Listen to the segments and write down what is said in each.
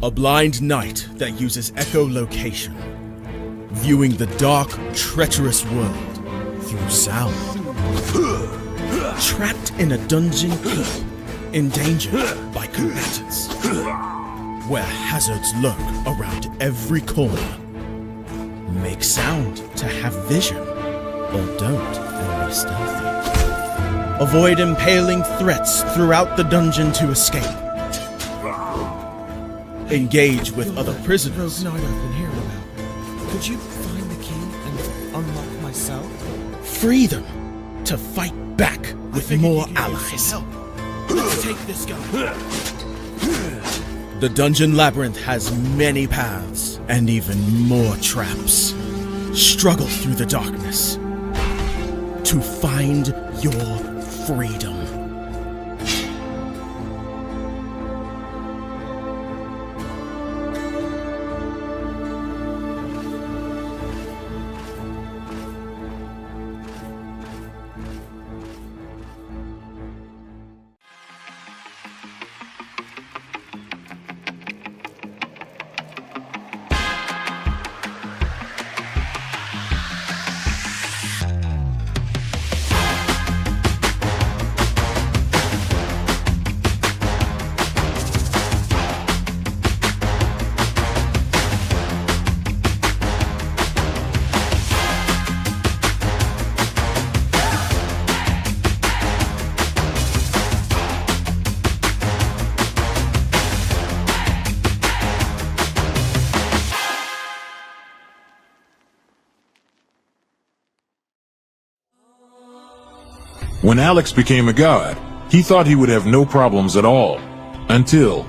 A blind knight that uses echolocation, viewing the dark, treacherous world through sound. Trapped in a dungeon keep, endangered by combatants, where hazards lurk around every corner. Make sound to have vision, or don't and be stealthy. Avoid impaling threats throughout the dungeon to escape. Engage with other prisoners. Rogue Knight I've been hearing about. Could you find the key and unlock my cell? Free them to fight back with more allies. Let's take this guy. The Dungeon Labyrinth has many paths and even more traps. Struggle through the darkness to find your freedom. When Alex became a god, he thought he would have no problems at all. Until...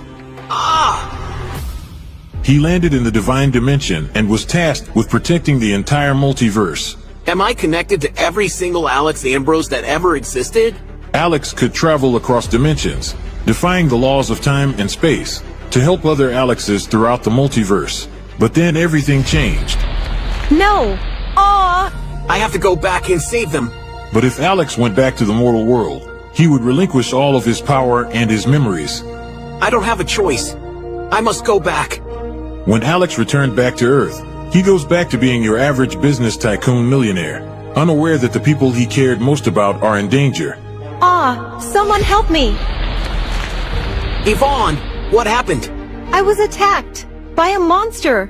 He landed in the Divine Dimension and was tasked with protecting the entire multiverse. Am I connected to every single Alex Ambrose that ever existed? Alex could travel across dimensions, defying the laws of time and space, to help other Alexes throughout the multiverse. But then everything changed. No! Aww! I have to go back and save them. But if Alex went back to the mortal world, he would relinquish all of his power and his memories. I don't have a choice. I must go back. When Alex returned back to Earth, he goes back to being your average business tycoon millionaire, unaware that the people he cared most about are in danger. Someone help me! Yvonne, what happened? I was attacked by a monster.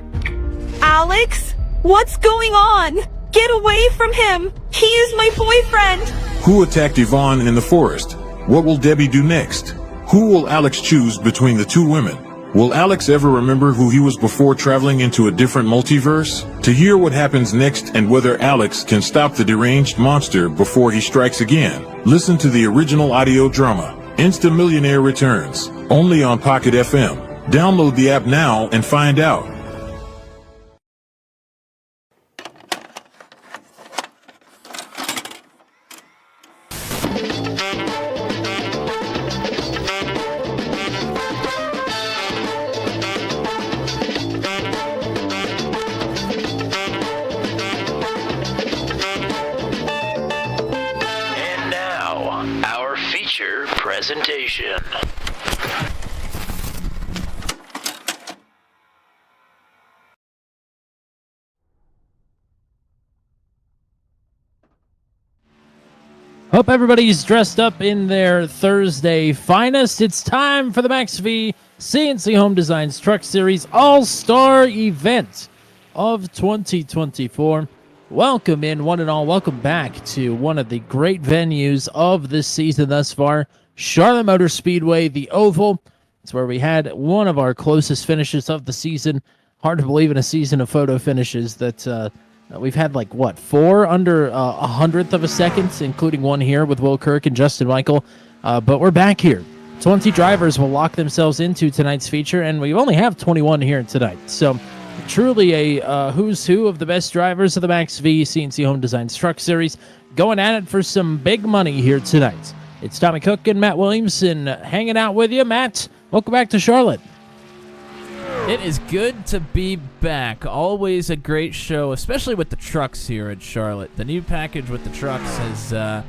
Alex? What's going on? Get away from him! He is my boyfriend! Who attacked Yvonne in the forest? What will Debbie do next? Who will Alex choose between the two women? Will Alex ever remember who he was before traveling into a different multiverse? To hear what happens next and whether Alex can stop the deranged monster before he strikes again, listen to the original audio drama, Insta Millionaire Returns, only on Pocket FM. Download the app now and find out. Presentation. Hope everybody's dressed up in their Thursday finest. It's time for the Max V CNC Home Designs Truck Series All-Star Event of 2024. Welcome in, one and all. Welcome back to one of the great venues of this season thus far, Charlotte Motor Speedway, the Oval. It's where we had one of our closest finishes of the season. Hard to believe in a season of photo finishes that we've had, like, what, 4 under a hundredth of a second, including one here with Will Kirk and Justin Michael. But we're back here. 20 drivers will lock themselves into tonight's feature, and we only have 21 here tonight. So truly a who's who of the best drivers of the Max V CNC Home Designs Truck Series going at it for some big money here tonight. It's Tommy Cook and Matt Williamson hanging out with you. Matt, welcome back to Charlotte. It is good to be back. Always a great show, especially with the trucks here at Charlotte. The new package with the trucks has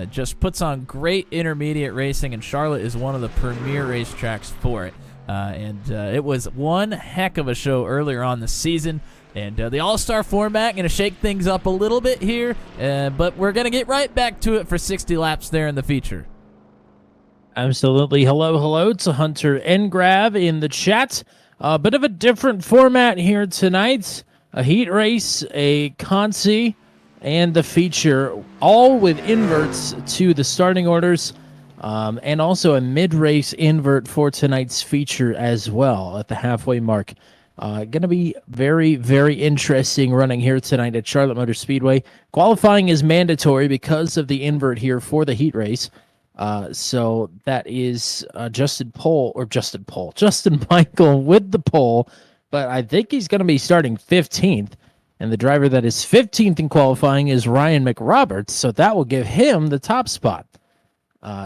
just puts on great intermediate racing, and Charlotte is one of the premier racetracks for it. And it was one heck of a show earlier on the season. And the All-Star format going to shake things up a little bit here, but we're going to get right back to it for 60 laps there in the feature. Absolutely. Hello to Hunter Engrav in the chat. A bit of a different format here tonight. A heat race, a consi, and the feature, all with inverts to the starting orders, and also a mid-race invert for tonight's feature as well at the halfway mark. Going to be very, very interesting running here tonight at Charlotte Motor Speedway. Qualifying is mandatory because of the invert here for the heat race. So that is Justin Michael with the pole, but I think he's going to be starting 15th. And the driver that is 15th in qualifying is Ryan McRoberts, so that will give him the top spot.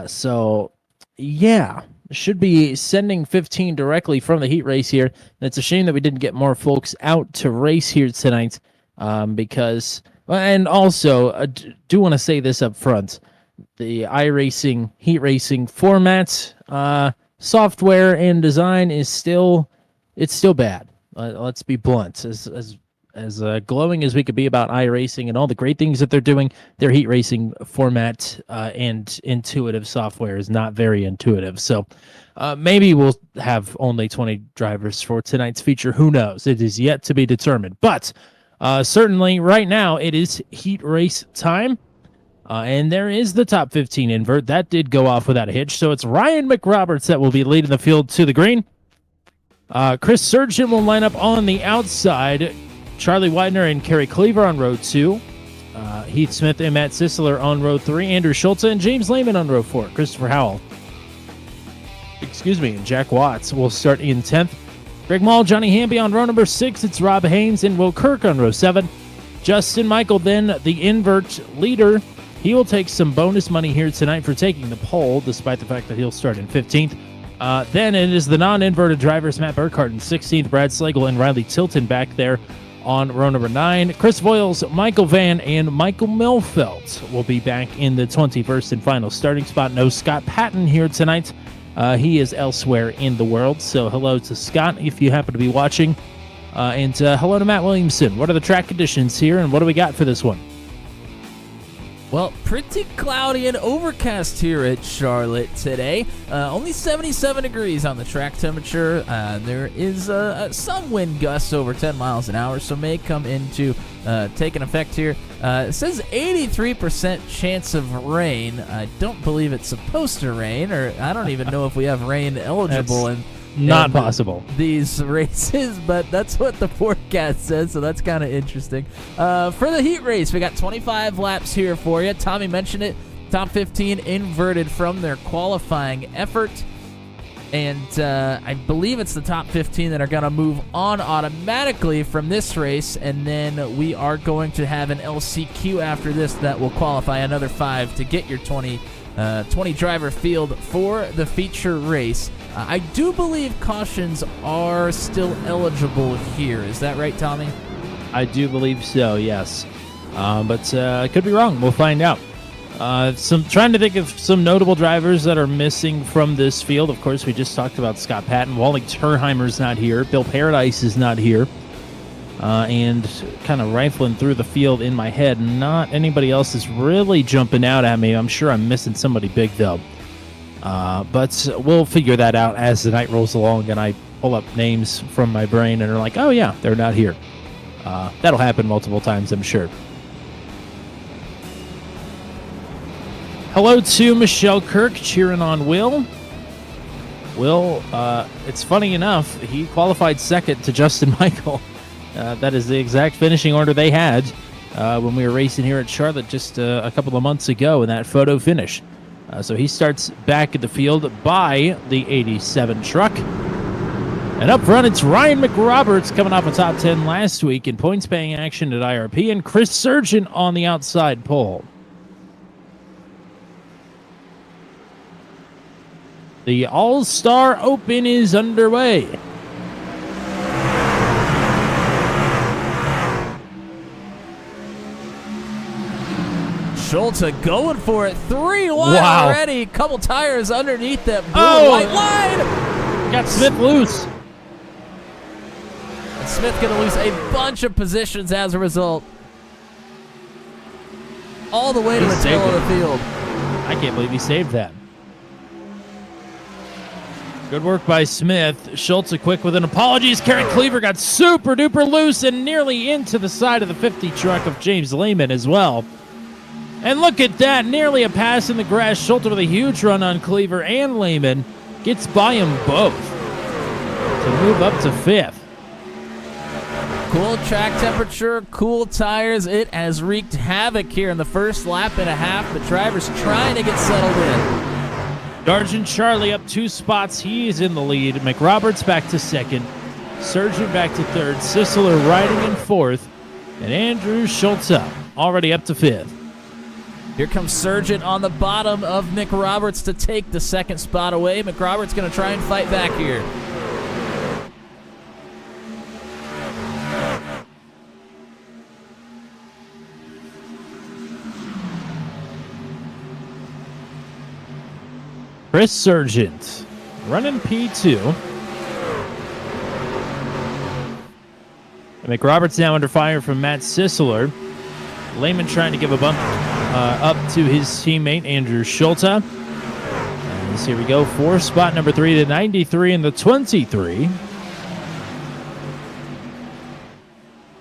So, yeah, should be sending 15 directly from the heat race here. And it's a shame that we didn't get more folks out to race here tonight because, and also, I do want to say this up front. The iRacing, heat racing format, software and design is still bad. Let's be blunt. As glowing as we could be about iRacing and all the great things that they're doing, their heat racing format and intuitive software is not very intuitive. So maybe we'll have only 20 drivers for tonight's feature. Who knows? It is yet to be determined. But certainly right now it is heat race time. And there is the top 15 invert. That did go off without a hitch. So it's Ryan McRoberts that will be leading the field to the green. Chris Surgeon will line up on the outside. Charlie Widener and Kerry Cleaver on row 2. Heath Smith and Matt Sisler on row 3. Andrew Schultz and James Lehman on row 4. Christopher Howell. And Jack Watts will start in 10th. Greg Mall, Johnny Hamby on row number 6. It's Rob Haynes and Will Kirk on row 7. Justin Michael, then the invert leader. He will take some bonus money here tonight for taking the pole, despite the fact that he'll start in 15th. Then it is the non-inverted drivers, Matt Burkhardt in 16th, Brad Slagle and Riley Tilton back there on row number 9. Chris Voiles, Michael Van, and Michael Milfelt will be back in the 21st and final starting spot. No Scott Patton here tonight. He is elsewhere in the world, so hello to Scott if you happen to be watching. And hello to Matt Williamson. What are the track conditions here, and what do we got for this one? Well, pretty cloudy and overcast here at Charlotte today. Only 77 degrees on the track temperature. There is some wind gusts over 10 miles an hour, so may come into taking effect here. It says 83% chance of rain. I don't believe it's supposed to rain, or I don't even know if we have rain eligible in not possible these races, but that's what the forecast says, so that's kind of interesting. For the heat race, we got 25 laps here for you. Tommy mentioned it. Top 15 inverted from their qualifying effort, and I believe it's the top 15 that are going to move on automatically from this race, and then we are going to have an LCQ after this that will qualify another 5 to get your 20 driver field for the feature race. I do believe cautions are still eligible here. Is that right, Tommy? I do believe so, yes. But I could be wrong. We'll find out. Trying to think of some notable drivers that are missing from this field. Of course, we just talked about Scott Patton. Wally Turheimer's not here. Bill Paradise is not here. And kind of rifling through the field in my head, not anybody else is really jumping out at me. I'm sure I'm missing somebody big, though. But we'll figure that out as the night rolls along and I pull up names from my brain and are like, oh, yeah, they're not here. That'll happen multiple times, I'm sure. Hello to Michelle Kirk cheering on Will. Will, it's funny enough, he qualified second to Justin Michael. That is the exact finishing order they had when we were racing here at Charlotte just a couple of months ago in that photo finish. So he starts back at the field by the 87 truck. And up front, it's Ryan McRoberts coming off a top 10 last week in points-paying action at IRP, and Chris Surgeon on the outside pole. The All-Star Open is underway. Schultz going for it. 3 wide wow. already. Couple tires underneath that blue white line. Got Smith loose. And Smith going to lose a bunch of positions as a result. All the way to He the tail saved of the field. I can't believe he saved that. Good work by Smith. Schultz quick with an apology. Kerry Cleaver got super duper loose and nearly into the side of the 50 truck of James Lehman as well. And look at that, nearly a pass in the grass. Schultz with a huge run on Cleaver and Lehman. Gets by them both to move up to 5th. Cool track temperature, cool tires. It has wreaked havoc here in the first lap and a half. The driver's trying to get settled in. Dargent Charlie up 2 spots. He is in the lead. McRoberts back to 2nd. Surgeon back to 3rd. Sisler riding in 4th. And Andrew Schultz up, already up to 5th. Here comes Surgeon on the bottom of McRoberts to take the 2nd spot away. McRoberts going to try and fight back here. Chris Sargent running P2. And McRoberts now under fire from Matt Sisler. Lehman trying to give a bump up to his teammate Andrew Schulte. And here we go for spot number 3 to 93 in the 23.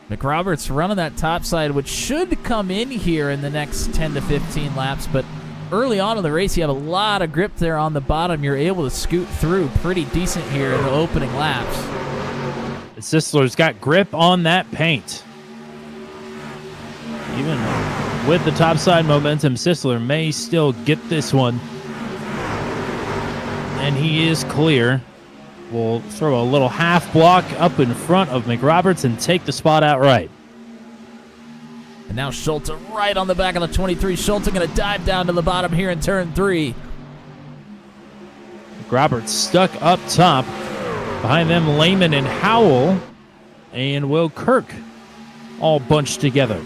McRoberts running that top side, which should come in here in the next 10 to 15 laps, but early on in the race, you have a lot of grip there on the bottom. You're able to scoot through pretty decent here in the opening laps. Sisler's got grip on that paint. Even with the topside momentum, Sisler may still get this one. And he is clear. We'll throw a little half block up in front of McRoberts and take the spot outright. And now Schulte right on the back of the 23. Schulte going to dive down to the bottom here in turn 3. McRoberts stuck up top. Behind them, Lehman and Howell and Will Kirk all bunched together.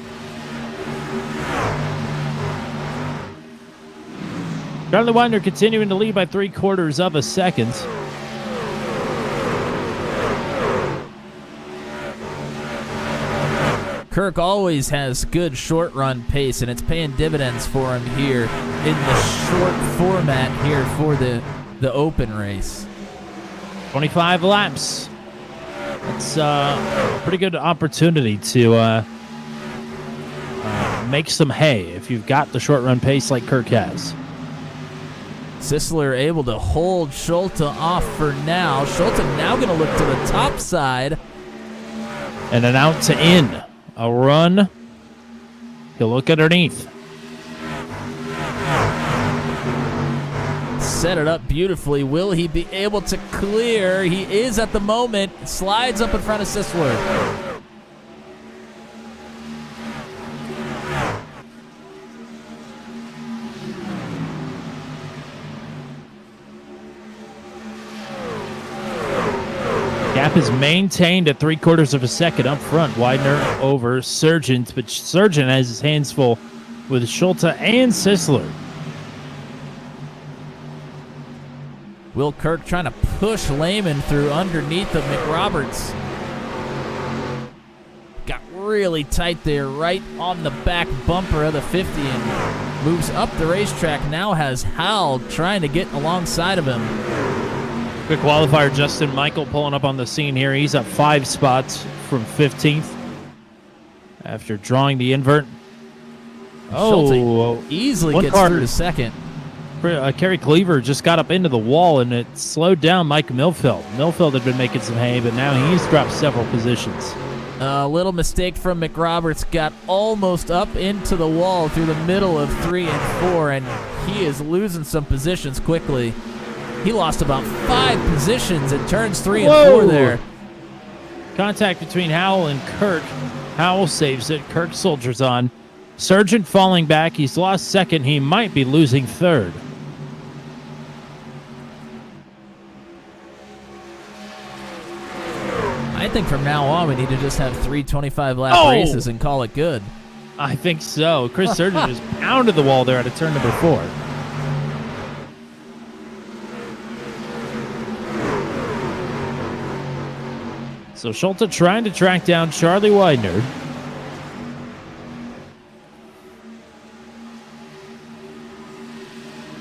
Charlie Winder continuing to lead by 3/4 of a second. Kirk always has good short run pace, and it's paying dividends for him here in the short format here for the open race. 25 laps. It's a pretty good opportunity to make some hay if you've got the short run pace like Kirk has. Sisler able to hold Schulte off for now. Schulte now going to look to the top side. And an out to in. A run. He'll look underneath. Set it up beautifully. Will he be able to clear? He is at the moment. Slides up in front of Sisler. Gap is maintained at 3/4 of a second up front. Widener over Sargent, but Sargent has his hands full with Schulte and Sisler. Will Kirk trying to push Lehman through underneath of McRoberts. Got really tight there, right on the back bumper of the 50, and moves up the racetrack. Now has Howell trying to get alongside of him. Quick qualifier, Justin Michael pulling up on the scene here. He's up 5 spots from 15th after drawing the invert. Schulte easily one gets car through to second. Kerry Cleaver just got up into the wall, and it slowed down Mike Milfeld. Milfeld had been making some hay, but now he's dropped several positions. A little mistake from McRoberts. Got almost up into the wall through the middle of 3 and 4, and he is losing some positions quickly. He lost about 5 positions in turns 3 and 4 there. Contact between Howell and Kirk. Howell saves it. Kirk soldiers on. Sargent falling back. He's lost second. He might be losing third. I think from now on we need to just have 3 25-lap races and call it good. I think so. Chris Sargent just pounded the wall there at a turn number 4. So Schulte trying to track down Charlie Widener.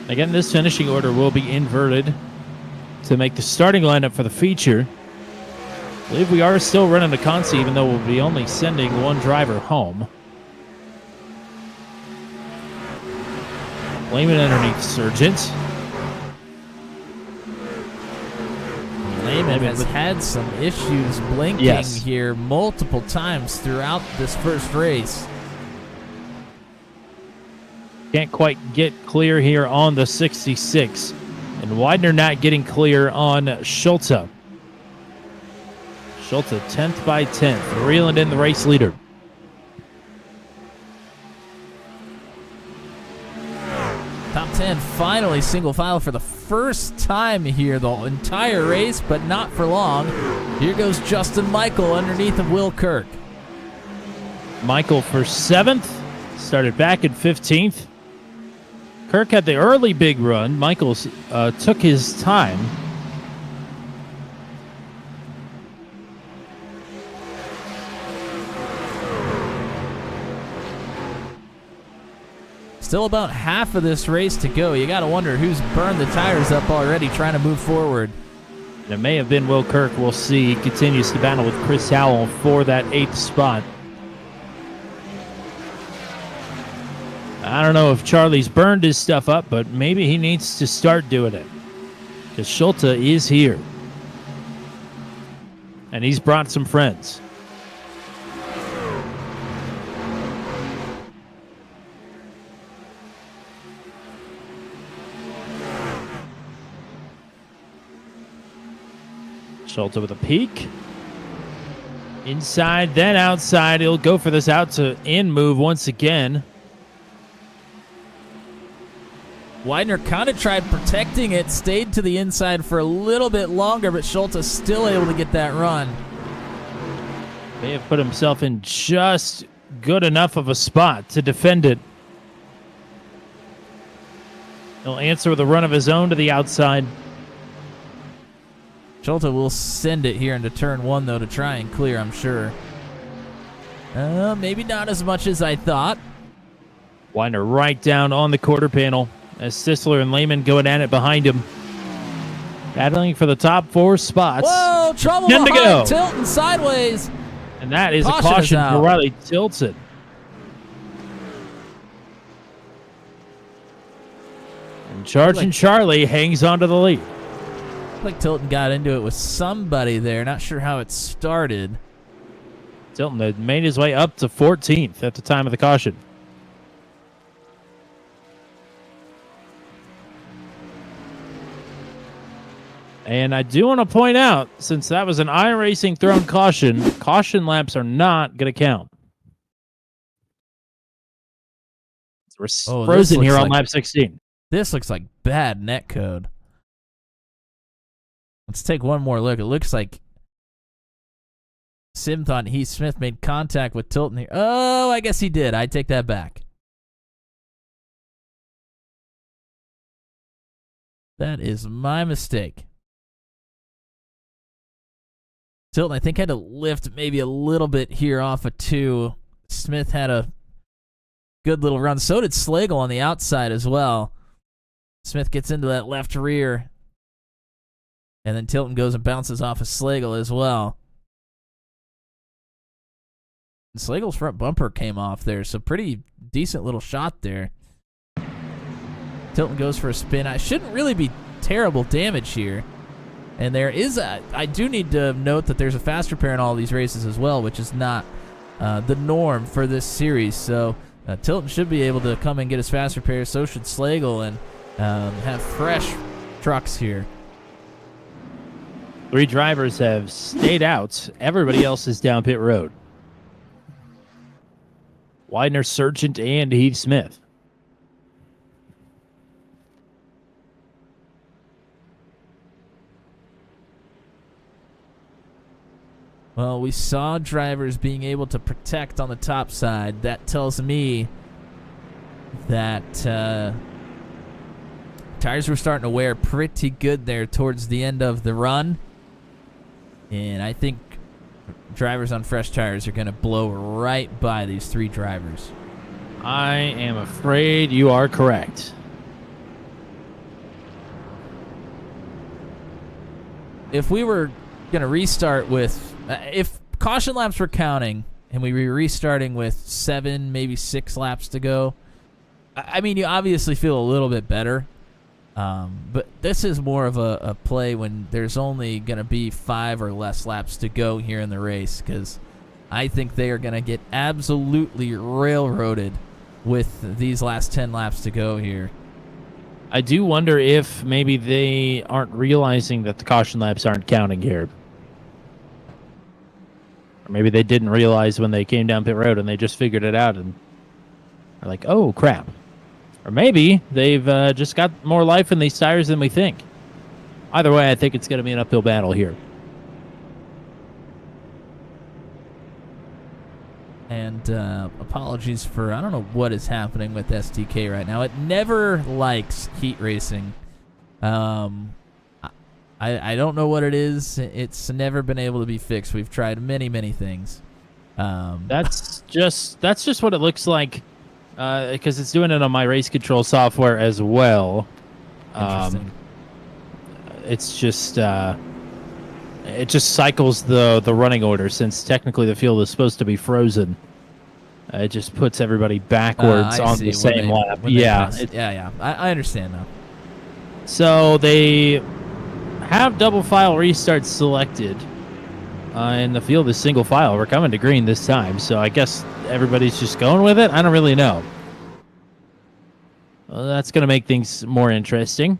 Again, this finishing order will be inverted to make the starting lineup for the feature. I believe we are still running the Consi, even though we'll be only sending one driver home. Lehman underneath Sargent. Lehman has had some issues blinking here multiple times throughout this first race. Can't quite get clear here on the 66. And Widener not getting clear on Schulte. Schulte 10th by 10th, reeling in the race leader. Top 10 finally single file for the first time here the entire race, but not for long. Here goes Justin Michael underneath of Will Kirk. Michael for 7th, started back in 15th. Kirk had the early big run. Michael took his time. Still about half of this race to go. You got to wonder who's burned the tires up already trying to move forward. And it may have been Will Kirk. We'll see. He continues to battle with Chris Howell for that 8th spot. I don't know if Charlie's burned his stuff up, but maybe he needs to start doing it. Because Schulte is here. And he's brought some friends. Schulte with a peek. Inside, then outside. He'll go for this out to in move once again. Widener kind of tried protecting it, stayed to the inside for a little bit longer, but Schulte still able to get that run. May have put himself in just good enough of a spot to defend it. He'll answer with a run of his own to the outside. Schulte will send it here into turn 1, though, to try and clear, I'm sure. Maybe not as much as I thought. Widener right down on the quarter panel as Sisler and Lehman going at it behind him. Battling for the top 4 spots. Whoa, trouble 10 to behind, go. tilting sideways. And that is Caution a caution is for out. Riley Tilton. And Charging Charlie hangs on to the lead. Like Tilton got into it with somebody there. Not sure how it started. Tilton had made his way up to 14th at the time of the caution. And I do want to point out, since that was an iRacing thrown caution, caution laps are not going to count. We're frozen here on lap 16. This looks like bad netcode. Let's take one more look. It looks like Sim thought Heath Smith made contact with Tilton here. Oh, I guess he did. I take that back. That is my mistake. Tilton, I think, had to lift maybe a little bit here off of 2. Smith had a good little run. So did Slagle on the outside as well. Smith gets into that left rear. And then Tilton goes and bounces off of Slagle as well. And Slagle's front bumper came off there, so pretty decent little shot there. Tilton goes for a spin. I shouldn't really be terrible damage here. And there is I do need to note that there's a fast repair in all these races as well, which is not the norm for this series. So Tilton should be able to come and get his fast repair. So should Slagle, and have fresh trucks here. 3 drivers have stayed out. Everybody else is down pit road. Widener, Sargent, and Heath Smith. Well, we saw drivers being able to protect on the top side. That tells me that tires were starting to wear pretty good there towards the end of the run. And I think drivers on fresh tires are going to blow right by these 3 drivers. I am afraid you are correct. If we were going to restart with... if caution laps were counting and we were restarting with 7, maybe 6 laps to go, I mean, you obviously feel a little bit better. But this is more of a play when there's only going to be 5 or less laps to go here in the race, because I think they are going to get absolutely railroaded with these last 10 laps to go here. I do wonder if maybe they aren't realizing that the caution laps aren't counting here. Or maybe they didn't realize when they came down pit road and they just figured it out and are like, oh, crap. Or maybe they've just got more life in these tires than we think. Either way, I think it's going to be an uphill battle here. And apologies for, I don't know what is happening with STK right now. It never likes heat racing. I don't know what it is. It's never been able to be fixed. We've tried many, many things. That's just what it looks like, because it's doing it on my race control software as well. Interesting. It's just it just cycles the running order, since technically the field is supposed to be frozen. It just puts everybody backwards on the same lap. Yeah, I understand now. So they have double file restart selected, and the field is single file. We're coming to green this time, so I guess everybody's just going with it. I don't really know. Well, that's going to make things more interesting.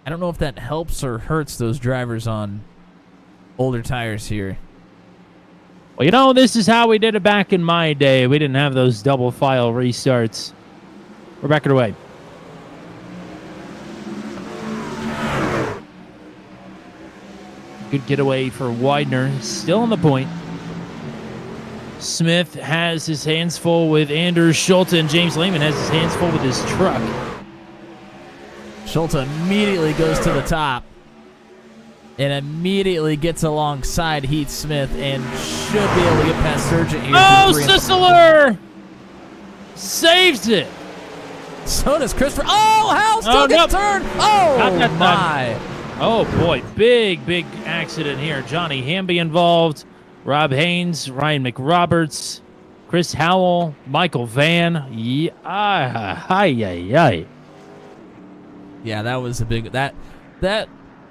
I don't know if that helps or hurts those drivers on older tires here. Well, you know, this is how we did it back in my day. We didn't have those double file restarts. We're backing away. Good getaway for Widener. Still on the point. Smith has his hands full with Anders Schulte, and James Lehman has his hands full with his truck. Schulte immediately goes to the top and immediately gets alongside Heath Smith and should be able to get past Sargent here. Oh, Sisler saves it. So does Christopher. Oh, Hal still gets turned. Oh, my. Oh, boy. Big accident here. Johnny Hamby involved. Rob Haynes, Ryan McRoberts, Chris Howell, Michael Van. Yeah, that was a big... That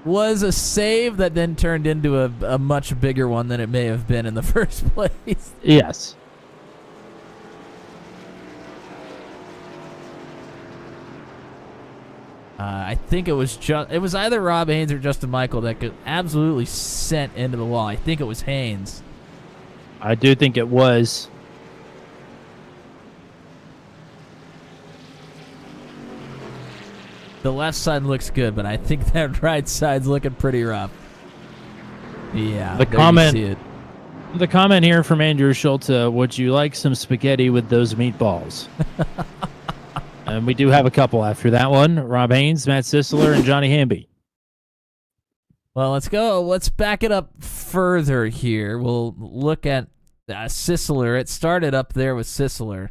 was a save that then turned into a much bigger one than it may have been in the first place. Yes. I think it was either Rob Haynes or Justin Michael that got absolutely sent into the wall. I think it was Haynes. I do think it was. The left side looks good, but I think that right side's looking pretty rough. Yeah, the comment here from Andrew Schulte, would you like some spaghetti with those meatballs? And we do have a couple after that one. Rob Haynes, Matt Sisler, and Johnny Hamby. Well, let's go. Let's back it up further here. We'll look at Sisler. It started up there with Sisler,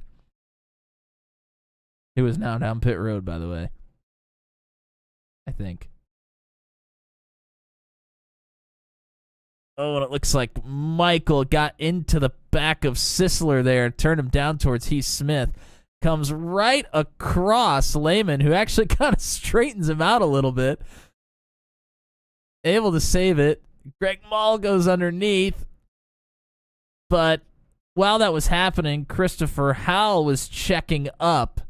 who is now down pit road, by the way. I think. Oh, and it looks like Michael got into the back of Sisler there, turned him down towards Heath Smith. Comes right across Lehman, who actually kind of straightens him out a little bit. Able to save it. Greg Mall goes underneath. But while that was happening, Christopher Howell was checking up.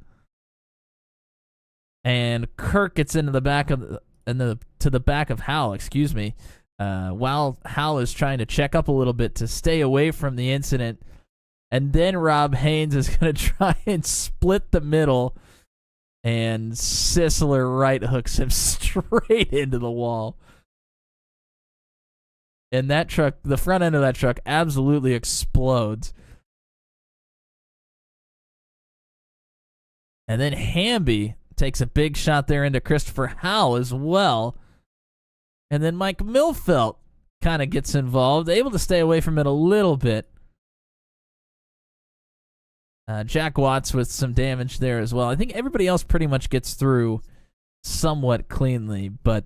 And Kirk gets into the back of to the back of Howell, excuse me. While Howell is trying to check up a little bit to stay away from the incident. And then Rob Haynes is going to try and split the middle. And Sisler right hooks him straight into the wall. And that truck, the front end of that truck absolutely explodes. And then Hamby takes a big shot there into Christopher Howell as well. And then Mike Milfelt kind of gets involved, able to stay away from it a little bit. Jack Watts with some damage there as well. I think everybody else pretty much gets through somewhat cleanly, but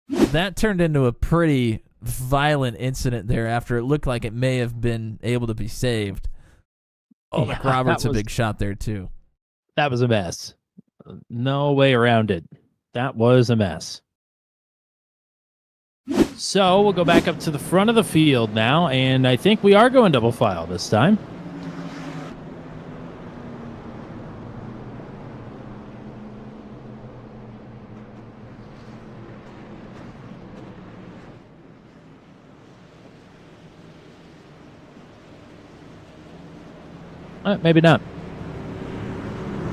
that turned into a pretty violent incident there after it looked like it may have been able to be saved. Oh, Yeah, McRoberts that a big shot there too. That was a mess. No way around it. That was a mess. So we'll go back up to the front of the field now, and I think we are going double file this time. Maybe not.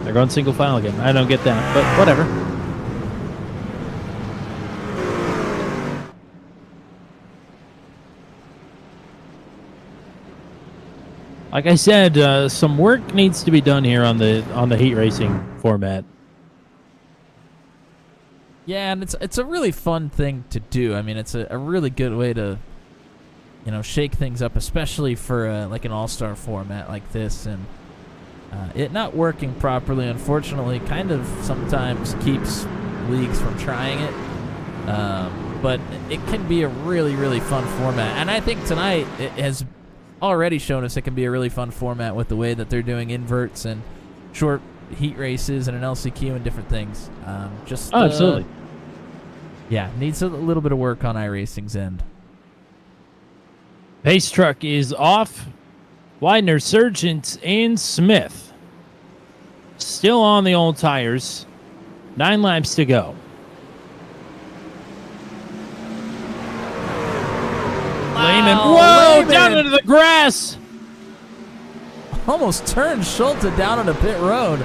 They're going single file again. I don't get that, but whatever. Like I said, some work needs to be done here on the heat racing format. Yeah, and it's a really fun thing to do. I mean, it's a really good way to, shake things up, especially for like an all-star format like this. And it not working properly, unfortunately, kind of sometimes keeps leagues from trying it. But it can be a really, really fun format. And I think tonight it has already shown us it can be a really fun format with the way that they're doing inverts and short heat races and an LCQ and different things. Absolutely. Yeah, needs a little bit of work on iRacing's end. Pace truck is off. Widener, Sargent, and Smith still on the old tires. 9 laps to go. Lehman, whoa, Lehman. down into the grass. Almost turned Schulte down on a pit road.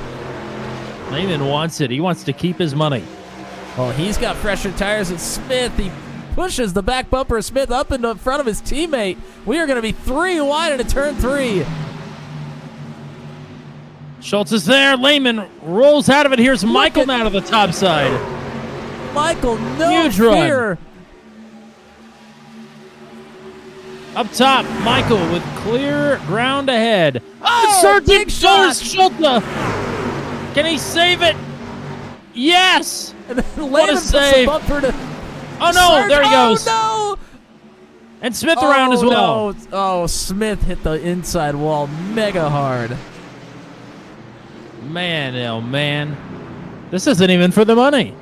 Lehman wants it. He wants to keep his money. Well, he's got fresher tires than Smith. He pushes the back bumper of Smith up in front of his teammate. We are going to be 3 wide into turn 3. Schultz is there. Lehman rolls out of it. Here's Michael now to the top side. Michael, no Huge run. fear. Up top, Michael with clear ground ahead. Oh, Sargent big shot. goes Schulte. Can he save it? Yes. And then What a Lehman puts the save. bumper to Oh, no. There he goes. Oh, no. And Smith around as well. No. Oh, Smith hit the inside wall mega hard. Man, oh, man. This isn't even for the money.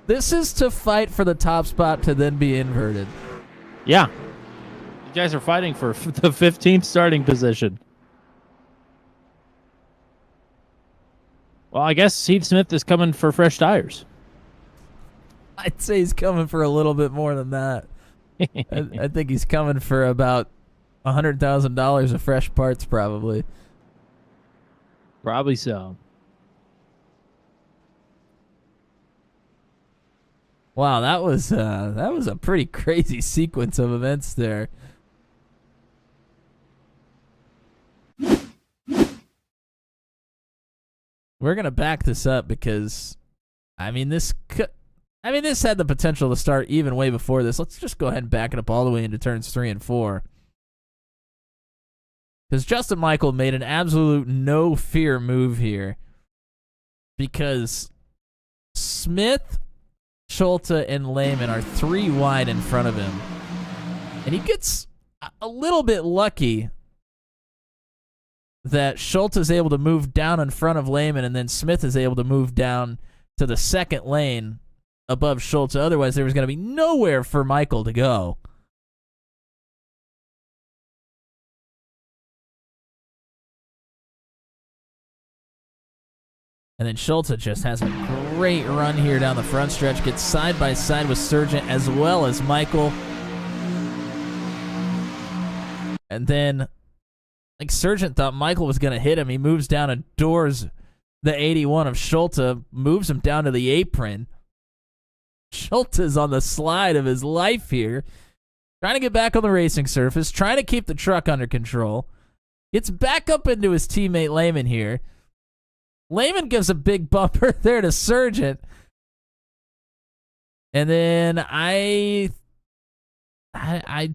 This is to fight for the top spot to then be inverted. Yeah. You guys are fighting for the 15th starting position. Well, I guess Heath Smith is coming for fresh tires. I'd say he's coming for a little bit more than that. I think he's coming for about $100,000 of fresh parts, probably. Probably so. Wow, that was a pretty crazy sequence of events there. We're gonna back this up because, this had the potential to start even way before this. Let's just go ahead and back it up all the way into turns 3 and 4. Because Justin Michael made an absolute no fear move here. Because Smith, Schulte, and Lehman are 3 wide in front of him. And he gets a little bit lucky that Schulte is able to move down in front of Lehman, and then Smith is able to move down to the second lane above Schulte. Otherwise, there was going to be nowhere for Michael to go. And then Schulte just has a great run here down the front stretch. Gets side by side with Sargent as well as Michael. And then, like, Sargent thought Michael was going to hit him. He moves down and doors the 81 of Schulte, moves him down to the apron. Schulte's on the slide of his life here. Trying to get back on the racing surface. Trying to keep the truck under control. Gets back up into his teammate Lehman here. Lehman gives a big bumper there to Sargent. And then I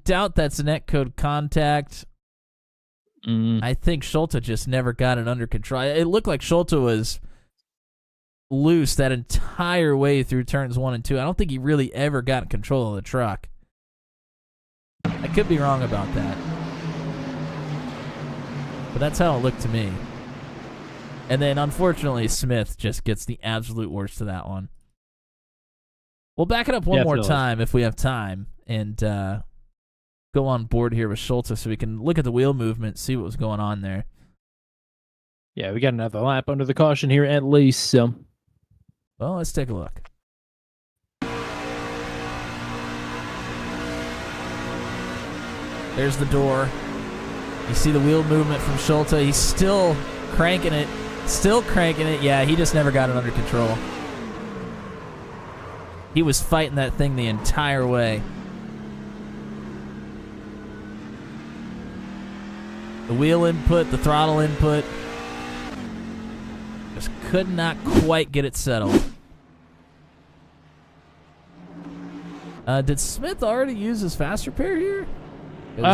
doubt that's a netcode contact. I think Schulte just never got it under control. It looked like Schulte was loose that entire way through turns 1 and 2. I don't think he really ever got control of the truck. I could be wrong about that. But that's how it looked to me. And then, unfortunately, Smith just gets the absolute worst of that one. We'll back it up one more time if we have time and go on board here with Schulte so we can look at the wheel movement, see what was going on there. Yeah, we got another lap under the caution here at least, so. Well, let's take a look. There's the door. You see the wheel movement from Schulte. He's still cranking it. Yeah, he just never got it under control. He was fighting that thing the entire way. The wheel input, the throttle input. Just could not quite get it settled. Did Smith already use his fast repair here? He's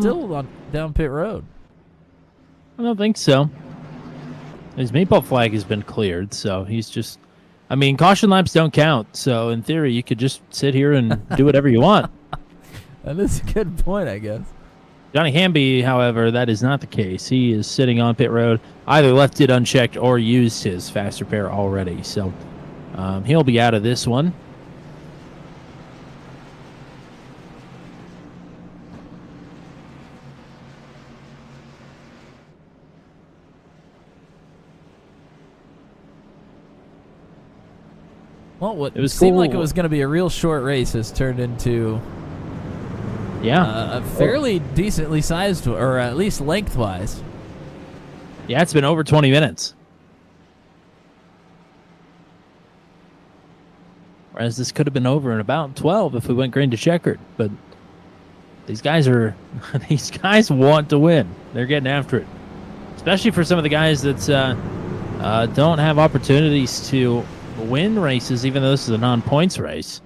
still down pit road. I don't think so. His meatball flag has been cleared, so he's just... I mean, caution laps don't count, so in theory, you could just sit here and do whatever you want. That is a good point, I guess. Johnny Hamby, however, that is not the case. He is sitting on pit road, either left it unchecked or used his fast repair already, so he'll be out of this one. Well, what it seemed like it was going to be a real short race has turned into a fairly decently sized, or at least lengthwise. Yeah, it's been over 20 minutes. Whereas this could have been over in about 12 if we went green to checkered. But these guys want to win. They're getting after it. Especially for some of the guys that don't have opportunities to win races, even though this is a non-points race.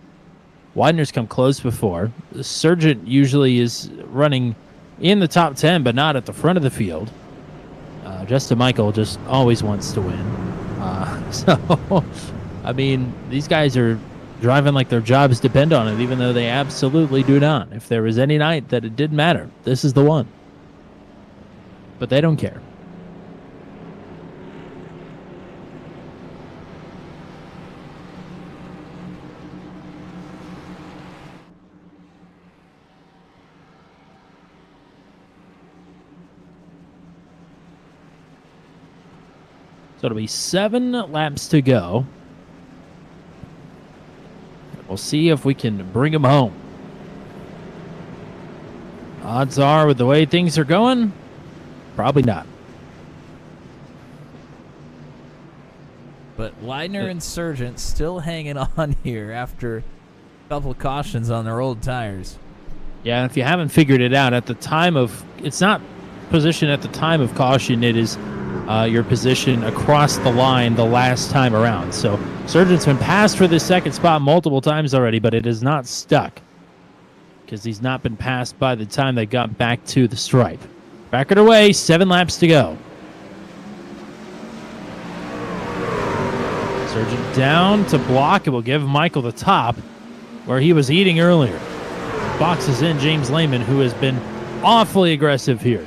Widener's come close before. The Sargent usually is running in the top 10, but not at the front of the field. Justin Michael just always wants to win. So, I mean, these guys are driving like their jobs depend on it, even though they absolutely do not. If there was any night that it didn't matter, this is the one. But they don't care. So it'll be 7 laps to go. We'll see if we can bring them home. Odds are, with the way things are going, probably not. But Widener and Sargent still hanging on here after a couple of cautions on their old tires. Yeah, if you haven't figured it out, at the time of... It's not position at the time of caution, it is... your position across the line the last time around. So Sargent's been passed for this second spot multiple times already, but it is not stuck because he's not been passed by the time they got back to the stripe. Back it away, 7 laps to go. Sargent down to block. It will give Michael the top where he was eating earlier. Boxes in James Lehman, who has been awfully aggressive here.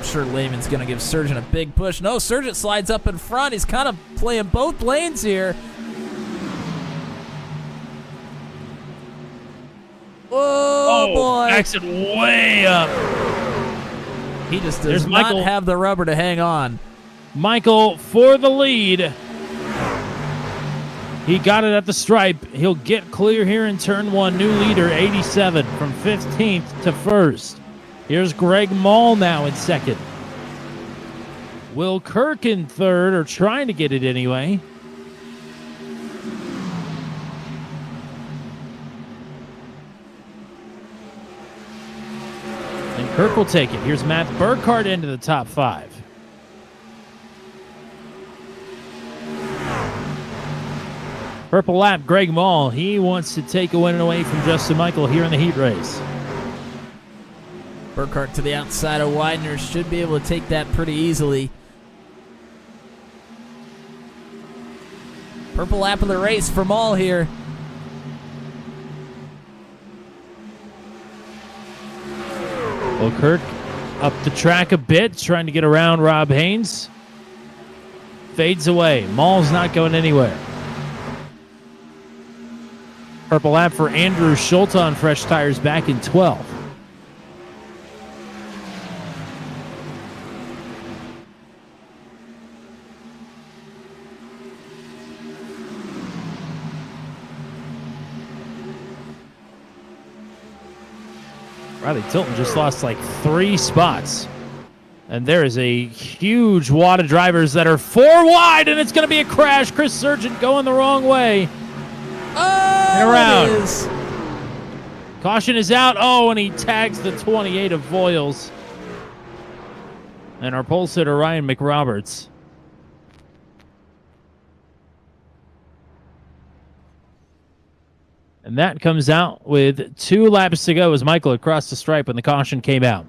Sure, Lehman's going to give Sargent a big push. No, Sargent slides up in front. He's kind of playing both lanes here. Oh boy. Backs it way up. He just does not have the rubber to hang on. Michael for the lead. He got it at the stripe. He'll get clear here in turn 1. New leader, 87 from 15th to 1st. Here's Greg Mall now in 2nd. Will Kirk in 3rd, or trying to get it anyway. And Kirk will take it. Here's Matt Burkhardt into the top 5. Purple lap, Greg Mall. He wants to take a win away from Justin Michael here in the heat race. Burkhart to the outside of Widener. Should be able to take that pretty easily. Purple lap of the race for Mall here. Well, Kirk up the track a bit, trying to get around Rob Haynes. Fades away. Mall's not going anywhere. Purple lap for Andrew Schultz on fresh tires back in 12th. Riley Tilton just lost like 3 spots. And there is a huge wad of drivers that are 4 wide, and it's going to be a crash. Chris Sargent going the wrong way. And around. It is. Caution is out. Oh, and he tags the 28 of Voiles. And our pole sitter, Ryan McRoberts. And that comes out with 2 laps to go as Michael had crossed the stripe when the caution came out.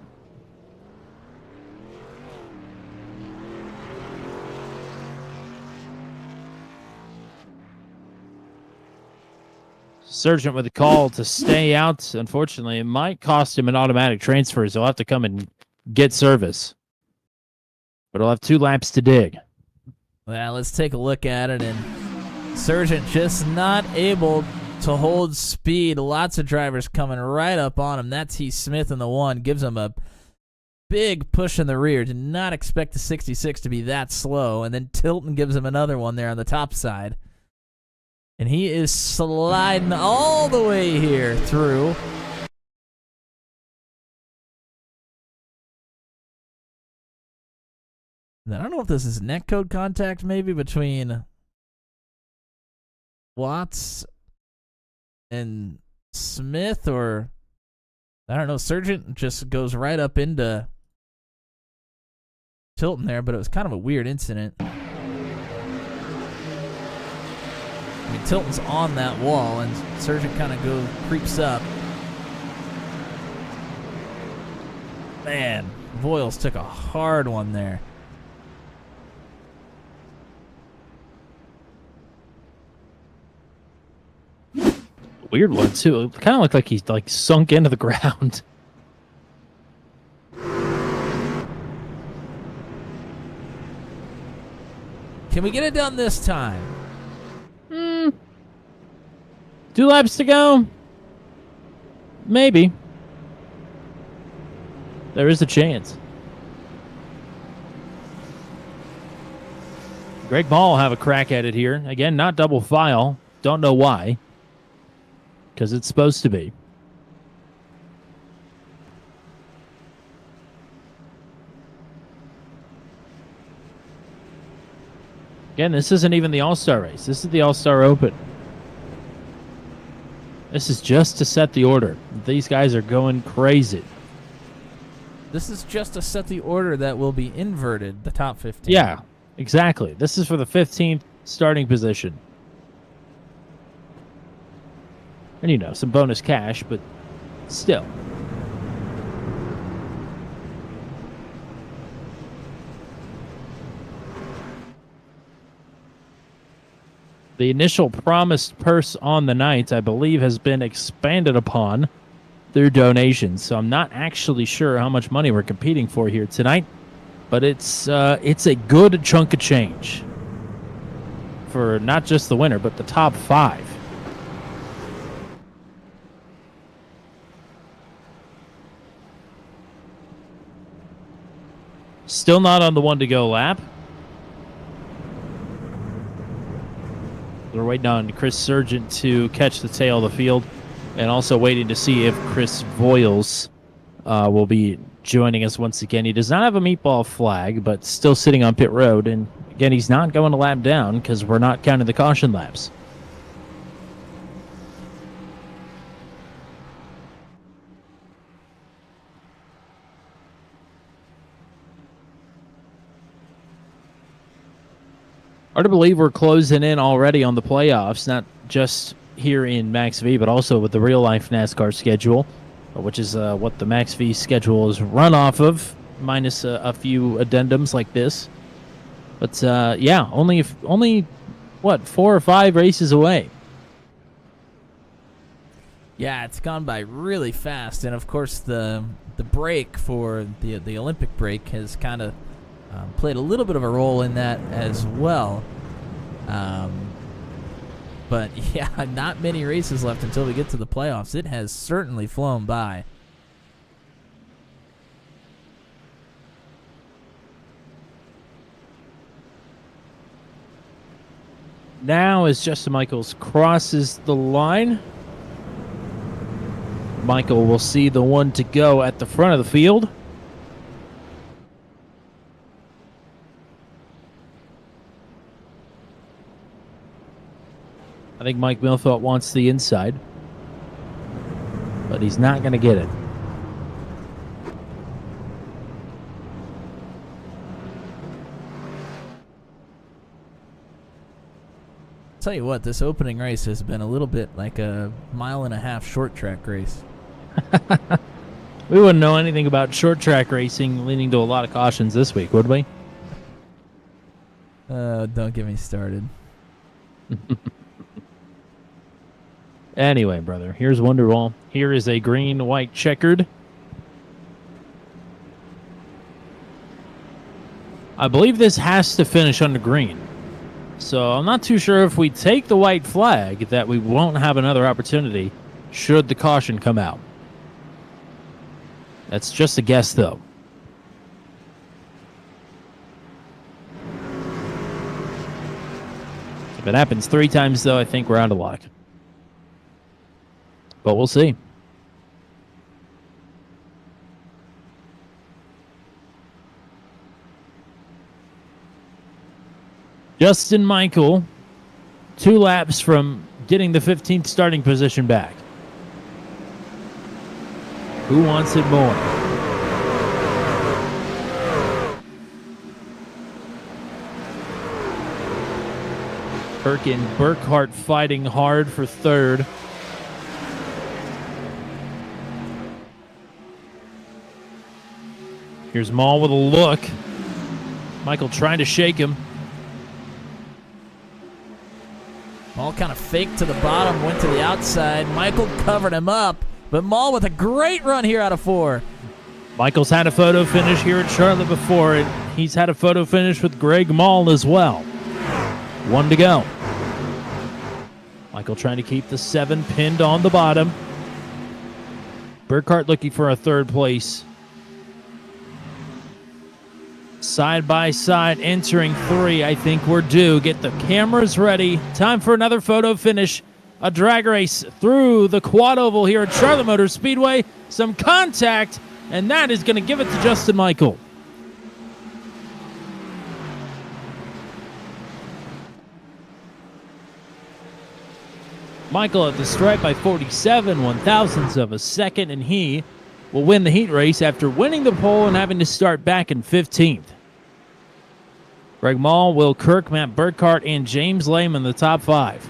Sargent with a call to stay out. Unfortunately, it might cost him an automatic transfer, so he'll have to come and get service. But he'll have 2 laps to dig. Well, let's take a look at it. And Sargent just not able to hold speed. Lots of drivers coming right up on him. That's Heath Smith in the 1. Gives him a big push in the rear. Did not expect the 66 to be that slow. And then Tilton gives him another one there on the top side. And he is sliding all the way here through. And I don't know if this is neck code contact maybe between Watts and Smith, or I don't know. Sargent just goes right up into Tilton there, but it was kind of a weird incident. I mean, Tilton's on that wall, and Sargent kind of creeps up. Man, Voiles took a hard one there. Weird one, too. It kind of looked like he's sunk into the ground. Can we get it done this time? 2 laps to go? Maybe. There is a chance. Greg Ball will have a crack at it here. Again, not double file. Don't know why. Because it's supposed to be. Again, this isn't even the All-Star race. This is the All-Star Open. This is just to set the order. These guys are going crazy. This is just to set the order that will be inverted, the top 15. Yeah, exactly. This is for the 15th starting position. And, you know, some bonus cash, but still. The initial promised purse on the night, I believe, has been expanded upon through donations. So I'm not actually sure how much money we're competing for here tonight, but it's a good chunk of change for not just the winner, but the top 5. Still not on the 1-to-go lap. We're waiting on Chris Sargent to catch the tail of the field, and also waiting to see if Chris Voiles will be joining us once again. He does not have a meatball flag, but still sitting on pit road. And again, he's not going to lap down because we're not counting the caution laps. Hard to believe we're closing in already on the playoffs, not just here in Max V, but also with the real-life NASCAR schedule, which is what the Max V schedule is run off of, minus a few addendums like this. But, yeah, only, what, 4 or 5 races away. Yeah, it's gone by really fast, and of course the break for the Olympic break has kind of played a little bit of a role in that as well. But yeah, not many races left until we get to the playoffs. It has certainly flown by. Now as Justin Michaels crosses the line, Michael will see the one to go at the front of the field. I think Mike Milthorpe wants the inside, but he's not going to get it. Tell you what, this opening race has been a little bit like a 1.5 mile short track race. We wouldn't know anything about short track racing leading to a lot of cautions this week, would we? Don't get me started. Anyway, brother, here's Wonderwall. Here is a green-white checkered. I believe this has to finish under green. So I'm not too sure if we take the white flag that we won't have another opportunity should the caution come out. That's just a guess, though. If it happens 3 times, though, I think we're out of luck. But we'll see. Justin Michael, 2 laps from getting the 15th starting position back. Who wants it more? Kirk and Burkhart fighting hard for 3rd. Here's Maul with a look. Michael trying to shake him. Maul kind of faked to the bottom, went to the outside. Michael covered him up, but Maul with a great run here out of 4. Michael's had a photo finish here at Charlotte before, and he's had a photo finish with Greg Maul as well. 1 to go. Michael trying to keep the 7 pinned on the bottom. Burkhart looking for a 3rd place. Side by side, entering 3. I think we're due. Get the cameras ready. Time for another photo finish. A drag race through the quad oval here at Charlotte Motor Speedway. Some contact, and that is going to give it to Justin Michael. Michael at the stripe by 47 1/1000ths of a second, and he will win the heat race after winning the pole and having to start back in 15th. Greg Maul, Will Kirk, Matt Burkhart, and James Lehman the top 5.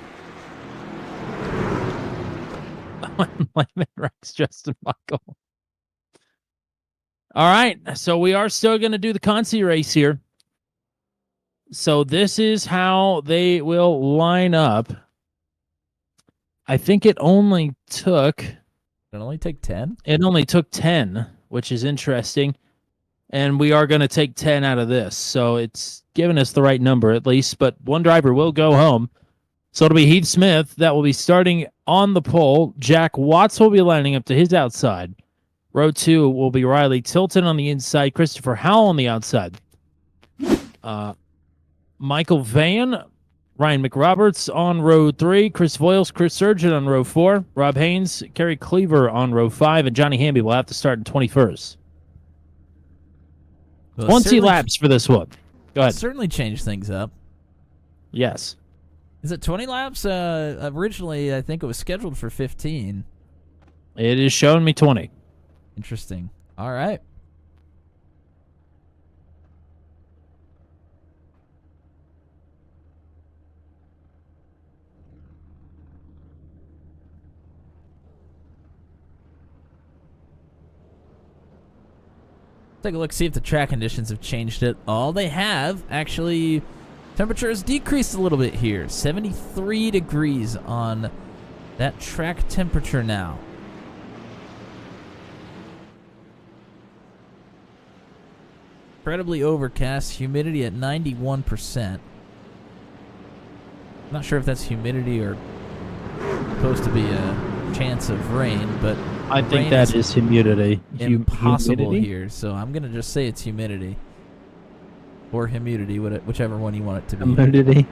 Lehman ranks Justin Michael. All right, so we are still going to do the Consi race here. So this is how they will line up. I think it only took... It only take 10? It only took 10, which is interesting. And we are going to take 10 out of this. So it's given us the right number at least. But one driver will go home. So it'll be Heath Smith that will be starting on the pole. Jack Watts will be lining up to his outside. Row 2 will be Riley Tilton on the inside. Christopher Howell on the outside. Michael Van, Ryan McRoberts on row 3, Chris Voiles, Chris Surgeon on row 4, Rob Haynes, Kerry Cleaver on row 5, and Johnny Hamby will have to start in 21st. Well, 20 laps for this one. Go ahead. Certainly changed things up. Yes. Is it 20 laps? Originally, I think it was scheduled for 15. It is showing me 20. Interesting. All right. Take a look, see if the track conditions have changed at all. They have. Actually, temperature has decreased a little bit here. 73 degrees on that track temperature now. Incredibly overcast, humidity at 91%. Not sure if that's humidity or supposed to be a chance of rain, but I think that is humidity. impossible Humidity? here, so I'm gonna just say it's humidity or humidity, whichever one you want it to be. Humidity.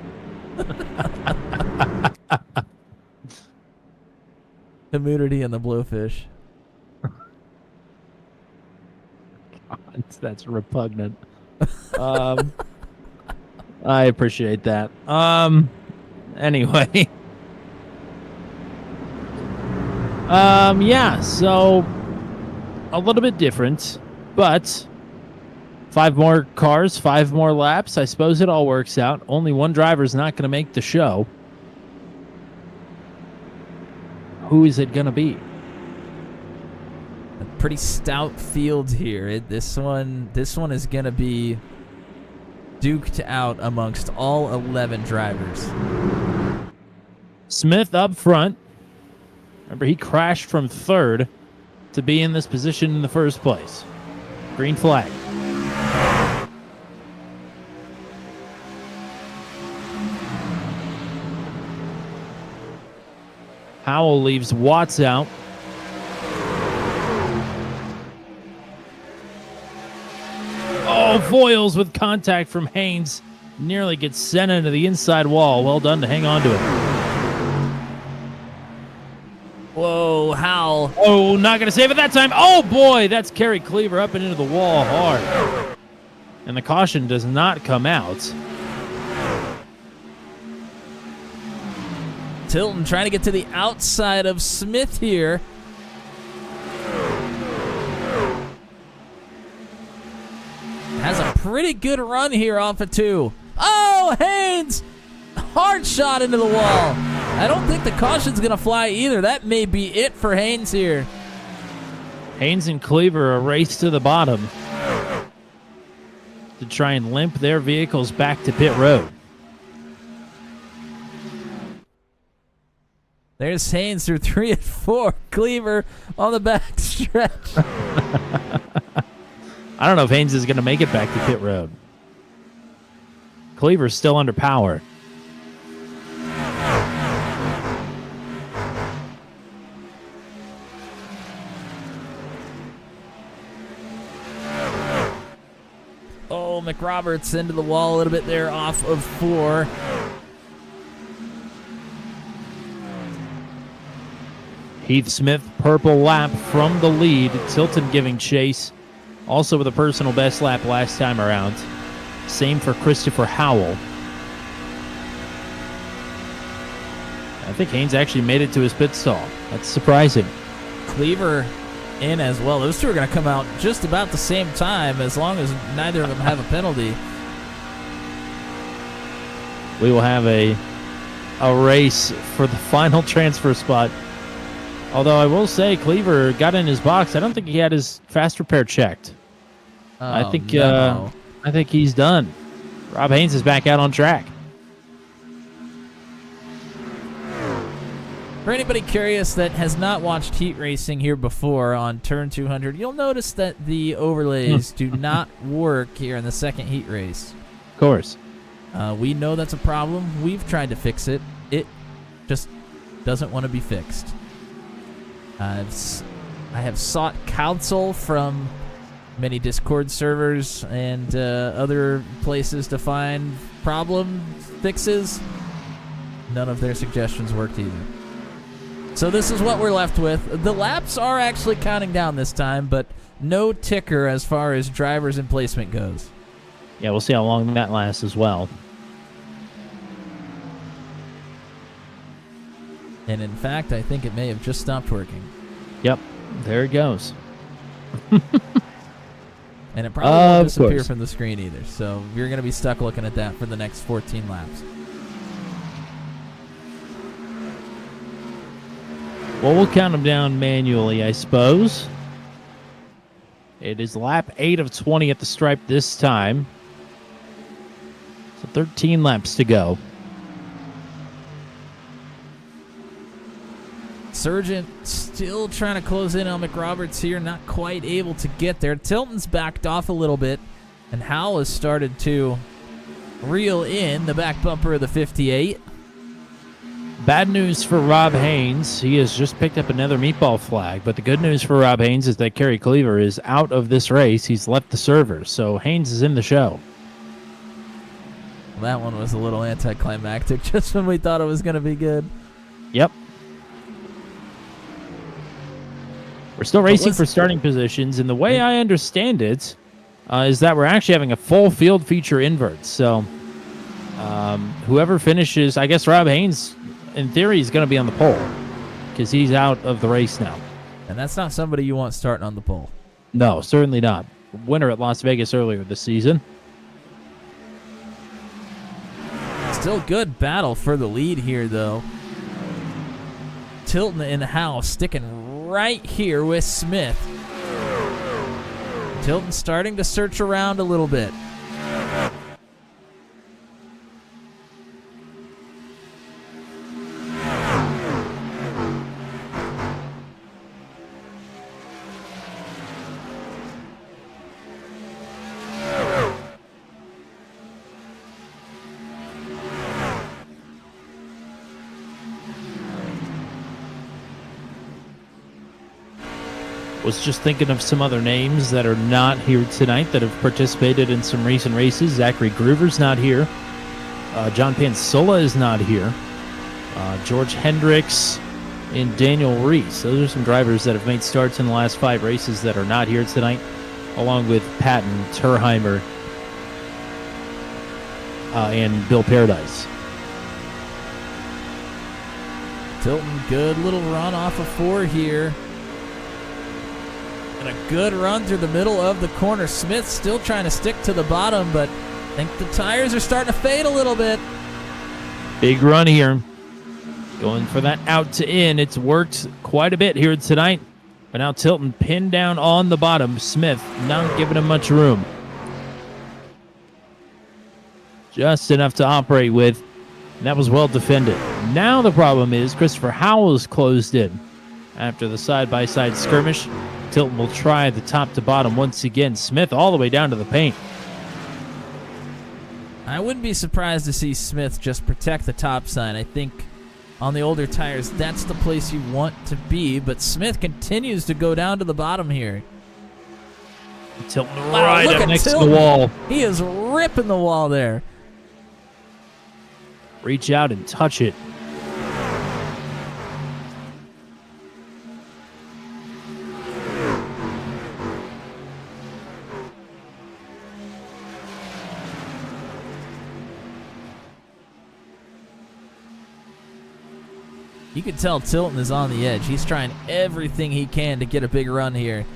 Humidity and the blowfish. God, that's repugnant. I appreciate that. Anyway. Yeah, so a little bit different, but 5 more cars, 5 more laps. I suppose it all works out. Only one driver's not going to make the show. Who is it going to be? A pretty stout field here. This one is gonna be duked out amongst all 11 drivers. Smith up front. Remember, he crashed from 3rd to be in this position in the first place. Green flag. Howell leaves Watts out. Oh, Voiles with contact from Haynes. Nearly gets sent into the inside wall. Well done to hang on to it. Whoa, Howell. Oh, not going to save it that time. Oh, boy, that's Kerry Cleaver up and into the wall hard. And the caution does not come out. Tilton trying to get to the outside of Smith here. Has a pretty good run here off of 2. Oh, Haynes! Hard shot into the wall. I don't think the caution's going to fly either. That may be it for Haynes here. Haynes and Cleaver a race to the bottom to try and limp their vehicles back to pit road. There's Haynes through 3 and 4. Cleaver on the back stretch. I don't know if Haynes is going to make it back to pit road. Cleaver's still under power. Oh, McRoberts into the wall a little bit there off of 4. Heath Smith, purple lap from the lead. Tilton giving chase. Also with a personal best lap last time around. Same for Christopher Howell. I think Haynes actually made it to his pit stall. That's surprising. Cleaver in as well. Those two are going to come out just about the same time as long as neither of them have a penalty. We will have a race for the final transfer spot. Although I will say Cleaver got in his box. I don't think he had his fast repair checked. I think he's done. Rob Haynes is back out on track. For anybody curious that has not watched heat racing here before on Turn 200, you'll notice that the overlays do not work here in the second heat race. Of course. We know that's a problem. We've tried to fix it. It just doesn't want to be fixed. I have sought counsel from many Discord servers and other places to find problem fixes. None of their suggestions worked either. So this is what we're left with. The laps are actually counting down this time, but no ticker as far as drivers and placement goes. Yeah, we'll see how long that lasts as well. And in fact, I think it may have just stopped working. Yep, there it goes. And it probably won't Of disappear course. from the screen either. So you're going to be stuck looking at that for the next 14 laps. Well, we'll count them down manually, I suppose. It is lap 8 of 20 at the stripe this time. So 13 laps to go. Sargent still trying to close in on McRoberts here, not quite able to get there. Tilton's backed off a little bit, and Howell has started to reel in the back bumper of the 58. Bad news for Rob Haynes. He has just picked up another meatball flag, but the good news for Rob Haynes is that Kerry Cleaver is out of this race. He's left the servers, so Haynes is in the show. That one was a little anticlimactic just when we thought it was going to be good. Yep. We're still racing for starting positions, and the way I understand it is that we're actually having a full field feature invert. So whoever finishes, I guess Rob Haynes, in theory, is going to be on the pole because he's out of the race now. And that's not somebody you want starting on the pole. No, certainly not. Winner at Las Vegas earlier this season. Still good battle for the lead here, though. Tilton and Howe sticking right here with Smith. Tilton starting to search around a little bit. Was just thinking of some other names that are not here tonight that have participated in some recent races. Zachary Groover's not here. John Pansola is not here. George Hendricks and Daniel Reese. Those are some drivers that have made starts in the last 5 races that are not here tonight, along with Patton, Turheimer, and Bill Paradise. Tilton, good little run off of 4 here. And a good run through the middle of the corner. Smith still trying to stick to the bottom, but I think the tires are starting to fade a little bit. Big run here. Going for that out to in. It's worked quite a bit here tonight. But now Tilton pinned down on the bottom. Smith not giving him much room. Just enough to operate with. And that was well defended. Now the problem is Christopher Howell's closed in. After the side-by-side skirmish, Tilton will try the top to bottom once again. Smith all the way down to the paint. I wouldn't be surprised to see Smith just protect the top side. I think on the older tires, that's the place you want to be, but Smith continues to go down to the bottom here. Tilton Wow, right look up at next to Tilton. the wall. He is ripping the wall there. Reach out and touch it. You can tell Tilton is on the edge. He's trying everything he can to get a big run here.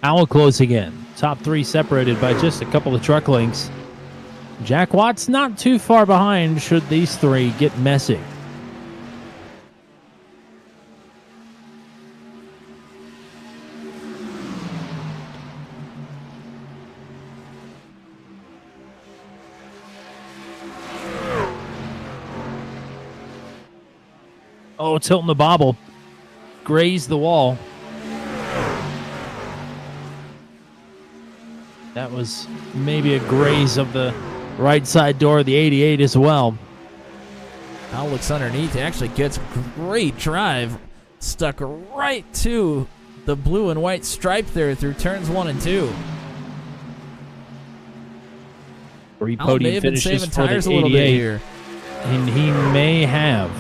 Howell closing in. Top 3 separated by just a couple of truck lengths. Jack Watts not too far behind should these 3 get messy. Oh, Tilton the bobble. Grazed the wall. That was maybe a graze of the right side door of the 88 as well. Now looks underneath. He actually gets great drive. Stuck right to the blue and white stripe there through turns 1 and 2. Three Al may podium have been finishes saving for tires the a little bit 88, here. and he may have.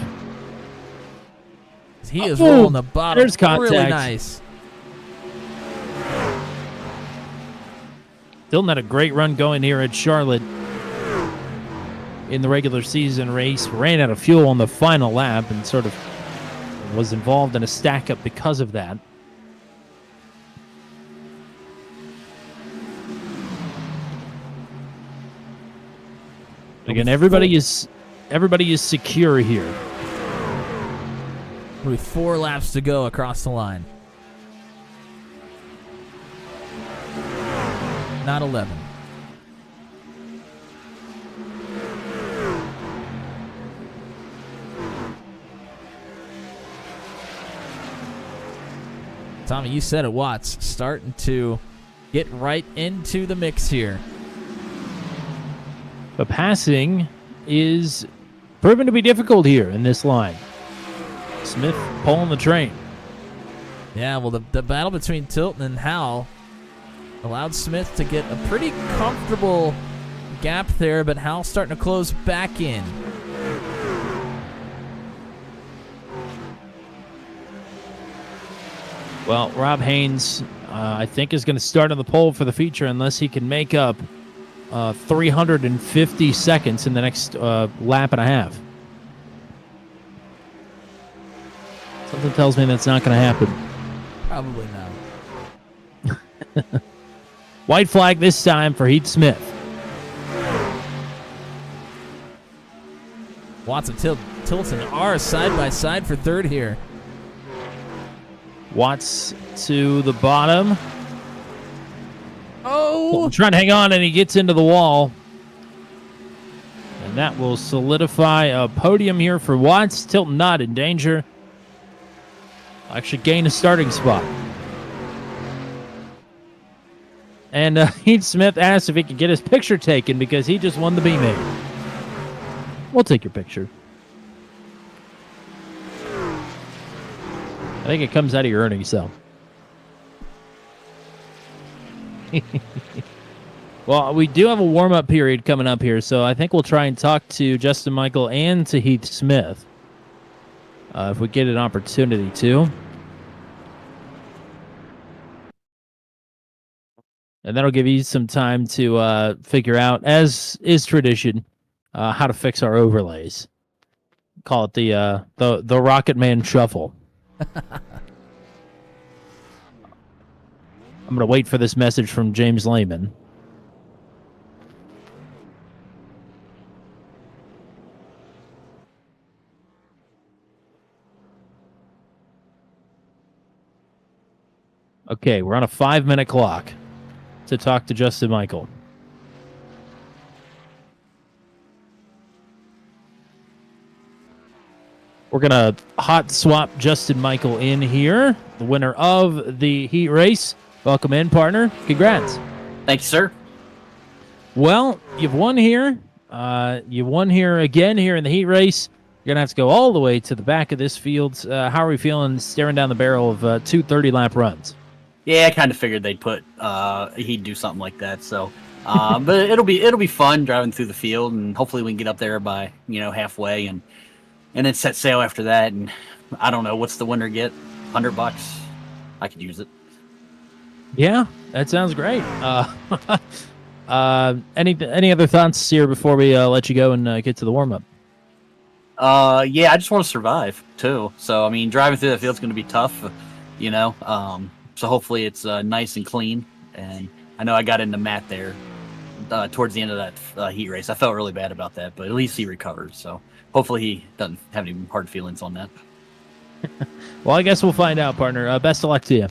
He is Oh, rolling the bottom. there's contact. Really nice. Tilton had a great run going here at Charlotte in the regular season race. Ran out of fuel on the final lap and sort of was involved in a stack up because of that. Again, everybody is secure here. It'll be 4 laps to go across the line. Not 11. Tommy, you said it, Watts. Starting to get right into the mix here. But passing is proven to be difficult here in this line. Smith pulling the train. Yeah, well, the battle between Tilton and Howell allowed Smith to get a pretty comfortable gap there, but Howell's starting to close back in. Well, Rob Haynes, I think, is going to start on the pole for the feature unless he can make up 350 seconds in the next lap and a half. Something tells me that's not going to happen. Probably not. White flag this time for Heath Smith. Watts and Tilton are side by side for third here. Watts to the bottom. Oh! Trying to hang on, and he gets into the wall. And that will solidify a podium here for Watts. Tilton not in danger. Actually gain a starting spot. And Heath Smith asked if he could get his picture taken because he just won the B-Main. We'll take your picture. I think it comes out of your earnings, though. Well, we do have a warm-up period coming up here, so I think we'll try and talk to Justin Michael and to Heath Smith if we get an opportunity to. And that'll give you some time to figure out, as is tradition, how to fix our overlays. Call it the Rocket Man Shuffle. I'm going to wait for this message from James Lehman. Okay, we're on a 5-minute clock to talk to Justin Michael. We're going to hot swap Justin Michael in here, the winner of the heat race. Welcome in, partner. Congrats. Thank you, sir. Well, you've won here. You won here again here in the heat race. You're going to have to go all the way to the back of this field. How are we feeling staring down the barrel of 2 30-lap runs? Yeah, I kind of figured they'd he'd do something like that. So, but it'll be fun driving through the field, and hopefully we can get up there by halfway, and then set sail after that. And I don't know, what's the winner get? $100? I could use it. Yeah, that sounds great. Any other thoughts here before we let you go and get to the warm up? Yeah, I just want to survive too. So I mean, driving through the field's going to be tough, So hopefully it's nice and clean. And I know I got into Matt there towards the end of that heat race. I felt really bad about that, but at least he recovered. So hopefully he doesn't have any hard feelings on that. Well, I guess we'll find out, partner. Best of luck to you.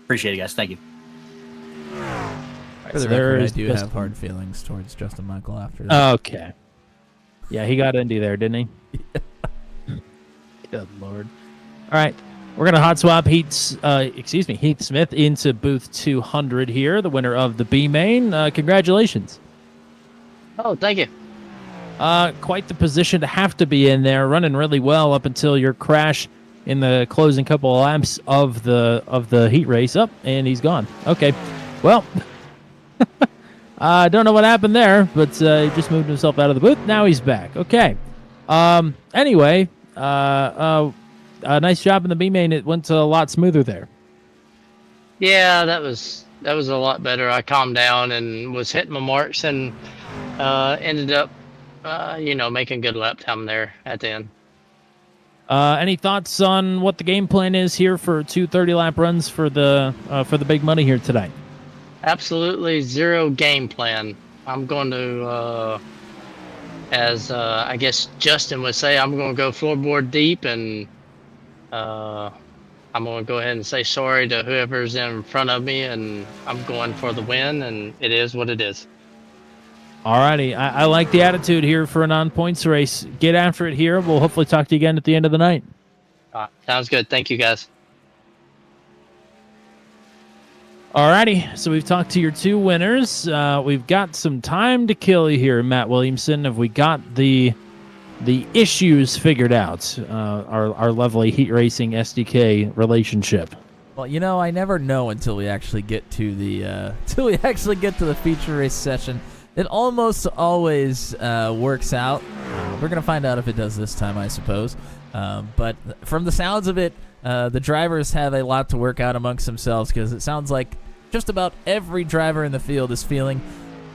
Appreciate it, guys. Thank you. For the record, I do have hard feelings towards Justin Michael after that. Okay. Yeah, he got into there, didn't he? Good Lord. All right. We're going to hot swap Heath Smith into booth 200 here, the winner of the B-Main. Congratulations. Oh, thank you. Quite the position to have to be in there, running really well up until your crash in the closing couple of laps of the heat race. Up, and he's gone. Okay. Well, I don't know what happened there, but he just moved himself out of the booth. Now he's back. Okay. Anyway, nice job in the B-Main. It went a lot smoother there. Yeah, that was a lot better. I calmed down and was hitting my marks and ended up, making good lap time there at the end. Any thoughts on what the game plan is here for 2 30-lap runs for the big money here tonight? Absolutely zero game plan. I'm going to as I guess Justin would say, I'm going to go floorboard deep, and I'm going to go ahead and say sorry to whoever's in front of me, and I'm going for the win, and it is what it is. Alrighty, I like the attitude here for a non-points race. Get after it here. We'll hopefully talk to you again at the end of the night. Sounds good. Thank you, guys. Alrighty, so we've talked to your two winners. We've got some time to kill here, Matt Williamson. Have we got the issues figured out? Our lovely Heat Racing SDK relationship. Well, you know, I never know until we actually get to the feature race session. It almost always works out. We're gonna find out if it does this time, I suppose. But from the sounds of it, the drivers have a lot to work out amongst themselves, because it sounds like just about every driver in the field is feeling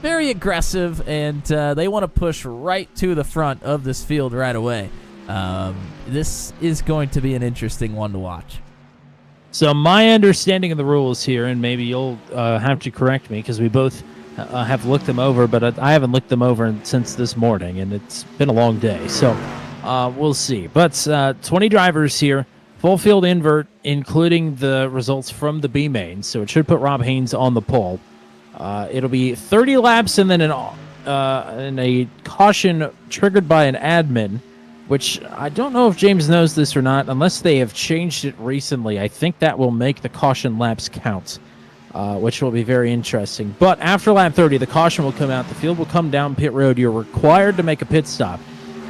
very aggressive, and they want to push right to the front of this field right away. This is going to be an interesting one to watch. So my understanding of the rules here, and maybe you'll have to correct me because we both have looked them over, but I haven't looked them over since this morning, and it's been a long day. So we'll see. But 20 drivers here, full field invert, including the results from the B main. So it should put Rob Haynes on the pole. It'll be 30 laps and then a caution triggered by an admin, which I don't know if James knows this or not, unless they have changed it recently. I think that will make the caution laps count, which will be very interesting. But after lap 30, the caution will come out. The field will come down pit road. You're required to make a pit stop.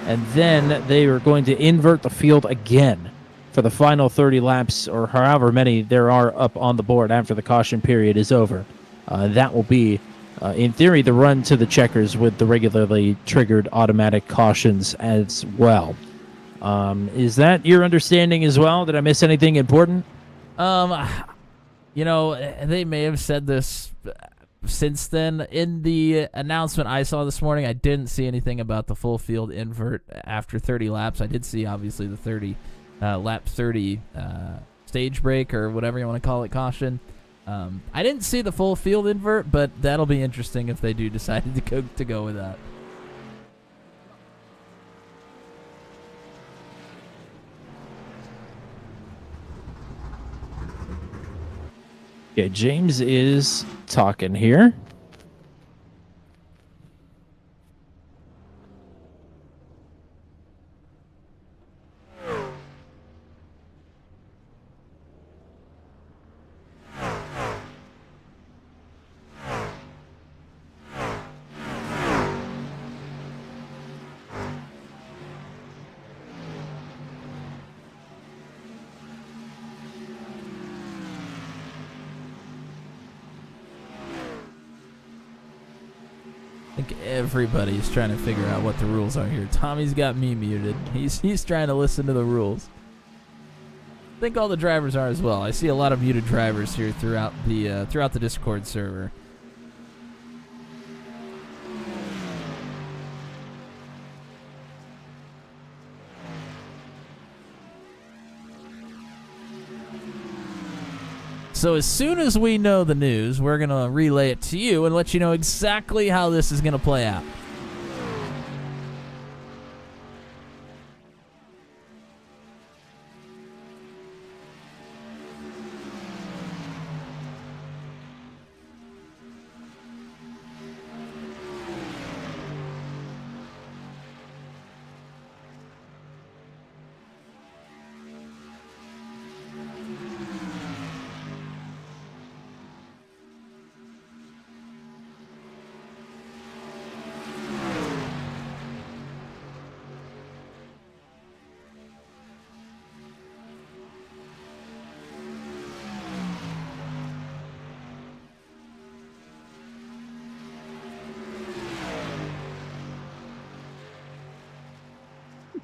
And then they are going to invert the field again for the final 30 laps, or however many there are up on the board after the caution period is over. That will be, in theory, the run to the checkers with the regularly triggered automatic cautions as well. Is that your understanding as well? Did I miss anything important? You know, they may have said this since then. In the announcement I saw this morning, I didn't see anything about the full field invert after 30 laps. I did see, obviously, the lap 30 stage break, or whatever you want to call it, caution. I didn't see the full field invert, but that'll be interesting if they do decide to go with that. Yeah, James is talking here. I think everybody's trying to figure out what the rules are here. Tommy's got me muted. He's trying to listen to the rules. I think all the drivers are as well. I see a lot of muted drivers here throughout the Discord server. So as soon as we know the news, we're going to relay it to you and let you know exactly how this is going to play out.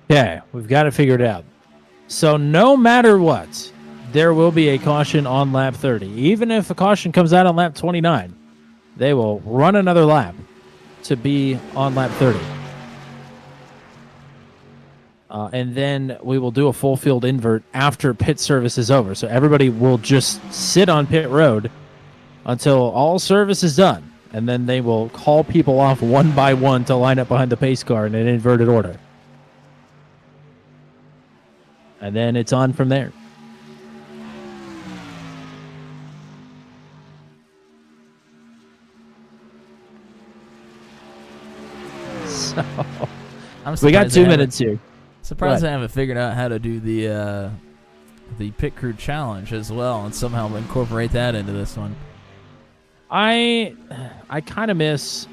Okay, we've got it figured out. So no matter what, there will be a caution on lap 30. Even if a caution comes out on lap 29, they will run another lap to be on lap 30. And then we will do a full field invert after pit service is over. So everybody will just sit on pit road until all service is done. and then they will call people off one by one to line up behind the pace car in an inverted order. And then it's on from there. So, we got 2 minutes here. Surprised I haven't figured out how to do the pit crew challenge as well, and somehow incorporate that into this one. I kind of miss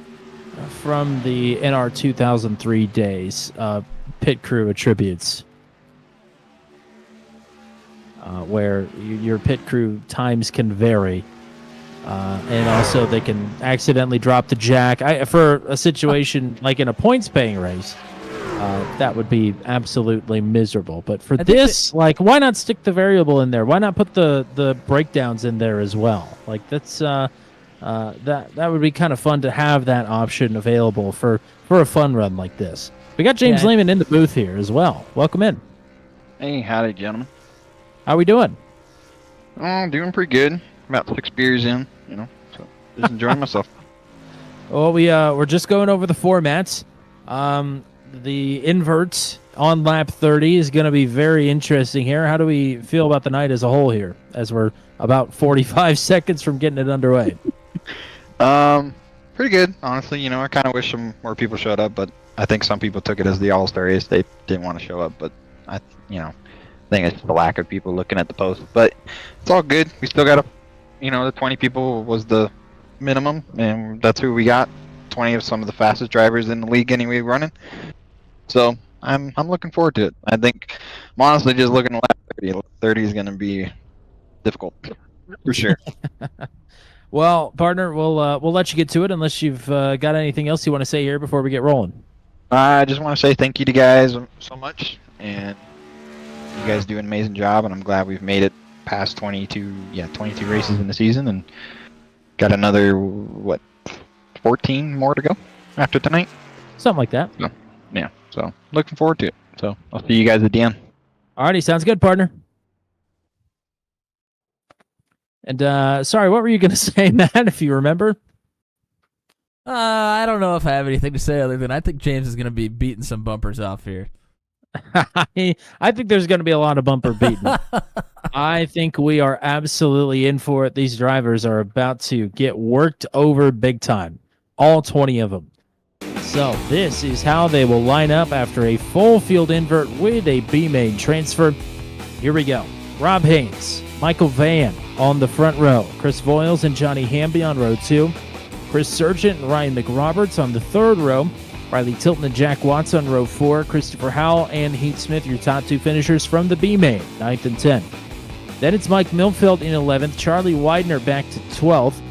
from the NR 2003 days pit crew attributes, where your pit crew times can vary, and also they can accidentally drop the jack. For a situation like in a points-paying race, that would be absolutely miserable. But for this, like, why not stick the variable in there? Why not put the breakdowns in there as well? Like, that's that would be kind of fun to have that option available for a fun run like this. We got James Lehman in the booth here as well. Welcome in. Hey, howdy, gentlemen. How we doing? Oh, doing pretty good. About 6 beers in, so just enjoying myself. Well, we're just going over the formats. The invert on lap 30 is going to be very interesting here. How do we feel about the night as a whole here, as we're about 45 seconds from getting it underway? Pretty good, honestly. I kind of wish some more people showed up, but I think some people took it as the All-Star race. They didn't want to show up, but I think it's the lack of people looking at the post. But it's all good. We still got the 20 people was the minimum, and that's who we got. 20 of some of the fastest drivers in the league anyway running. So I'm looking forward to it. I think I'm honestly just looking at lap 30. Lap 30 is going to be difficult for sure. Well, partner, we'll let you get to it unless you've got anything else you want to say here before we get rolling. I just want to say thank you to you guys so much, and you guys do an amazing job, and I'm glad we've made it past 22 races in the season, and got another 14 more to go after tonight. Something like that. So looking forward to it. So I'll see you guys at the end. Alrighty, sounds good, partner. And sorry, what were you going to say, Matt, if you remember? I don't know if I have anything to say other than I think James is going to be beating some bumpers off here. I think there's going to be a lot of bumper beating. I think we are absolutely in for it. These drivers are about to get worked over big time. All 20 of them. So this is how they will line up after a full field invert with a B-main transfer. Here we go. Rob Haynes, Michael Van on the front row. Chris Voiles and Johnny Hamby on row 2. Chris Sargent and Ryan McRoberts on the third row. Riley Tilton and Jack Watts on row 4. Christopher Howell and Heath Smith, your top 2 finishers from the B-main, 9th and 10th. Then it's Mike Milfeld in 11th. Charlie Widener back to 12th.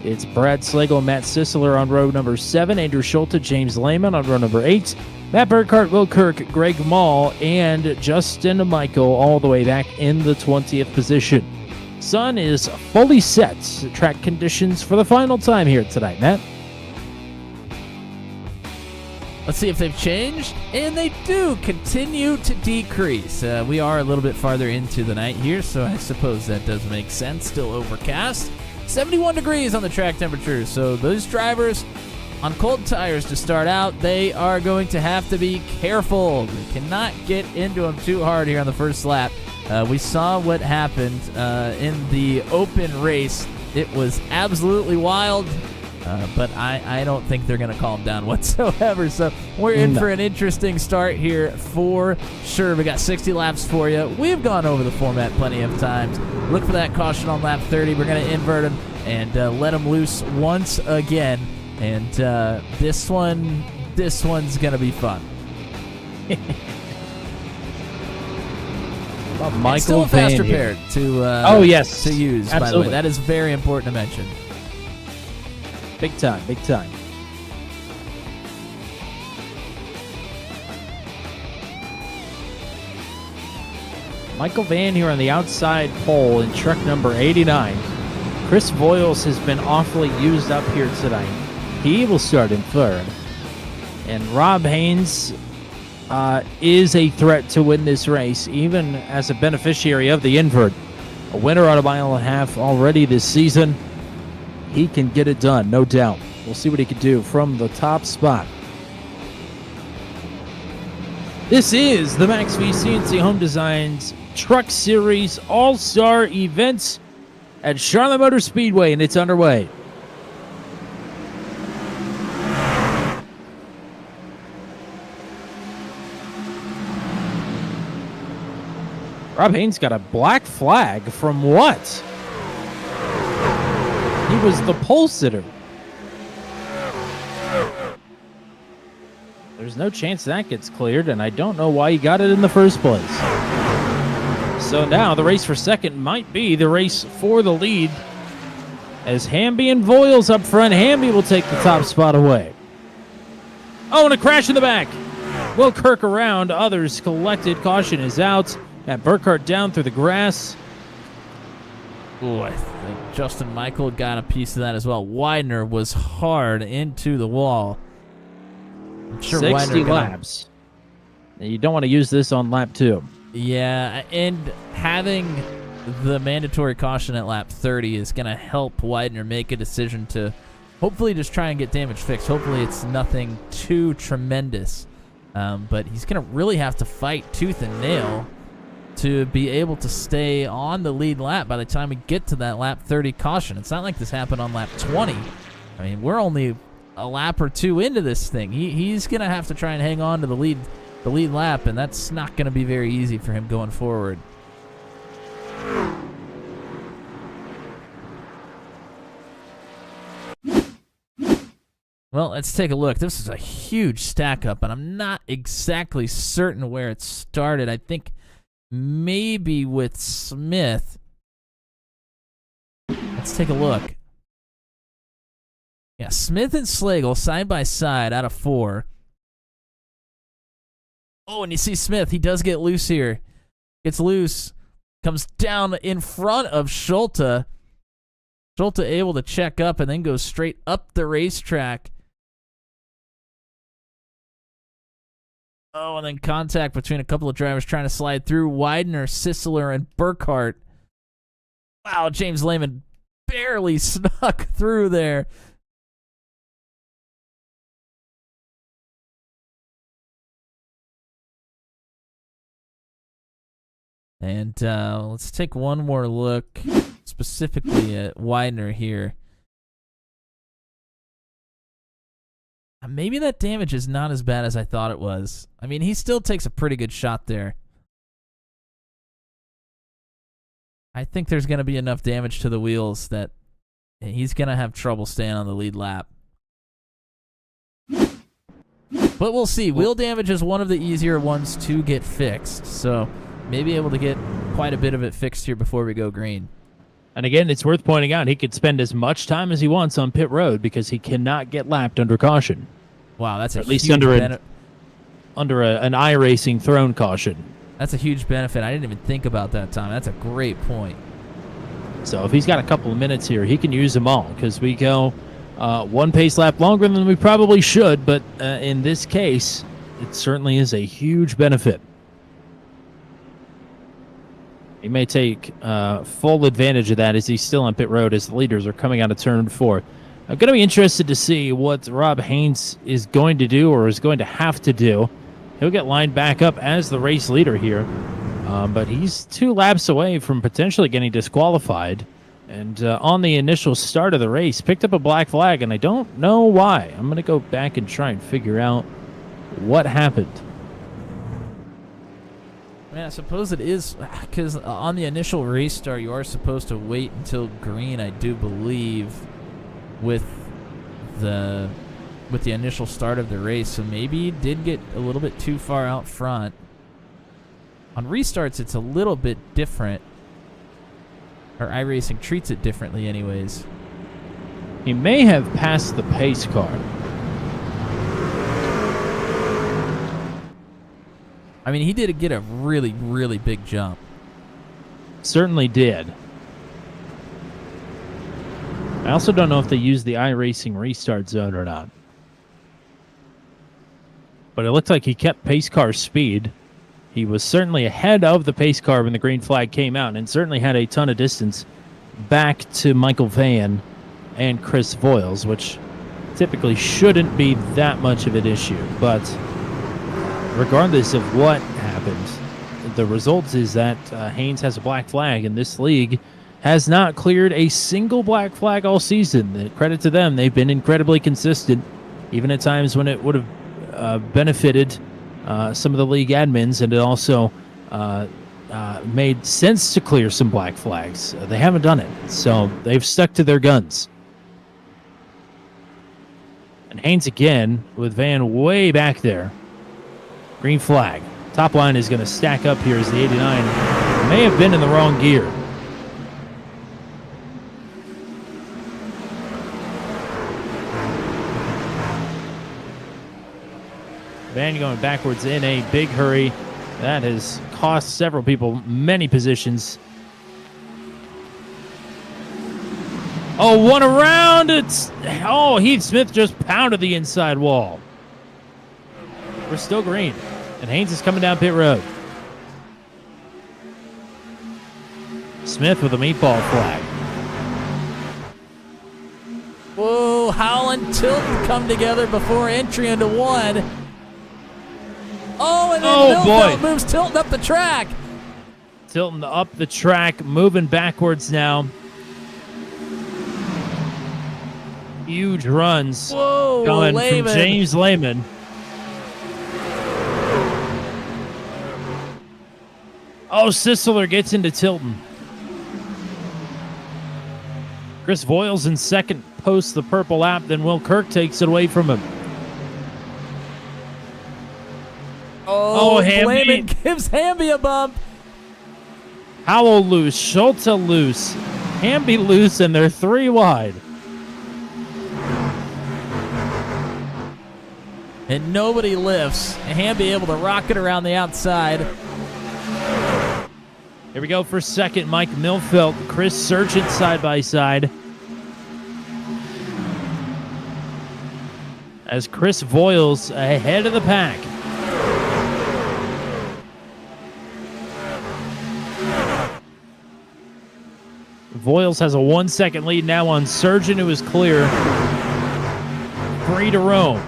It's Brad Slagle and Matt Sisler on row number 7. Andrew Schulte, James Lehman on row number 8. Matt Burkhart, Will Kirk, Greg Mall, and Justin Michael all the way back in the 20th position. Sun is fully set. Track conditions for the final time here tonight, Matt. Let's see if they've changed, and they do continue to decrease. We are a little bit farther into the night here, so I suppose that does make sense. Still overcast. 71 degrees on the track temperature, so those drivers on cold tires to start out, they are going to have to be careful. They cannot get into them too hard here on the first lap. We saw what happened in the open race. It was absolutely wild. But I don't think they're going to calm down whatsoever. So we're in for an interesting start here for sure. We got 60 laps for you. We've gone over the format plenty of times. Look for that caution on lap 30. We're going to invert them and let them loose once again. And this one's going to be fun. Michael still a fast repaired to to use. Absolutely. By the way, that is very important to mention. Big time, big time. Michael Van here on the outside pole in truck number 89. Chris Voiles has been awfully used up here tonight. He will start in third. And Rob Haynes is a threat to win this race, even as a beneficiary of the invert. A winner on a mile and a half already this season. He can get it done, no doubt. We'll see what he can do from the top spot. This is the Max V CNC Home Designs Truck Series All-Star event at Charlotte Motor Speedway, and it's underway. Rob Haynes got a black flag from what? He was the pole sitter. There's no chance that gets cleared, and I don't know why he got it in the first place. So now the race for second might be the race for the lead. As Hamby and Voiles up front, Hamby will take the top spot away. Oh, and a crash in the back. Will Kirk around, others collected. Caution is out. Matt Burkhart down through the grass. Ooh, I think Justin Michael got a piece of that as well. Widener was hard into the wall. I'm sure 60 Widener laps. You don't want to use this on lap 2. Yeah, and having the mandatory caution at lap 30 is going to help Widener make a decision to hopefully just try and get damage fixed. Hopefully it's nothing too tremendous. But he's going to really have to fight tooth and nail to be able to stay on the lead lap by the time we get to that lap 30 caution. It's not like this happened on lap 20. I mean, we're only a lap or two into this thing. He's going to have to try and hang on to the lead lap, and that's not going to be very easy for him going forward. Well, let's take a look. This is a huge stack up, and I'm not exactly certain where it started. I think maybe with Smith. Let's take a look. Yeah, Smith and Slagle side by side out of 4. Oh, and you see Smith. He does get loose here. Gets loose. Comes down in front of Schulte. Schulte able to check up and then goes straight up the racetrack. Oh, and then contact between a couple of drivers trying to slide through. Widener, Sisler, and Burkhart. Wow, James Lehman barely snuck through there. And let's take one more look specifically at Widener here. Maybe that damage is not as bad as I thought it was. I mean, he still takes a pretty good shot there. I think there's going to be enough damage to the wheels that he's going to have trouble staying on the lead lap. But we'll see. Wheel damage is one of the easier ones to get fixed, so maybe able to get quite a bit of it fixed here before we go green. And again, it's worth pointing out he could spend as much time as he wants on pit road because he cannot get lapped under caution. Wow, that's at least under an iRacing thrown caution. That's a huge benefit. I didn't even think about that, Tom. That's a great point. So if he's got a couple of minutes here, he can use them all because we go one pace lap longer than we probably should. But in this case, it certainly is a huge benefit. He may take full advantage of that as he's still on pit road as the leaders are coming out of turn 4. I'm going to be interested to see what Rob Haynes is going to do or is going to have to do. He'll get lined back up as the race leader here, but he's 2 laps away from potentially getting disqualified. And on the initial start of the race, picked up a black flag, and I don't know why. I'm going to go back and try and figure out what happened. I mean, I suppose it is because on the initial race start, you are supposed to wait until green, I do believe, with the initial start of the race. So maybe he did get a little bit too far out front. On restarts, it's a little bit different. Or iRacing treats it differently anyways. He may have passed the pace car. I mean, he did get a really, really big jump. Certainly did. I also don't know if they use the iRacing restart zone or not. But it looked like he kept pace car speed. He was certainly ahead of the pace car when the green flag came out and certainly had a ton of distance back to Michael Van and Chris Voiles, which typically shouldn't be that much of an issue. But regardless of what happens, the result is that Haynes has a black flag, and this league has not cleared a single black flag all season. Credit to them. They've been incredibly consistent, even at times when it would have benefited some of the league admins, and it also made sense to clear some black flags. They haven't done it, so they've stuck to their guns. And Haynes again with Van way back there. Green flag. Top line is going to stack up here as the 89 may have been in the wrong gear. Van going backwards in a big hurry. That has cost several people many positions. Oh, one around. Heath Smith just pounded the inside wall. We're still green. And Haynes is coming down pit road. Smith with a meatball flag. Whoa, Howell and Tilton come together before entry into one. Oh, and then Milfeld moves Tilton up the track. Tilton up the track, moving backwards now. Huge runs going Lehman. from James Lehman. Oh, Sisler gets into Tilton. Chris Voiles in second, posts the purple lap, then Will Kirk takes it away from him. Oh, Hamby. Lehman gives Hamby a bump. Howell loose, Schulte loose, Hamby loose, and they're 3 wide. And nobody lifts. Hamby able to rock it around the outside. Here we go for second. Mike Milfeld, Chris Sargent side by side. As Chris Voiles ahead of the pack. Voiles has a 1 second lead now on Sargent, who is clear. Free to roam.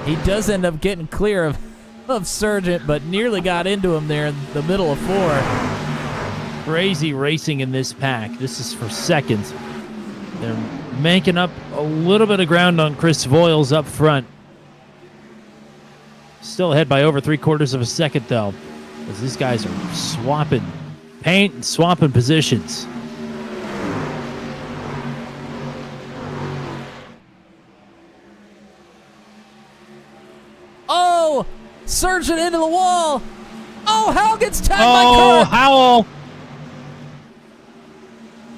He does end up getting clear of Sargent, but nearly got into him there in the middle of 4. Crazy racing in this pack. This is for second. They're making up a little bit of ground on Chris Voiles up front. Still ahead by over 3/4 of a second, though, as these guys are swapping paint and swapping positions. Oh, Sargent into the wall. Oh, Howell gets tagged by Kirk. Howell.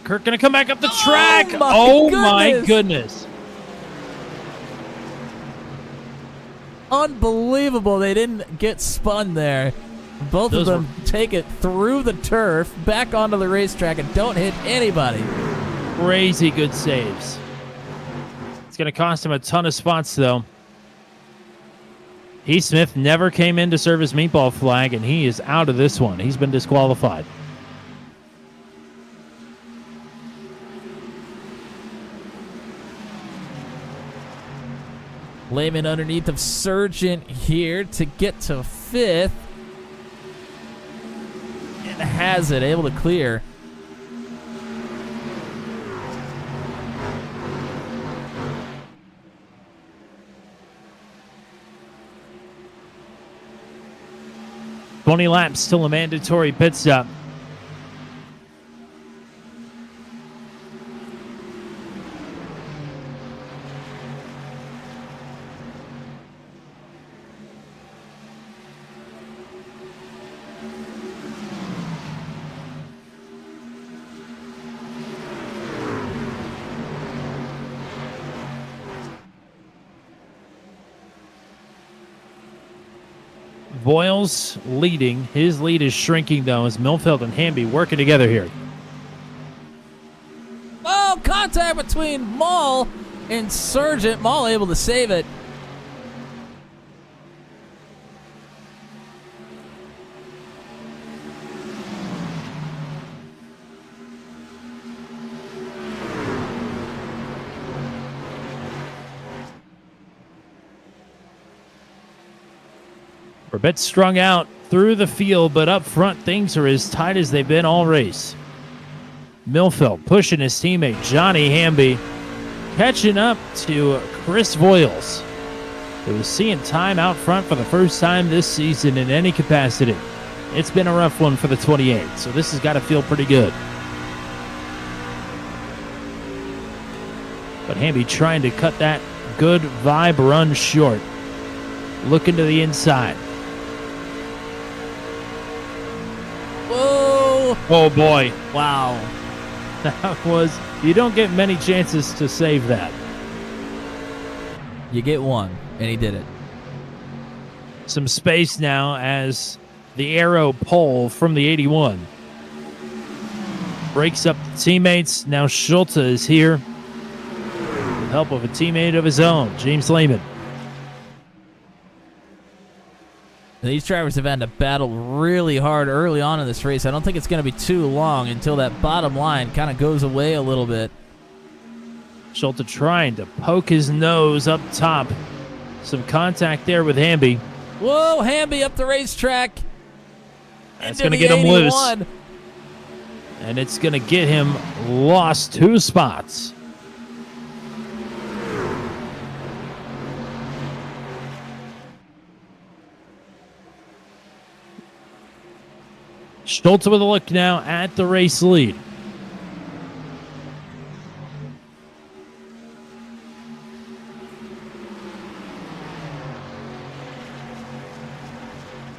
Kirk gonna come back up the track. My goodness. Unbelievable. They didn't get spun there. Both of them take it through the turf, back onto the racetrack, and don't hit anybody. Crazy good saves. It's gonna cost him a ton of spots, though. Heath Smith never came in to serve his meatball flag, and he is out of this one. He's been disqualified. Lehman underneath of Sargent here to get to 5th. And has it, able to clear. $20 laps, still a mandatory pit stop. Voiles leading. His lead is shrinking, though, as Millfield and Hamby working together here. Oh, contact between Maul and Sergeant. Maul able to save it. We're a bit strung out through the field, but up front, things are as tight as they've been all race. Millfield pushing his teammate Johnny Hamby, catching up to Chris Voiles, who is seeing time out front for the first time this season in any capacity. It's been a rough one for the 28, so this has got to feel pretty good. But Hamby trying to cut that good vibe run short. Looking to the inside. Whoa! Oh boy. Wow. That was, you don't get many chances to save that. You get one, and he did it. Some space now as the arrow pole from the 81 breaks up the teammates. Now Schulte is here with help of a teammate of his own, James Lehman. These drivers have had to battle really hard early on in this race. I don't think it's going to be too long until that bottom line kind of goes away a little bit. Schulte trying to poke his nose up top. Some contact there with Hamby. Whoa, Hamby up the racetrack. That's going to get him loose. And it's going to get him lost 2 spots. Schulte with a look now at the race lead.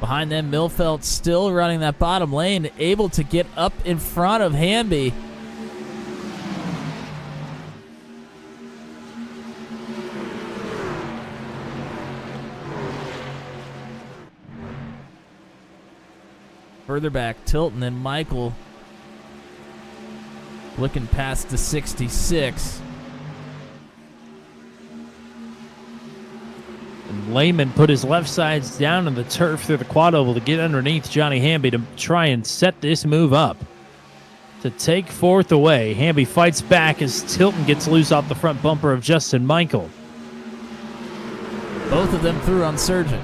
Behind them, Millfield still running that bottom lane, able to get up in front of Hamby. Further back, Tilton and Michael looking past the 66. And Lehman put his left sides down on the turf through the quad oval to get underneath Johnny Hamby to try and set this move up. To take 4th away, Hamby fights back as Tilton gets loose off the front bumper of Justin Michael. Both of them through on Surgeon.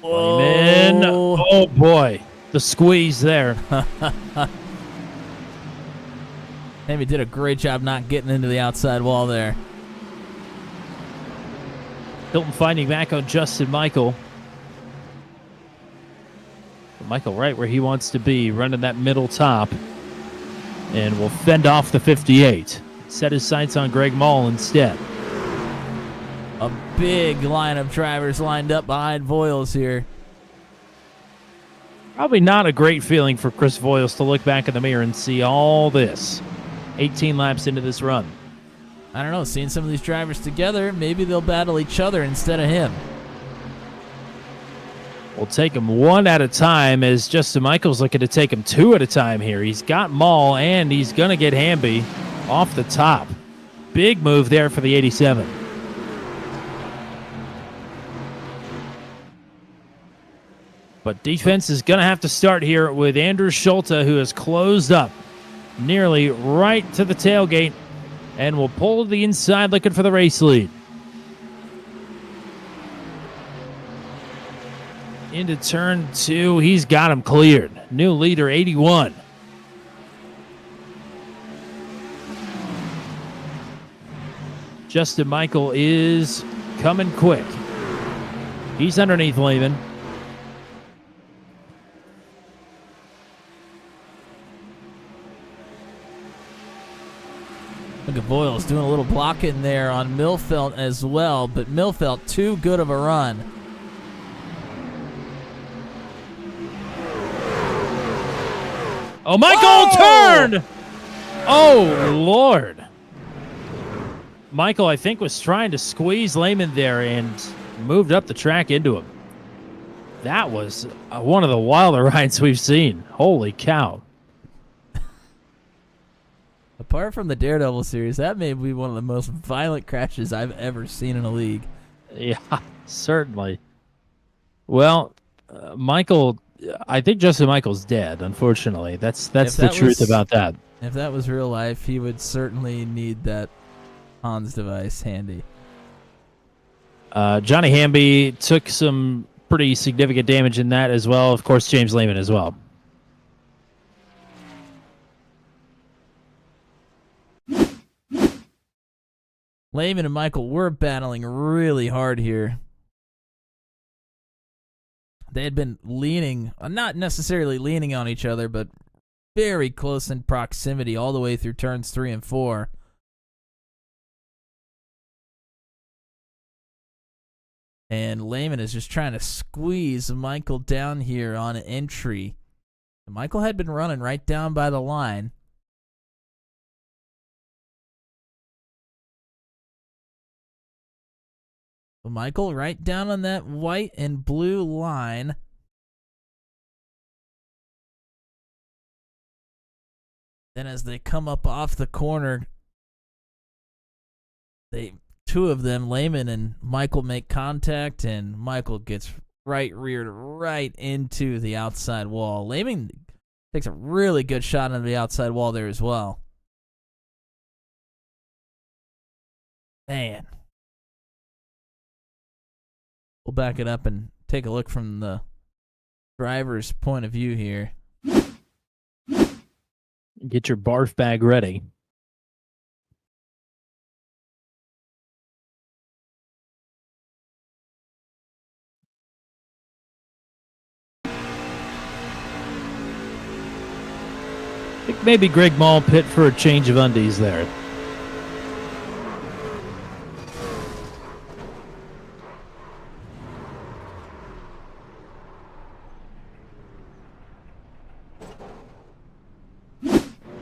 Lehman. Oh boy, the squeeze there. Hamby did a great job not getting into the outside wall there. Hilton finding back on Justin Michael. Michael right where he wants to be, running that middle top. And will fend off the 58. Set his sights on Greg Maul instead. A big line of drivers lined up behind Voiles here. Probably not a great feeling for Chris Voiles to look back in the mirror and see all this. 18 laps into this run. I don't know, seeing some of these drivers together, maybe they'll battle each other instead of him. We'll take him one at a time as Justin Michael's looking to take him 2 at a time here. He's got Maul and he's going to get Hamby off the top. Big move there for the 87. But defense is going to have to start here with Andrew Schulte, who has closed up nearly right to the tailgate and will pull to the inside looking for the race lead. Into turn 2, he's got him cleared. New leader, 81. Justin Michael is coming quick. He's underneath Lehman. Look at Voiles doing a little blocking there on Millfield as well, but Millfield too good of a run. Oh, Michael turned! Oh, Lord. Michael, I think, was trying to squeeze Lehman there and moved up the track into him. That was one of the wilder rides we've seen. Holy cow. Apart from the Daredevil series, that may be one of the most violent crashes I've ever seen in a league. Yeah, certainly. Well, Michael, I think Justin Michael's dead, unfortunately. That's the truth about that. If that was real life, he would certainly need that Hans device handy. Johnny Hamby took some pretty significant damage in that as well. Of course, James Lehman as well. Lehman and Michael were battling really hard here. They had been leaning, not necessarily leaning on each other, but very close in proximity all the way through turns 3 and 4. And Lehman is just trying to squeeze Michael down here on entry. Michael had been running right down by the line. Michael right down on that white and blue line. Then as they come up off the corner, two of them, Lehman and Michael, make contact, and Michael gets reared right into the outside wall. Lehman takes a really good shot on the outside wall there as well. Man. We'll back it up and take a look from the driver's point of view here. Get your barf bag ready. I think maybe Greg Mall pit for a change of undies there.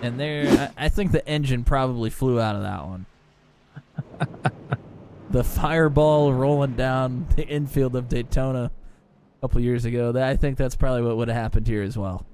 And there, I think the engine probably flew out of that one. The fireball rolling down the infield of Daytona a couple years ago, I think that's probably what would have happened here as well.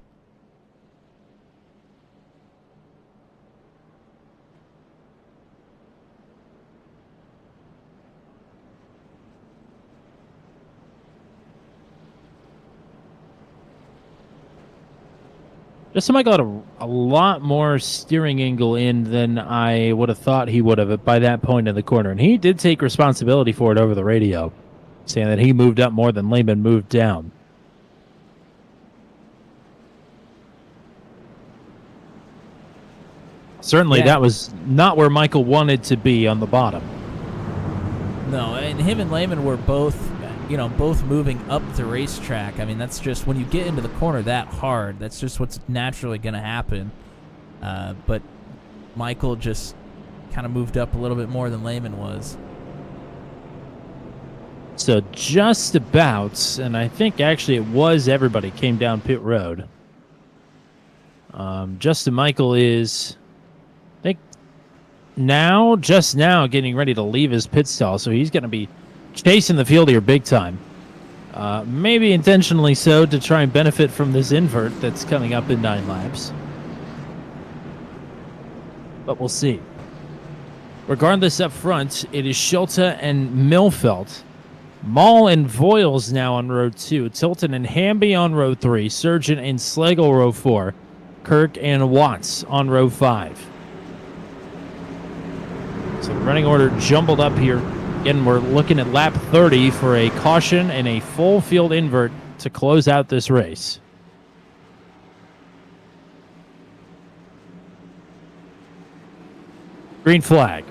Justin Michael had a lot more steering angle in than I would have thought he would have by that point in the corner. And he did take responsibility for it over the radio, saying that he moved up more than Lehman moved down. Certainly, that was not where Michael wanted to be on the bottom. No, and him and Lehman were both moving up the racetrack. I mean, that's just when you get into the corner that hard, that's just what's naturally going to happen. But Michael just kind of moved up a little bit more than Lehman was. So just about, and I think actually it was everybody came down pit road. Justin Michael is, I think, just now getting ready to leave his pit stall, so he's going to be chasing the field here big time. Maybe intentionally so to try and benefit from this invert that's coming up in 9 laps. But we'll see. Regardless, up front, it is Schulte and Milfelt. Mall and Voiles now on row 2. Tilton and Hamby on row 3. Surgeon and Schlegel row 4. Kirk and Watts on row 5. So the running order jumbled up here. Again, we're looking at lap 30 for a caution and a full field invert to close out this race. Green flag.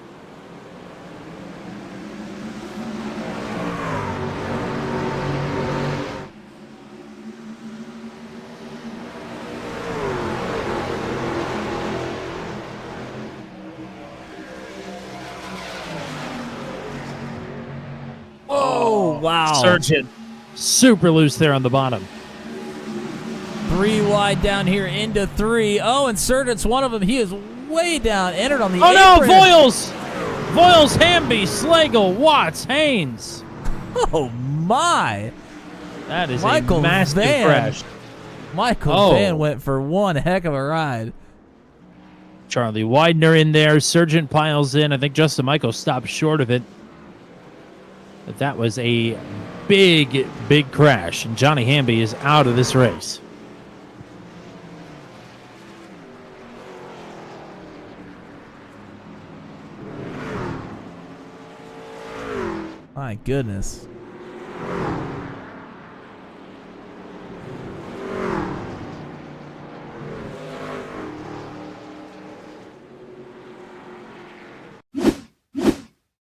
Wow. Surgeon. Super loose there on the bottom. 3 wide down here into 3. Oh, and Surgeon's one of them. He is way down. Entered on the apron. Oh, no, Voiles! Voiles, Hamby, Slagle, Watts, Haynes. Oh my! That is Michael a massive Van. crash. Michael Van went for one heck of a ride. Charlie Widener in there. Sergeant piles in. I think Justin Michael stopped short of it. But that was a big, big crash. And Johnny Hamby is out of this race. My goodness.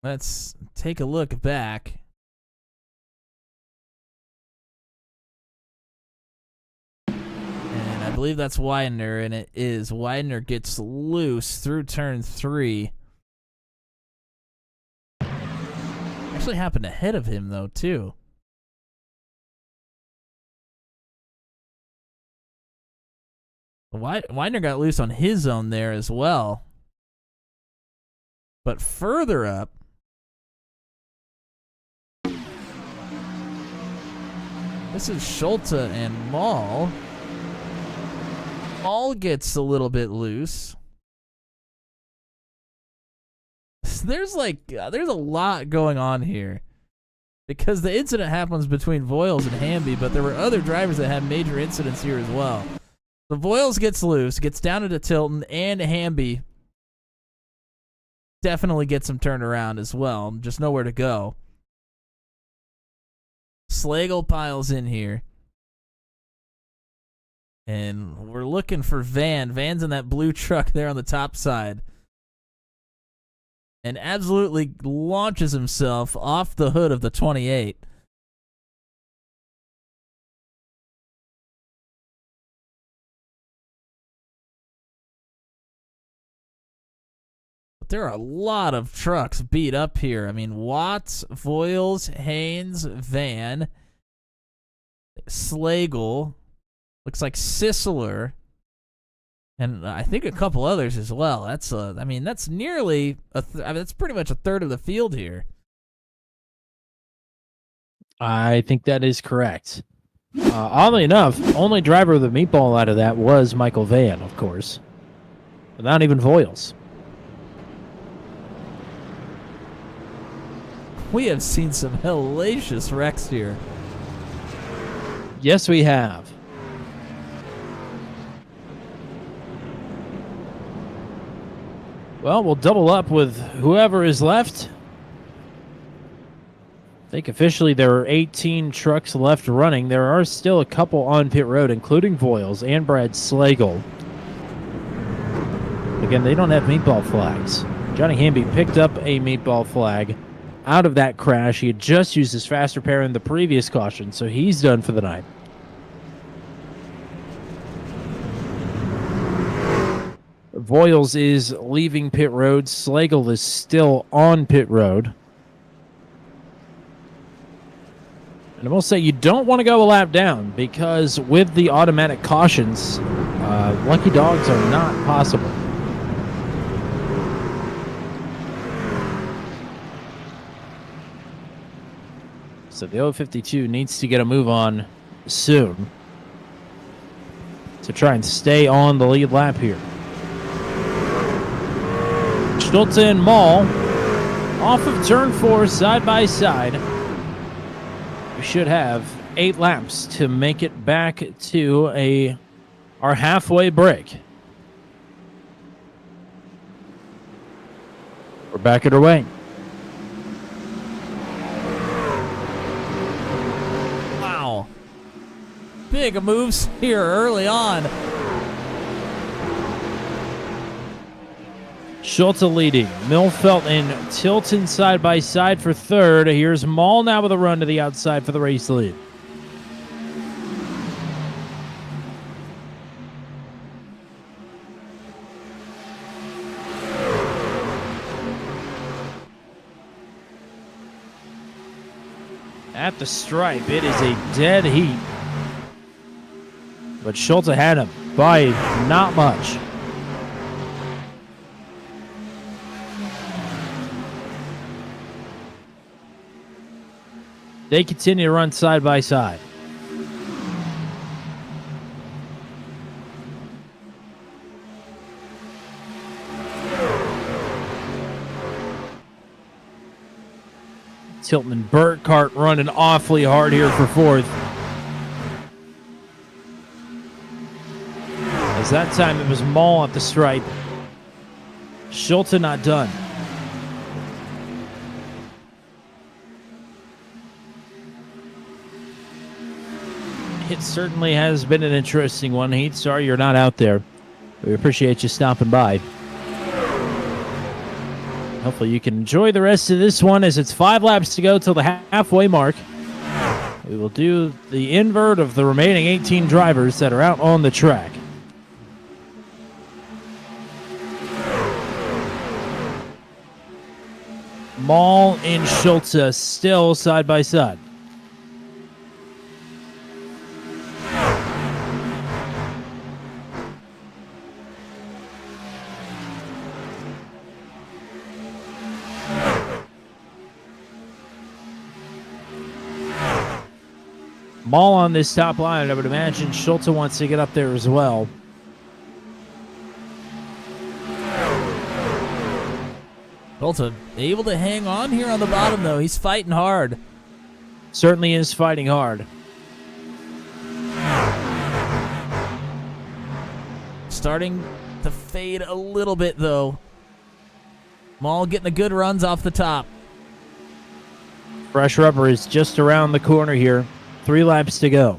Let's take a look back. And I believe that's Widener, and it is. Widener gets loose through turn 3. Actually happened ahead of him, though, too. Widener got loose on his own there as well. But further up, this is Schulte and Maul. Maul gets a little bit loose. There's a lot going on here. Because the incident happens between Voiles and Hamby, but there were other drivers that had major incidents here as well. The Voiles gets loose, gets down into Tilton, and Hamby definitely gets him turned around as well. Just nowhere to go. Slagle piles in here. And we're looking for Van. Van's in that blue truck there on the top side. And absolutely launches himself off the hood of the 28. But there are a lot of trucks beat up here. I mean, Watts, Voiles, Haynes, Van, Slagle, looks like Sisler, and I think a couple others as well. That's that's nearly that's pretty much a third of the field here. I think that is correct. Oddly enough, only driver of the meatball out of that was Michael Van, of course. But not even Voiles. We have seen some hellacious wrecks here. Yes, we have. Well, we'll double up with whoever is left. I think officially there are 18 trucks left running. There are still a couple on pit road, including Voiles and Brad Slagle. Again, they don't have meatball flags. Johnny Hamby picked up a meatball flag out of that crash. He had just used his fast repair in the previous caution, so he's done for the night. Voiles is leaving pit road. Slagle is still on pit road. And I will say you don't want to go a lap down because with the automatic cautions, lucky dogs are not possible. So the 052 needs to get a move on soon to try and stay on the lead lap here. Schulte and Maul off of turn 4 side by side. We should have 8 laps to make it back to our halfway break. We're back at our way. Wow. Big moves here early on. Schulte leading. Milfelt and Tilton side by side for third. Here's Maul now with a run to the outside for the race lead. At the stripe, it is a dead heat. But Schulte had him by not much. They continue to run side by side. Tilton and Burkhart running awfully hard here for fourth. As that time it was Maul at the stripe. Schulte not done. It certainly has been an interesting one, Heath. Sorry you're not out there. We appreciate you stopping by. Hopefully you can enjoy the rest of this one as it's 5 laps to go till the halfway mark. We will do the invert of the remaining 18 drivers that are out on the track. Maul and Schultz still side by side. Maul on this top line. I would imagine Schultz wants to get up there as well. Schultz able to hang on here on the bottom, though. He's fighting hard. Certainly is fighting hard. Starting to fade a little bit, though. Maul getting the good runs off the top. Fresh rubber is just around the corner here. 3 laps to go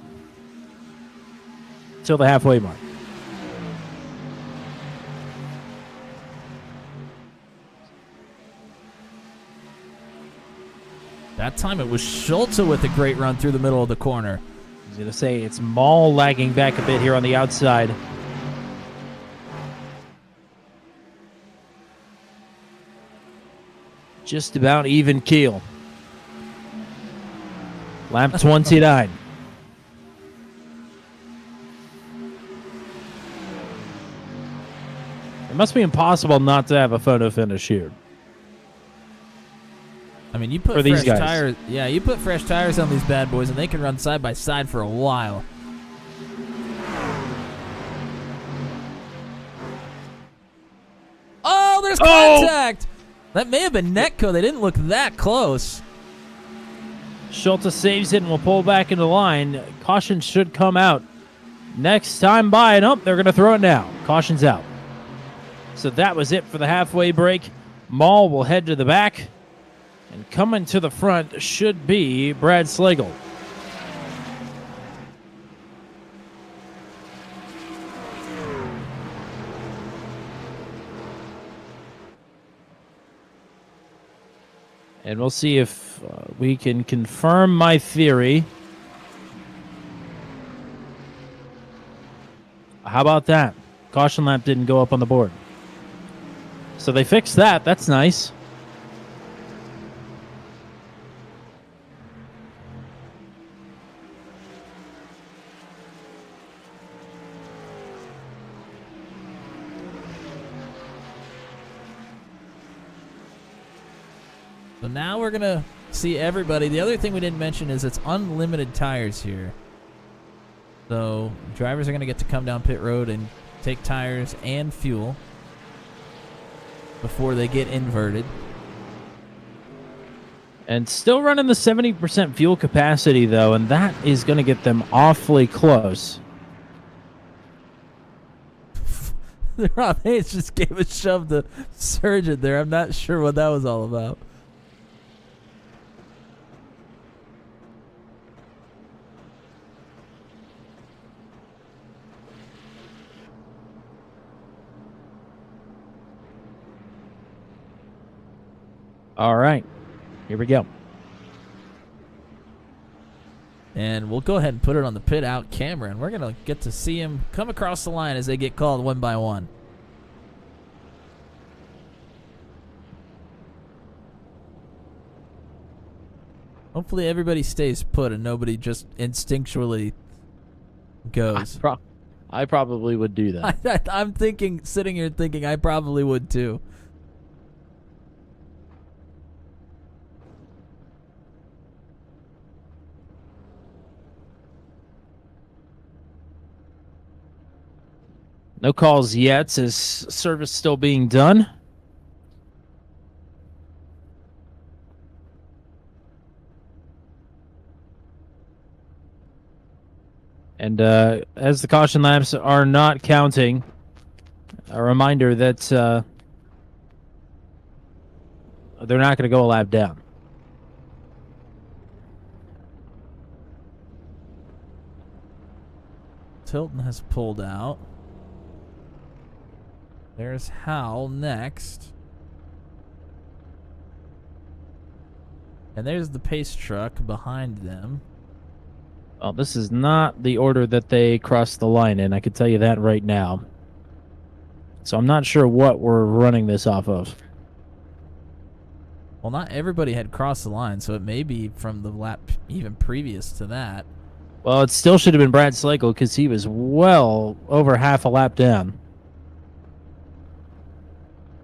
till the halfway mark. That time it was Schultz with a great run through the middle of the corner. I was going to say it's Maul lagging back a bit here on the outside. Just about even keel. Lap 29. It must be impossible not to have a photo finish here. I mean, you put for these fresh guys. tires. Yeah, you put fresh tires on these bad boys, and they can run side by side for a while. Oh, there's contact. That may have been Netco. They didn't look that close. Schultz saves it and will pull back into line. Caution should come out next time by, and they're going to throw it now. Caution's out. So that was it for the halfway break. Maul will head to the back, and coming to the front should be Brad Slagle. And we'll see if we can confirm my theory. How about that? Caution lap didn't go up on the board. So they fixed that. That's nice. So now we're going to see everybody. The other thing we didn't mention is it's unlimited tires here. So drivers are going to get to come down pit road and take tires and fuel before they get inverted. And still running the 70% fuel capacity, though, and that is going to get them awfully close. Rob Hayes just gave a shove to Surgeon there. I'm not sure what that was all about. All right, here we go. And we'll go ahead and put it on the pit out camera, and we're going to get to see him come across the line as they get called one by one. Hopefully everybody stays put and nobody just instinctually goes. I probably would do that. I'm thinking, sitting here thinking I probably would too. No calls yet, says service still being done. And as the caution laps are not counting, a reminder that they're not going to go a lap down. Tilton has pulled out. There's Hal next. And there's the pace truck behind them. Well, this is not the order that they crossed the line in. I can tell you that right now. So I'm not sure what we're running this off of. Well, not everybody had crossed the line, so it may be from the lap even previous to that. Well, it still should have been Brad Slagle because he was well over half a lap down.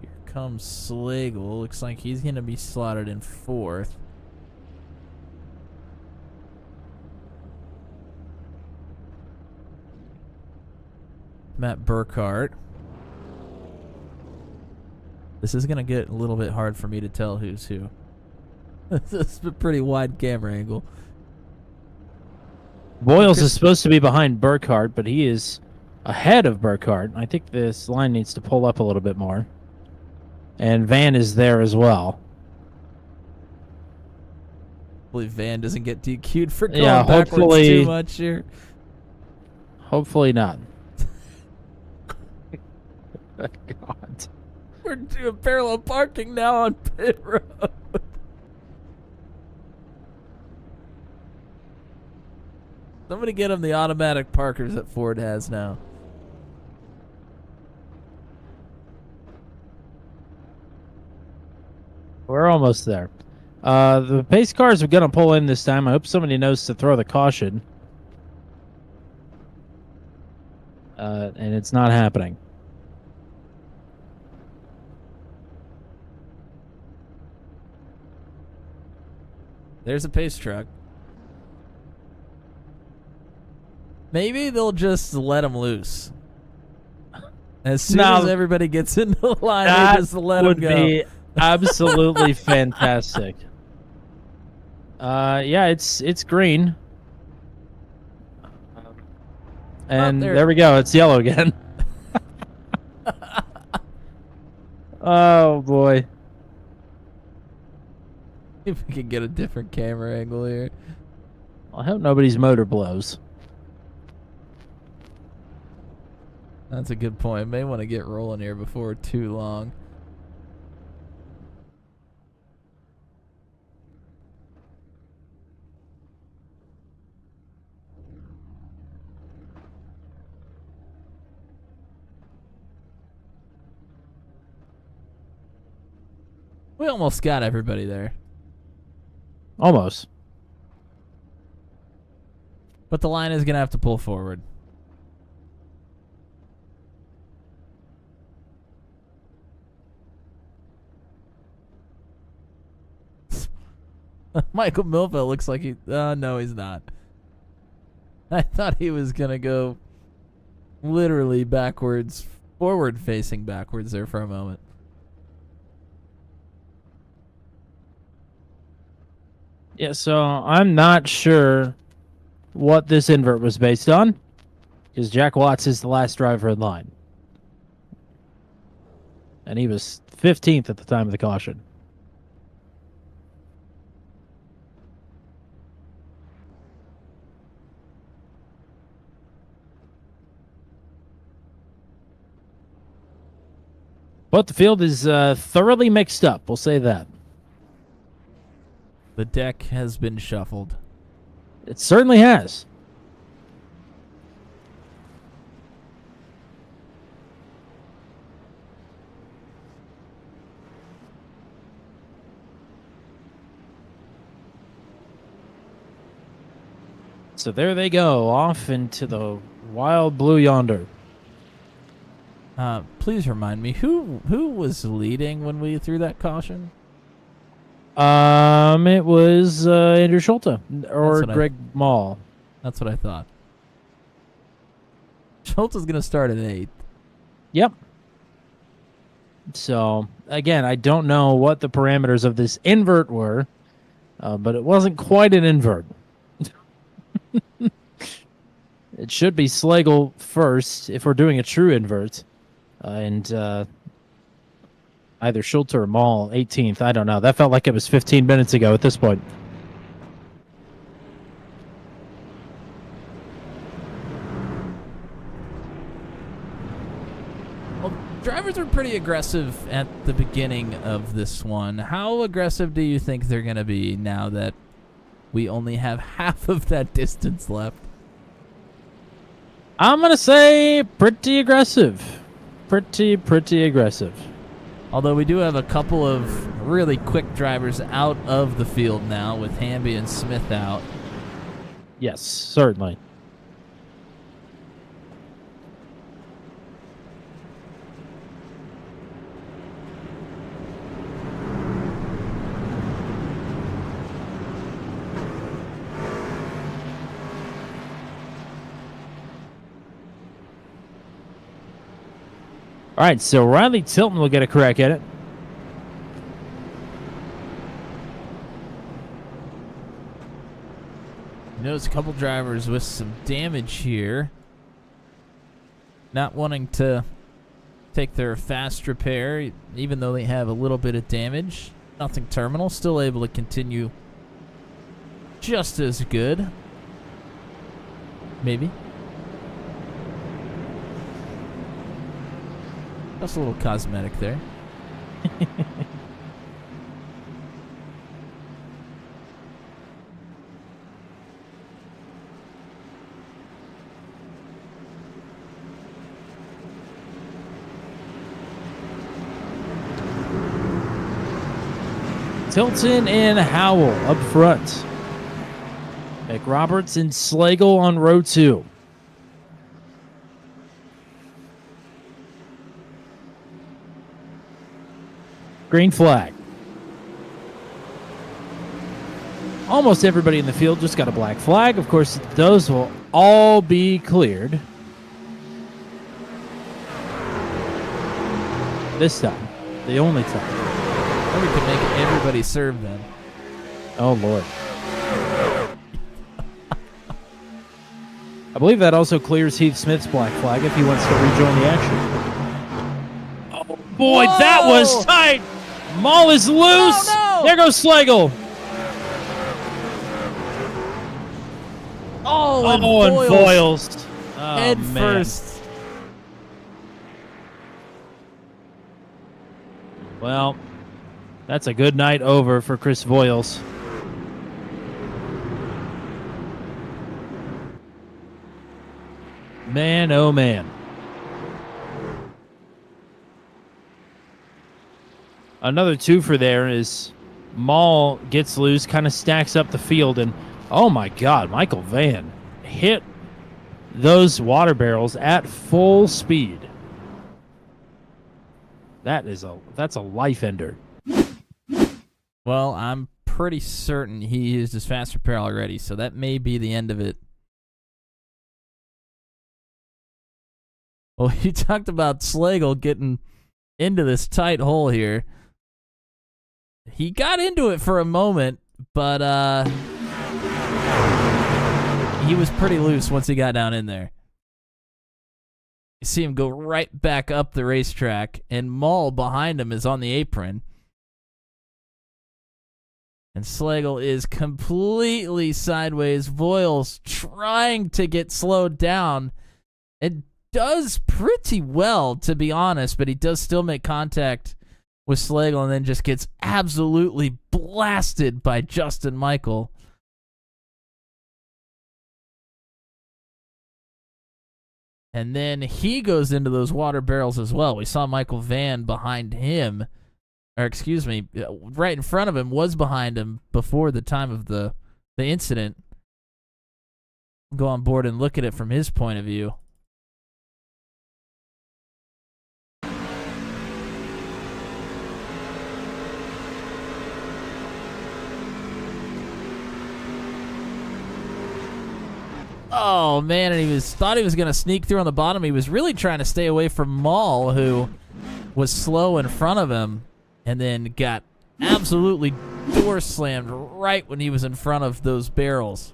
Here comes Slagle. Looks like he's going to be slotted in 4th. Matt Burkhart. This is going to get a little bit hard for me to tell who's who. This is a pretty wide camera angle. Boyles is supposed to be behind Burkhart, but he is ahead of Burkhart. I think this line needs to pull up a little bit more. And Van is there as well. Hopefully Van doesn't get DQ'd for going Yeah, backwards hopefully- too much here. Hopefully not. God. We're doing parallel parking now on pit road. Somebody get him the automatic parkers that Ford has now. We're almost there. The pace cars are going to pull in this time. I hope somebody knows to throw the caution. And it's not happening. There's a pace truck. Maybe they'll just let him loose. As soon Now, as everybody gets into the line, That they just let him would go. be absolutely fantastic. Yeah, it's green. And there- there we go. It's yellow again. Oh, boy. If we can get a different camera angle here. I hope nobody's motor blows. That's a good point. May want to get rolling here before too long. We almost got everybody there. Almost. But the line is going to have to pull forward. Michael Milville looks like he... no, he's not. I thought he was going to go literally backwards, forward facing backwards there for a moment. Yeah, so I'm not sure what this invert was based on, because Jack Watts is the last driver in line. And he was 15th at the time of the caution. But the field is thoroughly mixed up, we'll say that. The deck has been shuffled. It certainly has. So there they go, off into the wild blue yonder. Please remind me, who was leading when we threw that caution? It was Andrew Schulte or what Greg Mall. That's what I thought. Schultz is going to start at 8th. Yep. So, again, I don't know what the parameters of this invert were, but it wasn't quite an invert. It should be Slagle first if we're doing a true invert, and either Schulte or Maul 18th. I don't know. That felt like it was 15 minutes ago at this point. Well, drivers were pretty aggressive at the beginning of this one. How aggressive do you think they're going to be now that we only have half of that distance left? I'm going to say pretty aggressive. Pretty aggressive. Although we do have a couple of really quick drivers out of the field now with Hamby and Smith out. Yes, certainly. All right, so Riley Tilton will get a crack at it. You notice a couple drivers with some damage here. Not wanting to take their fast repair, even though they have a little bit of damage. Nothing terminal, still able to continue just as good. Maybe. Just a little cosmetic there. Tilton and Howell up front. McRoberts and Slagle on row 2. Green flag. Almost everybody in the field just got a black flag. Of course, those will all be cleared. This time. The only time. Or we could make everybody serve then. Oh, Lord. I believe that also clears Heath Smith's black flag if he wants to rejoin the action. Oh, boy, that was tight! Maul is loose! Oh, no! There goes Slagle! Oh, and Voiles. Oh, Head man. first. Well, that's a good night over for Chris Voiles. Man, oh man. Another twofer there is Maul gets loose, kind of stacks up the field, and oh my God, Michael Van hit those water barrels at full speed. That's a life ender. Well, I'm pretty certain he used his fast repair already, so that may be the end of it. Well, you talked about Slagle getting into this tight hole here. He got into it for a moment, but he was pretty loose once he got down in there. You see him go right back up the racetrack, and Maul behind him is on the apron. And Slagle is completely sideways. Voiles trying to get slowed down. It does pretty well, to be honest, but he does still make contact with Slagle and then just gets absolutely blasted by Justin Michael. And then he goes into those water barrels as well. We saw Michael Van behind him, or excuse me, right in front of him, was behind him before the time of the incident. Go on board and look at it from his point of view. Oh man, and thought he was gonna sneak through on the bottom. He was really trying to stay away from Maul, who was slow in front of him, and then got absolutely door slammed right when he was in front of those barrels.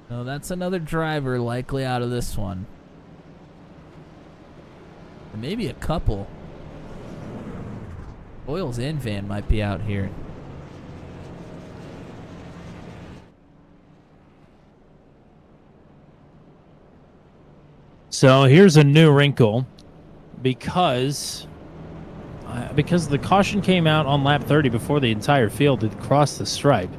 So that's another driver likely out of this one. Or maybe a couple. Oil's in van might be out here. So here's a new wrinkle. Because the caution came out on lap 30 before the entire field had crossed the stripe.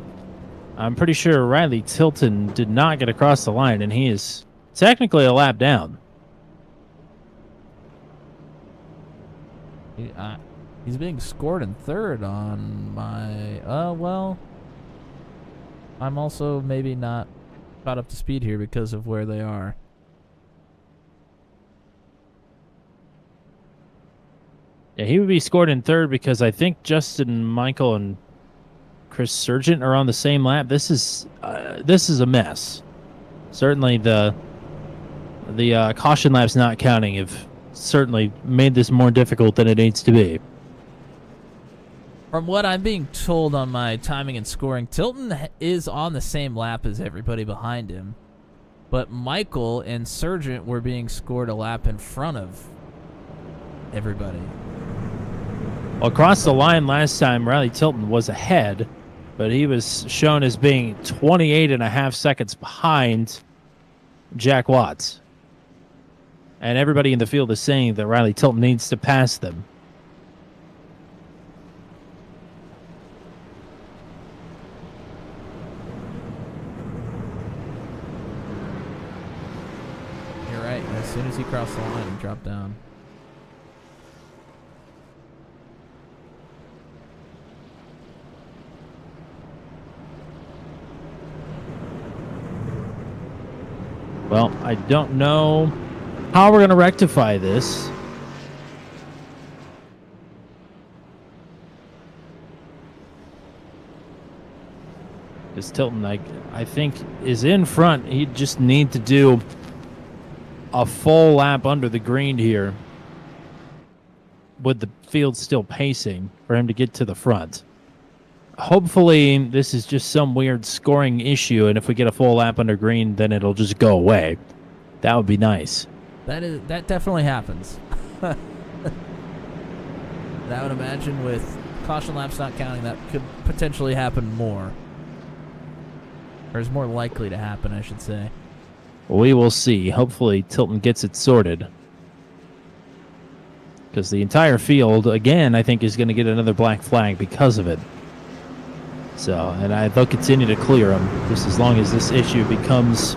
I'm pretty sure Riley Tilton did not get across the line, and he is technically a lap down. He's being scored in third on my... well... I'm also maybe not caught up to speed here because of where they are. Yeah, he would be scored in third because I think Justin Michael and Chris Sargent are on the same lap. This is a mess. Certainly the caution laps not counting have certainly made this more difficult than it needs to be. From what I'm being told on my timing and scoring, Tilton is on the same lap as everybody behind him, but Michael and Sargent were being scored a lap in front of everybody. Well, across the line last time, Riley Tilton was ahead, but he was shown as being 28.5 seconds behind Jack Watts. And everybody in the field is saying that Riley Tilton needs to pass them. You're right. As soon as he crossed the line, he dropped down. Well, I don't know how we're going to rectify this. Because Tilton, I think, is in front. He'd just need to do a full lap under the green here with the field still pacing for him to get to the front. Hopefully, this is just some weird scoring issue, and if we get a full lap under green, then it'll just go away. That would be nice. That definitely happens. And I would imagine with caution laps not counting, that could potentially happen more. Or is more likely to happen, I should say. We will see. Hopefully, Tilton gets it sorted. Because the entire field, again, I think is going to get another black flag because of it. So, and they'll continue to clear them just as long as this issue becomes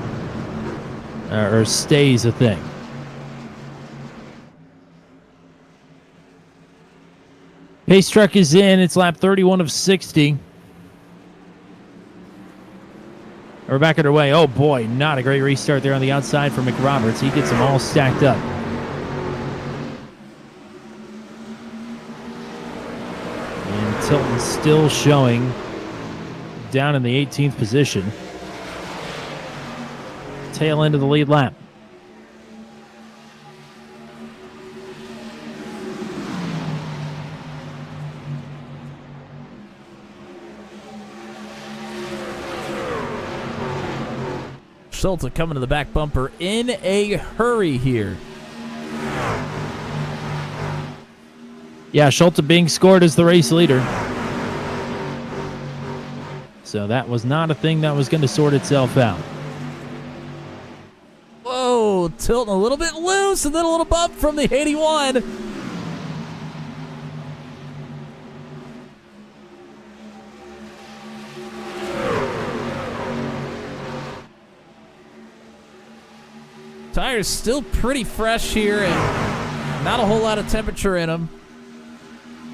or stays a thing. Pace truck is in. It's lap 31 of 60. We're back underway. Oh boy, not a great restart there on the outside for McRoberts. He gets them all stacked up. And Tilton still showing down in the 18th position. Tail end of the lead lap. Schultz coming to the back bumper in a hurry here. Yeah, Schultz being scored as the race leader. So that was not a thing that was going to sort itself out. Whoa, Tilton a little bit loose and then a little bump from the 81. Tires still pretty fresh here and not a whole lot of temperature in them.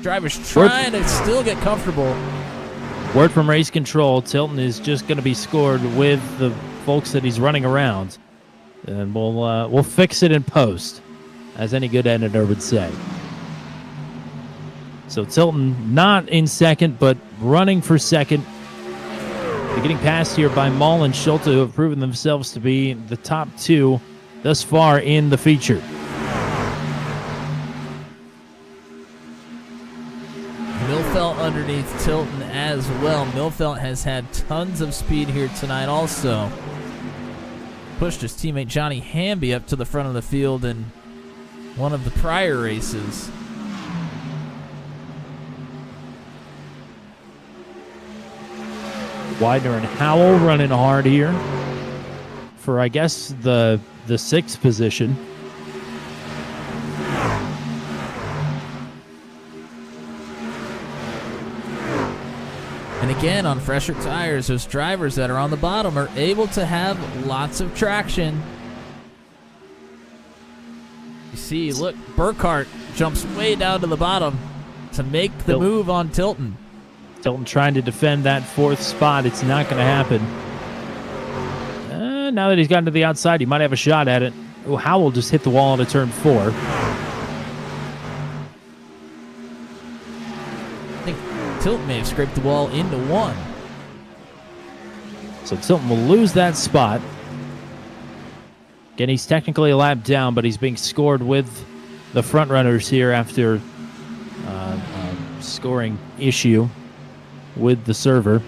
Driver's trying to still get comfortable. Word from race control, Tilton is just going to be scored with the folks that he's running around. And we'll fix it in post, as any good editor would say. So Tilton not in second, but running for second. They're getting passed here by Mull and Schulte, who have proven themselves to be the top two thus far in the feature. Millfelt underneath Tilton as well. Millfelt has had tons of speed here tonight also. Pushed his teammate Johnny Hamby up to the front of the field in one of the prior races. Widener and Howell running hard here for, I guess, the sixth position. And again, on fresher tires, those drivers that are on the bottom are able to have lots of traction. You see, look, Burkhart jumps way down to the bottom to make the move on Tilton. Tilton trying to defend that fourth spot. It's not going to happen. Now that he's gotten to the outside, he might have a shot at it. Oh, Howell just hit the wall into turn 4. I think Tilton may have scraped the wall into 1. So Tilton will lose that spot. Again, he's technically a lap down, but he's being scored with the front runners here after scoring issue with the server.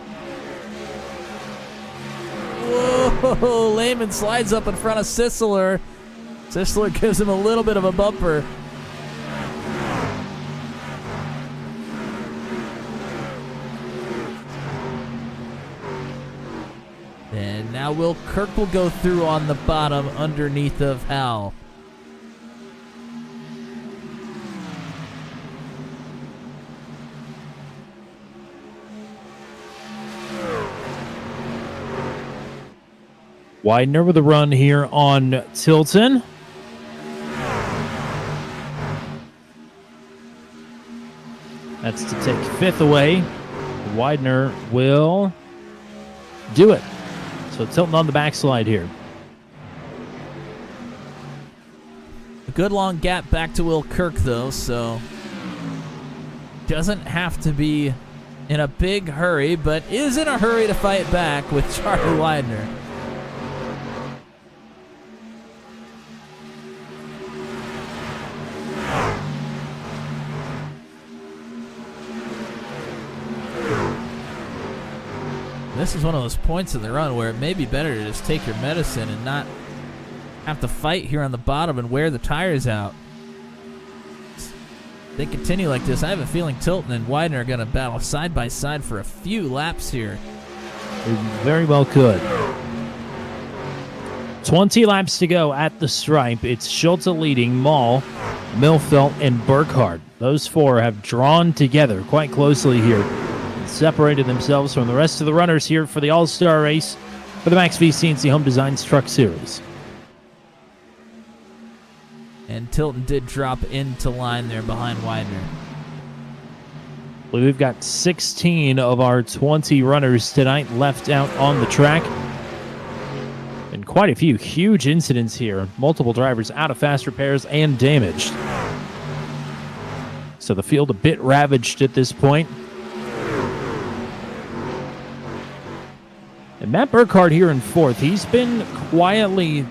Whoa, Lehman slides up in front of Sisler. Sisler gives him a little bit of a bumper. And now Will Kirk will go through on the bottom underneath of Hal. Widener with a run here on Tilton. That's to take 5th away. Widener will do it. So Tilton on the backslide here. A good long gap back to Will Kirk, though, so doesn't have to be in a big hurry, but is in a hurry to fight back with Charlie Widener. This is one of those points in the run where it may be better to just take your medicine and not have to fight here on the bottom and wear the tires out. If they continue like this, I have a feeling Tilton and Widener are going to battle side by side for a few laps here. They very well could. 20 laps to go at the stripe. It's Schulte leading, Mull, Millfelt, and Burkhart. Those four have drawn together quite closely here, separated themselves from the rest of the runners here for the All-Star race for the Max V CNC Home Designs Truck Series. And Tilton did drop into line there behind Widener. We've got 16 of our 20 runners tonight left out on the track. And quite a few huge incidents here. Multiple drivers out of fast repairs and damaged. So the field a bit ravaged at this point. And Matt Burkhart here in 4th. He's been quietly,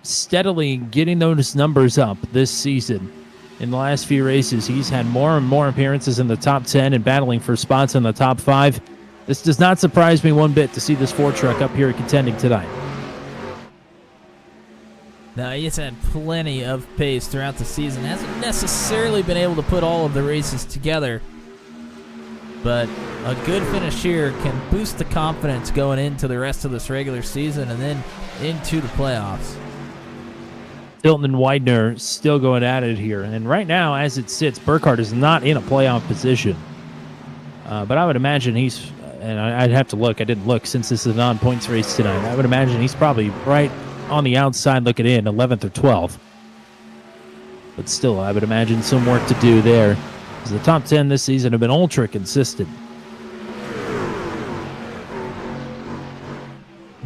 steadily getting those numbers up this season. In the last few races, he's had more and more appearances in the top 10 and battling for spots in the top 5. This does not surprise me one bit to see this Ford truck up here contending tonight. Now, he's had plenty of pace throughout the season. Hasn't necessarily been able to put all of the races together. But a good finish here can boost the confidence going into the rest of this regular season and then into the playoffs. Tilton and Widener still going at it here. And right now, as it sits, Burkhart is not in a playoff position. But I would imagine he's, and I'd have to look, I didn't look since this is a non-points race tonight. I would imagine he's probably right on the outside looking in, 11th or 12th. But still, I would imagine some work to do there. The top 10 this season have been ultra consistent.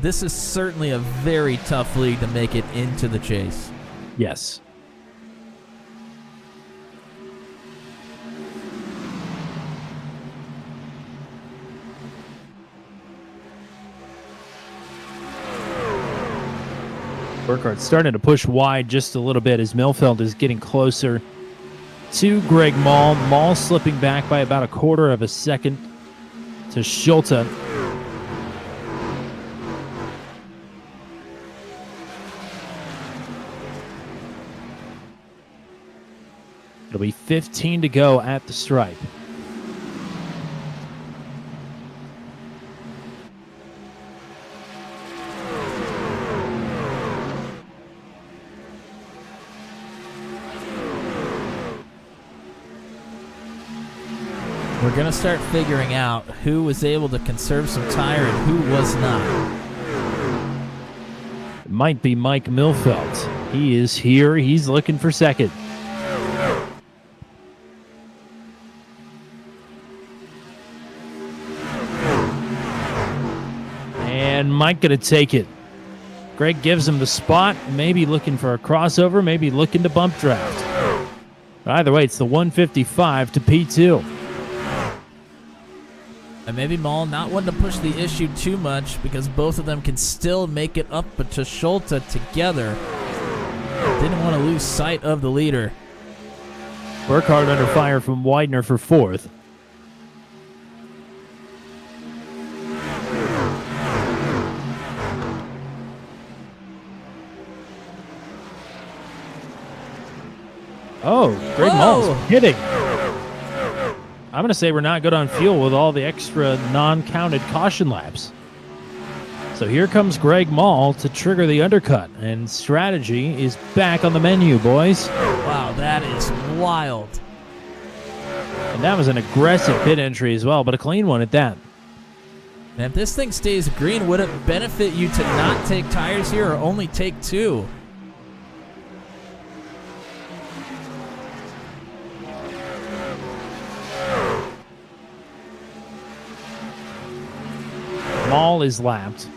this is certainly a very tough league to make it into the chase. Yes. Burkhardt starting to push wide just a little bit as Milfeld is getting closer to Greg Maul. Maul slipping back by about a quarter of a second to Schulte. It'll be 15 to go at the stripe. We're going to start figuring out who was able to conserve some tire and who was not. It might be Mike Milfeld. He is here. He's looking for second. And Mike going to take it. Greg gives him the spot. Maybe looking for a crossover. Maybe looking to bump draft. But either way, it's the 155 to P2. And maybe Maul not wanting to push the issue too much because both of them can still make it up to Schulte together. Didn't want to lose sight of the leader. Burkhardt under fire from Widener for fourth. Oh, Greg Maul's hitting. I'm going to say we're not good on fuel with all the extra non-counted caution laps. So here comes Greg Maul to trigger the undercut, and strategy is back on the menu, boys. Wow, that is wild. And that was an aggressive pit entry as well, but a clean one at that. And if this thing stays green, would it benefit you to not take tires here or only take two? Maul is lapped.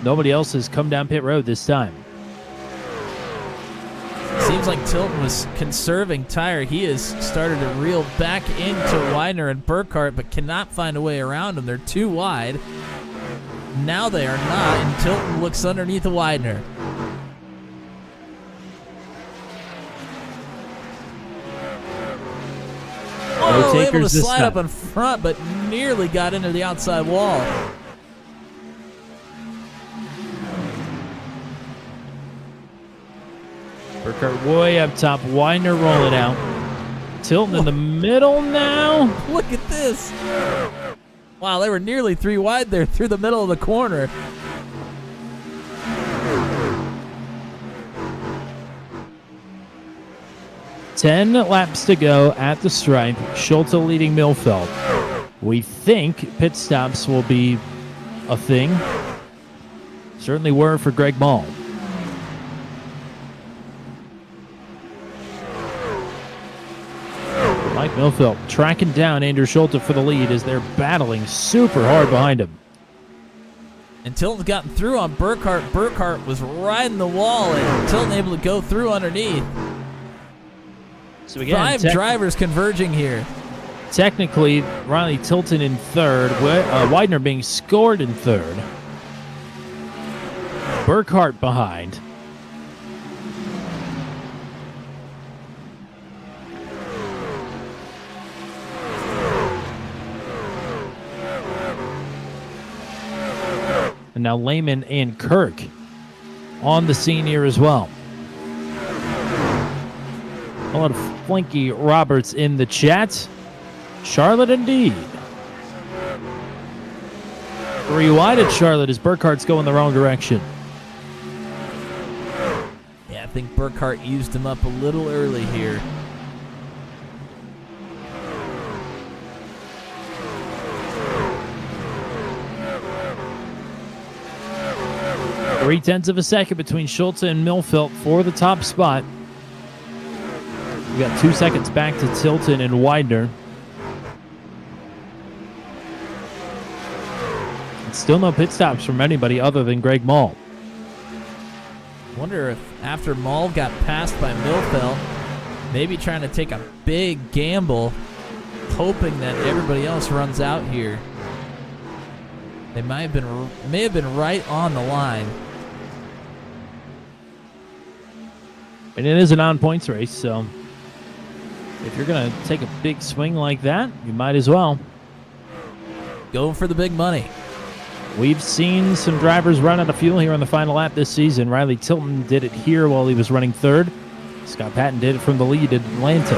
Nobody else has come down pit road this time. Seems like Tilton was conserving tire. He has started to reel back into Widener and Burkhardt, but cannot find a way around them. They're too wide. Now they are not, and Tilton looks underneath the Widener. Oh, able to slide up in front, but nearly got into the outside wall. Burkhardt way up top. Widener rolling out. Tilton in the middle now. Look at this. Wow, they were nearly three wide there through the middle of the corner. Ten laps to go at the stripe. Schulte leading Milfeld. We think pit stops will be a thing. Certainly were for Greg Maul. Mike Milfeld tracking down Andrew Schulte for the lead as they're battling super hard behind him. And Tilton's gotten through on Burkhardt. Burkhardt was riding the wall, and Tilton able to go through underneath. So again, five drivers converging here. Technically, Riley Tilton in third, Widener being scored in third. Burkhardt behind. And now Lehman and Kirk on the scene here as well. A lot of Flinky Roberts in the chat. Charlotte indeed. 3 wide at Charlotte as Burkhardt's going the wrong direction. Yeah, I think Burkhardt used him up a little early here. Three-tenths of a second between Schulte and Milfeld for the top spot. We got 2 seconds back to Tilton and Widener. still no pit stops from anybody other than Greg Mall. Wonder if after Maul got passed by Milfeld, maybe trying to take a big gamble, hoping that everybody else runs out here. They may have been right on the line. And it is an on-points race, so if you're going to take a big swing like that, you might as well. Go for the big money. We've seen some drivers run out of fuel here on the final lap this season. Riley Tilton did it here while he was running third. Scott Patton did it from the lead at Atlanta.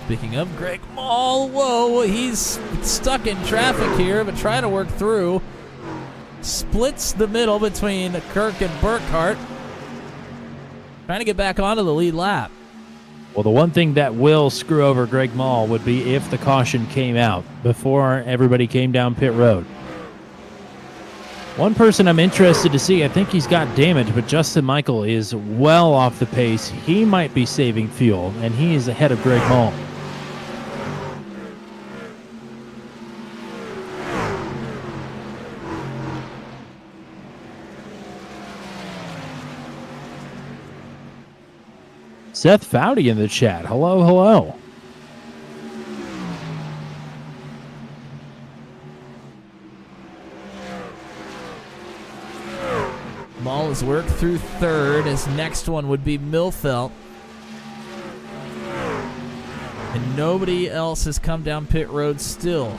Speaking of Greg Mall, whoa, he's stuck in traffic here, but trying to work through. Splits the middle between Kirk and Burkhart. Trying to get back onto the lead lap. Well, the one thing that will screw over Greg Mall would be if the caution came out before everybody came down pit road. One person I'm interested to see, I think he's got damage, but Justin Michael is well off the pace. He might be saving fuel, and he is ahead of Greg Mall. Seth Fowdy in the chat. Hello, hello. Maul has worked through third. His next one would be Milfelt. And nobody else has come down pit road still.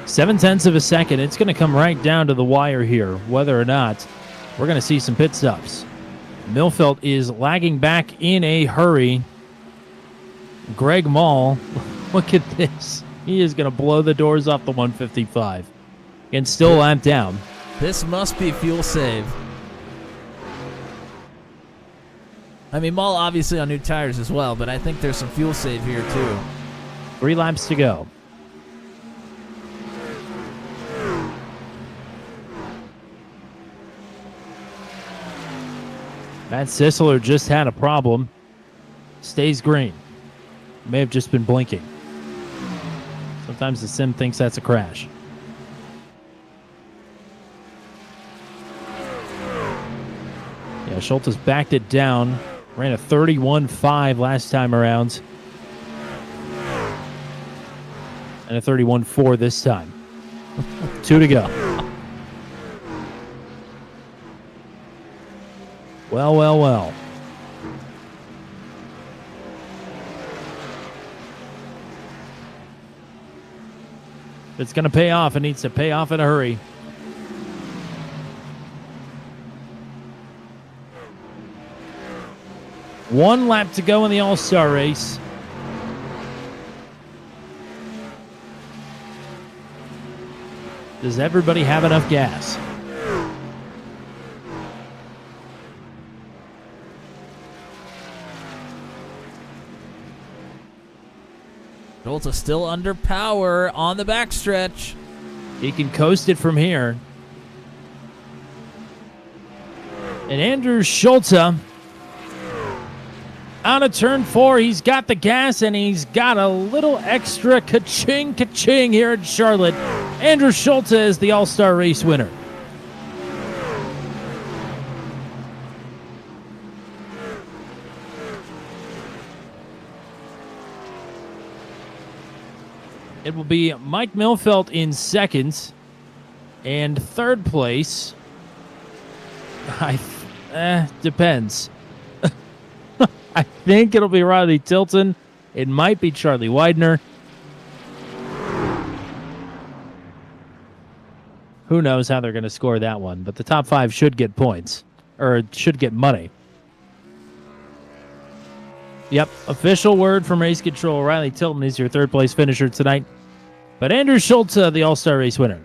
0.7 of a second. It's going to come right down to the wire here, whether or not we're going to see some pit stops. Milfelt is lagging back in a hurry. Greg Mall, look at this. He is going to blow the doors off the 155 and still lap down. This must be fuel save. I mean, Mall obviously on new tires as well, but I think there's some fuel save here too. 3 laps to go. Matt Sisler just had a problem. Stays green. May have just been blinking. Sometimes the sim thinks that's a crash. Yeah, Schultz backed it down. Ran a 31.5 last time around. And a 31.4 this time. 2 to go. Well, well, well. If it's going to pay off, it needs to pay off in a hurry. One lap to go in the All-Star race. Does everybody have enough gas? Schultz still under power on the backstretch. He can coast it from here. And Andrew Schultz out of turn 4. He's got the gas and he's got a little extra ka-ching, ka-ching here in Charlotte. Andrew Schultz is the All-Star race winner. It will be Mike Milfelt in second, and third place. Depends. I think it'll be Riley Tilton. It might be Charlie Widener. Who knows how they're going to score that one? But the top 5 should get points, or should get money. Yep, official word from Race Control. Riley Tilton is your third place finisher tonight. But Andrew Schultz, the All-Star race winner.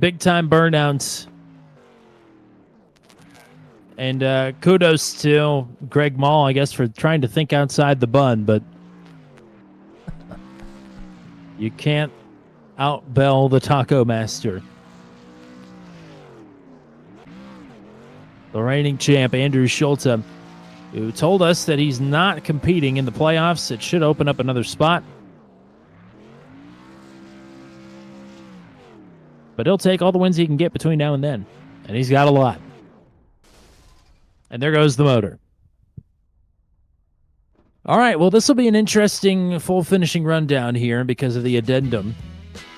big time burnouts. And kudos to Greg Mall, I guess, for trying to think outside the bun, but you can't outbell the Taco Master. The reigning champ, Andrew Schulte, who told us that he's not competing in the playoffs. It should open up another spot. But he'll take all the wins he can get between now and then. And he's got a lot. And there goes the motor. All right, well, this will be an interesting full finishing rundown here because of the addendum.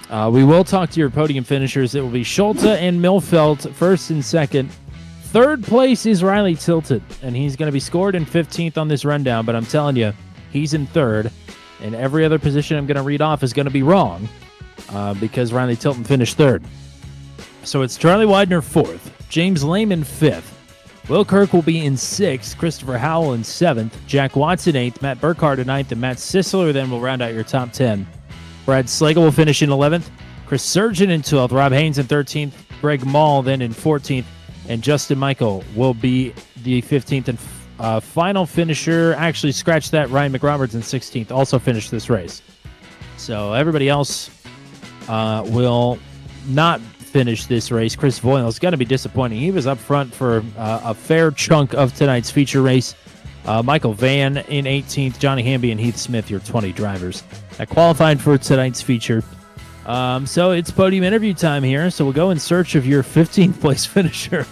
We will talk to your podium finishers. It will be Schulte and Milfelt, first and second. Third place is Riley Tilton, and he's going to be scored in 15th on this rundown, but I'm telling you, he's in third, and every other position I'm going to read off is going to be wrong because Riley Tilton finished third. So it's Charlie Widener fourth, James Lehman fifth, Will Kirk will be in sixth, Christopher Howell in seventh, Jack Watson eighth, Matt Burkhardt in ninth, and Matt Sisler then will round out your top 10. Brad Slagle will finish in 11th, Chris Surgeon in 12th, Rob Haynes in 13th, Greg Mall then in 14th, and Justin Michael will be the 15th and final finisher. Actually, scratch that. Ryan McRoberts in 16th also finished this race. So everybody else will not finish this race. Chris Voyle is going to be disappointing. He was up front for a fair chunk of tonight's feature race. Michael Van in 18th. Johnny Hamby and Heath Smith, your 20 drivers that qualified for tonight's feature. So it's podium interview time here. So we'll go in search of your 15th place finisher.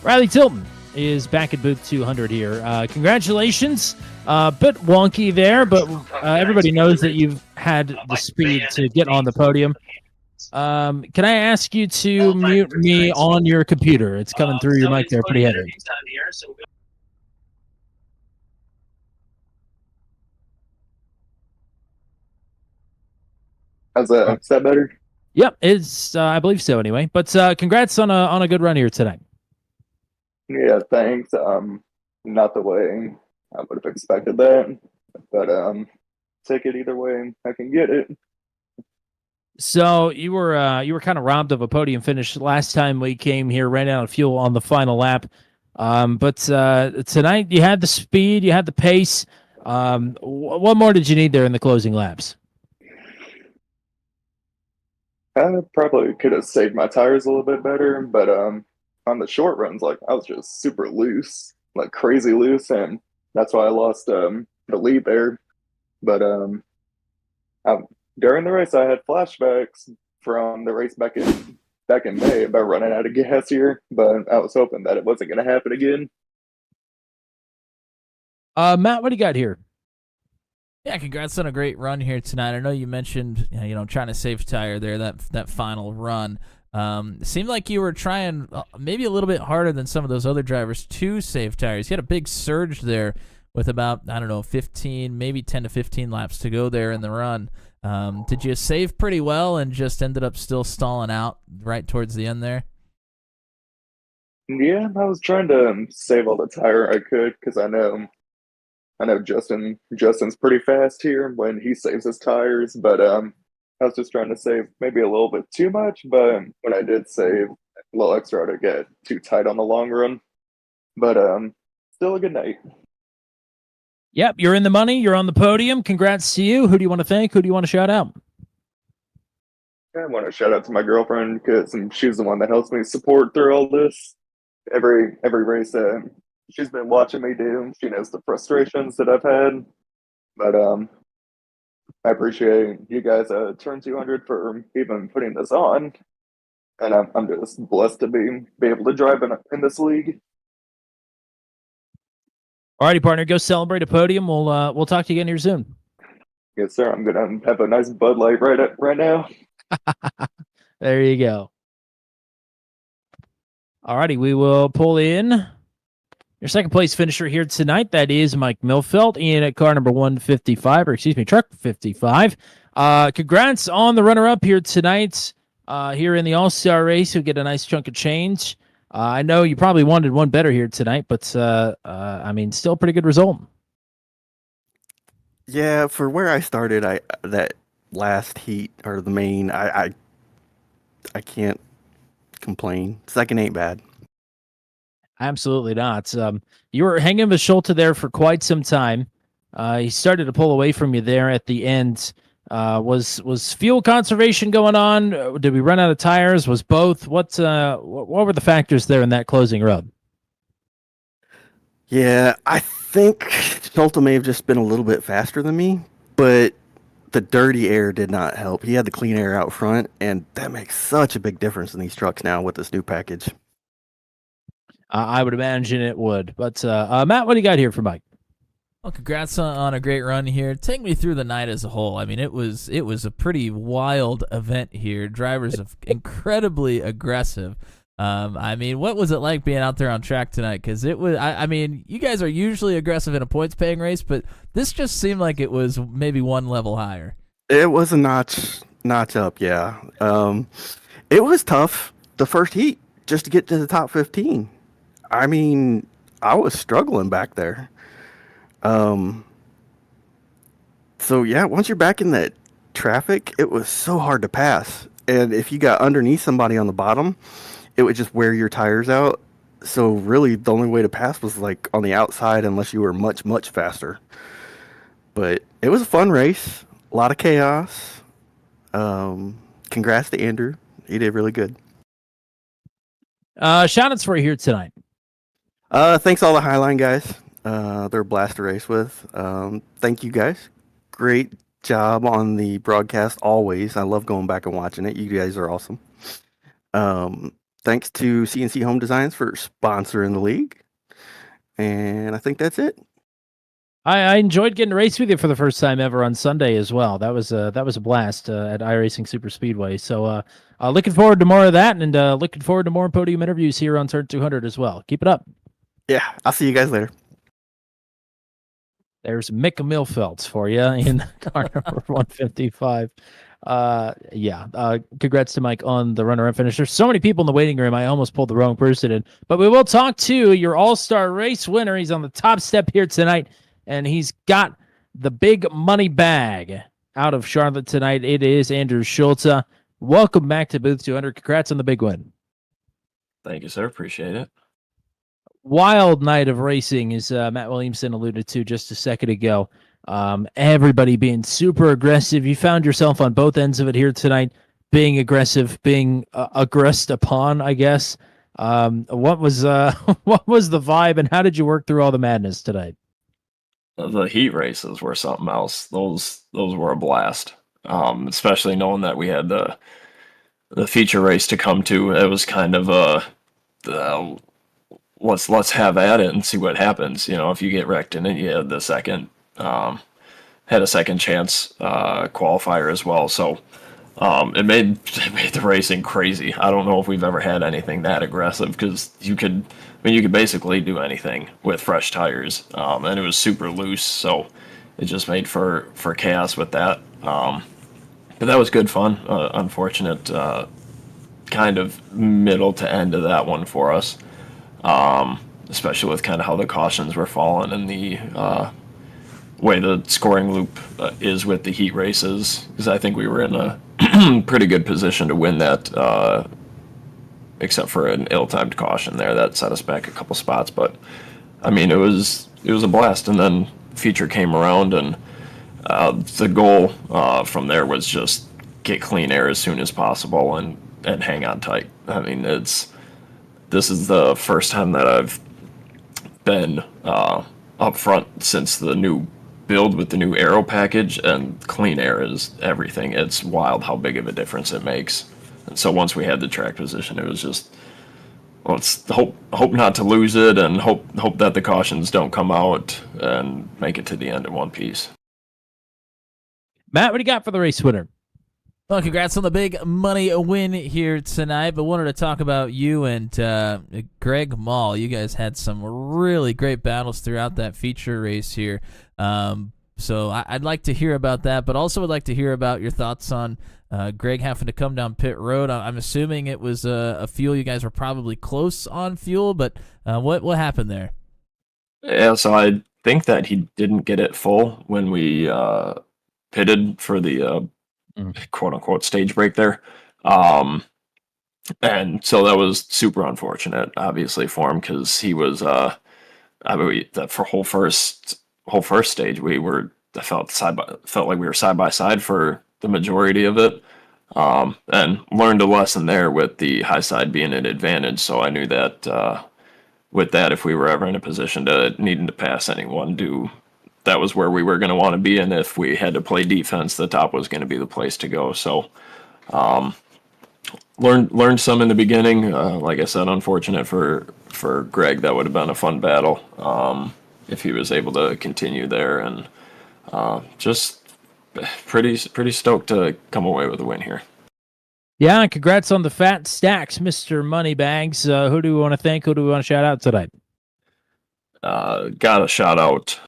Riley Tilton is back at booth 200 here. Congratulations. Bit wonky there, but everybody knows that you've had the speed to get on the podium. Can I ask you to mute me on your computer? It's coming through your mic there pretty heavy. Is that better? Yep, it's I believe so anyway. But congrats on a good run here tonight. Yeah, thanks. Not the way I would have expected that, but take it either way I can get it. So you were kind of robbed of a podium finish last time we came here, ran out of fuel on the final lap. But tonight you had the speed, you had the pace. What more did you need there in the closing laps? I probably could have saved my tires a little bit better, but on the short runs, like I was just super loose, like crazy loose, and that's why I lost the lead there. But during the race, I had flashbacks from the race back in May about running out of gas here, but I was hoping that it wasn't going to happen again. Matt, what do you got here? Yeah, congrats on a great run here tonight. I know you mentioned, trying to save tire there, that final run. It seemed like you were trying maybe a little bit harder than some of those other drivers to save tires. You had a big surge there with about, 15, maybe 10 to 15 laps to go there in the run. Did you save pretty well and just ended up still stalling out right towards the end there? Yeah, I was trying to save all the tire I could because I know Justin's pretty fast here when he saves his tires, but I was just trying to save maybe a little bit too much, but when I did save a little extra to get too tight on the long run. But still a good night. Yep, you're in the money, you're on the podium. Congrats to you. Who do you want to thank? Who do you want to shout out? I want to shout out to my girlfriend because she's the one that helps me support through all this. Every race she's been watching me do. She knows the frustrations that I've had. But I appreciate you guys at Turn 200 for even putting this on. And I'm just blessed to be able to drive in this league. Alrighty, partner, go celebrate a podium. We'll talk to you again here soon. Yes, sir. I'm gonna have a nice Bud Light right now. There you go. Alrighty, we will pull in your second place finisher here tonight. That is Mike Milfelt in at car number 155, or excuse me, truck 55. Congrats on the runner-up here tonight. Here in the All-Star race, you'll get a nice chunk of change. I know you probably wanted one better here tonight, but still a pretty good result. Yeah, for where I started, that last heat or the main, I I can't complain. Second ain't bad. Absolutely not. You were hanging with Schulte there for quite some time. He started to pull away from you there at the end. Was fuel conservation going on? Did we run out of tires? Was both? What were the factors there in that closing rub? Yeah, I think Schulte may have just been a little bit faster than me, but the dirty air did not help. He had the clean air out front, and that makes such a big difference in these trucks now with this new package. I would imagine it would. But Matt, what do you got here for Mike? Well, congrats on a great run here. Take me through the night as a whole. I mean, it was a pretty wild event here. Drivers are incredibly aggressive. I mean, what was it like being out there on track tonight? Because it was, I mean, you guys are usually aggressive in a points-paying race, but this just seemed like it was maybe one level higher. It was a notch up, yeah. It was tough the first heat just to get to the top 15. I mean, I was struggling back there. So yeah, once you're back in that traffic, it was so hard to pass. And if you got underneath somebody on the bottom, it would just wear your tires out. So really the only way to pass was like on the outside unless you were much, much faster. But it was a fun race, a lot of chaos. Congrats to Andrew. He did really good. Shout-outs for you here tonight. Thanks all the Highline guys. They're a blast to race with. Thank you guys. Great job on the broadcast always. I love going back and watching it. You guys are awesome. Thanks to CNC Home Designs for sponsoring the league. And I think that's it. I enjoyed getting to race with you for the first time ever on Sunday as well. That was a blast at iRacing Super Speedway. So looking forward to more of that, and looking forward to more podium interviews here on Turn 200 as well. Keep it up. Yeah, I'll see you guys later. There's Mick Milfelt for you in car number 155. Congrats to Mike on the runner-up finish. There's so many people in the waiting room, I almost pulled the wrong person in. But we will talk to your all-star race winner. He's on the top step here tonight, and he's got the big money bag out of Charlotte tonight. It is Andrew Schulte. Welcome back to Booth 200. Congrats on the big win. Thank you, sir. Appreciate it. Wild night of racing, as Matt Williamson alluded to just a second ago. Everybody being super aggressive. You found yourself on both ends of it here tonight, being aggressive, being aggressed upon, I guess. What was what was the vibe, and how did you work through all the madness tonight? The heat races were something else. Those were a blast. Especially knowing that we had the feature race to come to. It was kind of let's have at it and see what happens. You know, if you get wrecked in it, you had the second had a second chance qualifier as well. So it made the racing crazy. I don't know if we've ever had anything that aggressive, because you could basically do anything with fresh tires, and it was super loose. So it just made for chaos with that. But that was good fun. Unfortunate kind of middle to end of that one for us. Especially with kind of how the cautions were falling and the way the scoring loop is with the heat races, because I think we were in a pretty good position to win that, except for an ill-timed caution there that set us back a couple spots. But I mean, it was a blast, and then feature came around, and the goal from there was just get clean air as soon as possible and hang on tight. I mean, this is the first time that I've been up front since the new build with the new aero package, and clean air is everything. It's wild how big of a difference it makes. And so once we had the track position, it was just, let's hope not to lose it, and hope that the cautions don't come out and make it to the end in one piece. Matt, what do you got for the race winner? Well, congrats on the big money win here tonight, but wanted to talk about you and Greg Mall. You guys had some really great battles throughout that feature race here. So I'd like to hear about that, but also would like to hear about your thoughts on Greg having to come down pit road. I'm assuming it was a fuel. You guys were probably close on fuel, but what happened there? Yeah, so I think that he didn't get it full when we pitted for the quote-unquote stage break there. and so that was super unfortunate, obviously, for him, because he was, I mean, that for whole first stage, I felt like we were side by side for the majority of it, and learned a lesson there with the high side being an advantage. So I knew that with that, if we were ever in a position to needing to pass anyone, that was where we were going to want to be, and if we had to play defense, the top was going to be the place to go. So learned some in the beginning. Like I said, unfortunate for Greg. That would have been a fun battle if he was able to continue there, and just pretty stoked to come away with a win here. Yeah, and congrats on the fat stacks, Mr. Moneybags. Who do we want to thank? Who do we want to shout out tonight? Got to shout out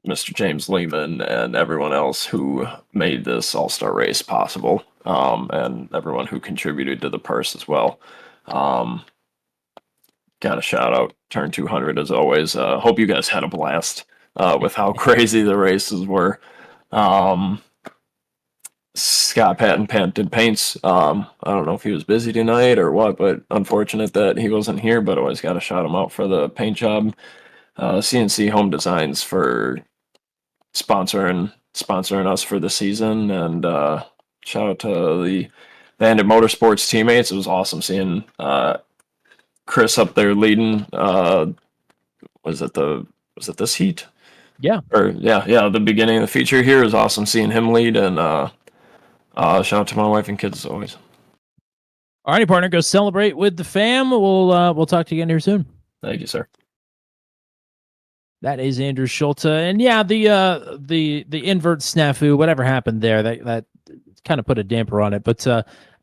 Mr. James Lehman and everyone else who made this All-Star race possible, and everyone who contributed to the purse as well. Got to shout out Turn 200 as always. Hope you guys had a blast with how crazy the races were. Scott Patton did paints. I don't know if he was busy tonight or what, but unfortunate that he wasn't here, but always got to shout him out for the paint job. CNC Home Designs for sponsoring us for the season, and shout out to the Bandit Motorsports teammates. It was awesome seeing Chris up there leading. Was it this heat? Yeah. The beginning of the feature here is awesome seeing him lead, and shout out to my wife and kids as always. All righty, partner, go celebrate with the fam. We'll talk to you again here soon. Thank you, sir. That is Andrew Schulte, and yeah, the invert snafu, whatever happened there, that kind of put a damper on it. But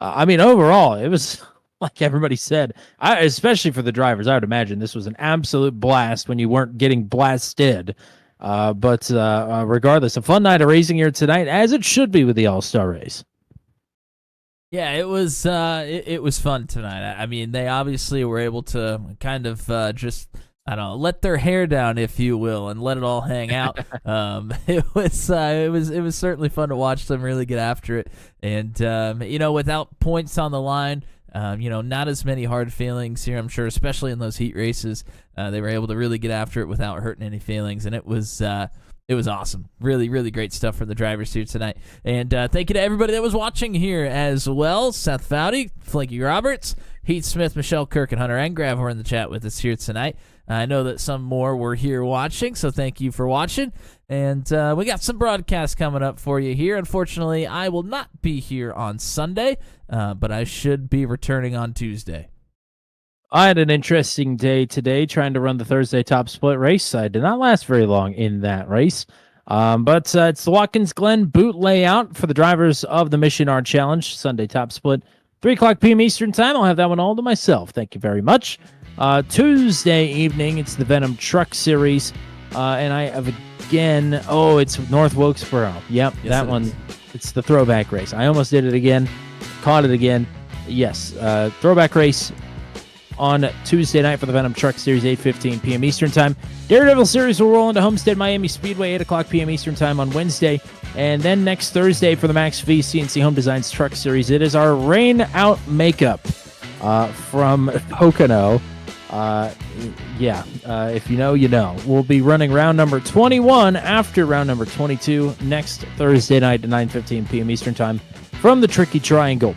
I mean, overall, it was like everybody said. Especially for the drivers, I would imagine this was an absolute blast when you weren't getting blasted. But regardless, a fun night of racing here tonight, as it should be with the All-Star race. Yeah, it was it was fun tonight. I mean, they obviously were able to kind of just, I don't know, let their hair down, if you will, and let it all hang out. It was certainly fun to watch them really get after it, and without points on the line, not as many hard feelings here, I'm sure, especially in those heat races. They were able to really get after it without hurting any feelings, and it was awesome. Really, really great stuff for the drivers here tonight. And thank you to everybody that was watching here as well. Seth Foudy, Flanky Roberts, Heath Smith, Michelle Kirk, and Hunter Engrav were in the chat with us here tonight. I know that some more were here watching, so thank you for watching. And we got some broadcasts coming up for you here. Unfortunately, I will not be here on Sunday, but I should be returning on Tuesday. I had an interesting day today trying to run the Thursday top split race. I did not last very long in that race. But it's the Watkins Glen boot layout for the drivers of the Mission R Challenge, Sunday top split, 3 o'clock p.m. Eastern time. I'll have that one all to myself. Thank you very much. Tuesday evening, it's the Venom Truck Series. And I have again, it's North Wilkesboro. Yep, yes, that one. It's the throwback race. I almost did it again. Caught it again. Yes, throwback race on Tuesday night for the Venom Truck Series, 8:15 p.m. Eastern Time. Daredevil Series will roll into Homestead Miami Speedway, 8 o'clock p.m. Eastern Time on Wednesday. And then next Thursday for the Max V CNC Home Designs Truck Series, it is our Rain Out Makeup from Pocono. If you know, you know. We'll be running round number 21 after round number 22 next Thursday night at 9:15 p.m. Eastern Time from the Tricky Triangle.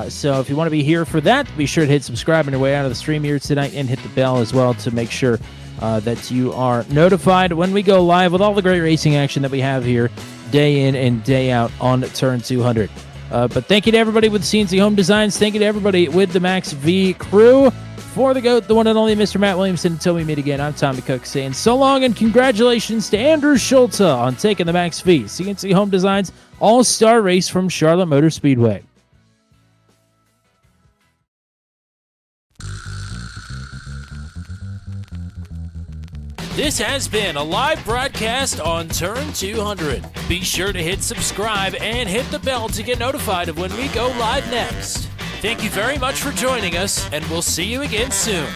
So if you want to be here for that, be sure to hit subscribe on your way out of the stream here tonight and hit the bell as well to make sure that you are notified when we go live with all the great racing action that we have here day in and day out on Turn 200. But thank you to everybody with CNC Home Designs. Thank you to everybody with the Max V crew. For the GOAT, the one and only Mr. Matt Williamson, until we meet again, I'm Tommy Cook saying so long and congratulations to Andrew Schulte on taking the Max V CNC Home Designs All-Star Race from Charlotte Motor Speedway. This has been a live broadcast on Turn 200. Be sure to hit subscribe and hit the bell to get notified of when we go live next. Thank you very much for joining us, and we'll see you again soon.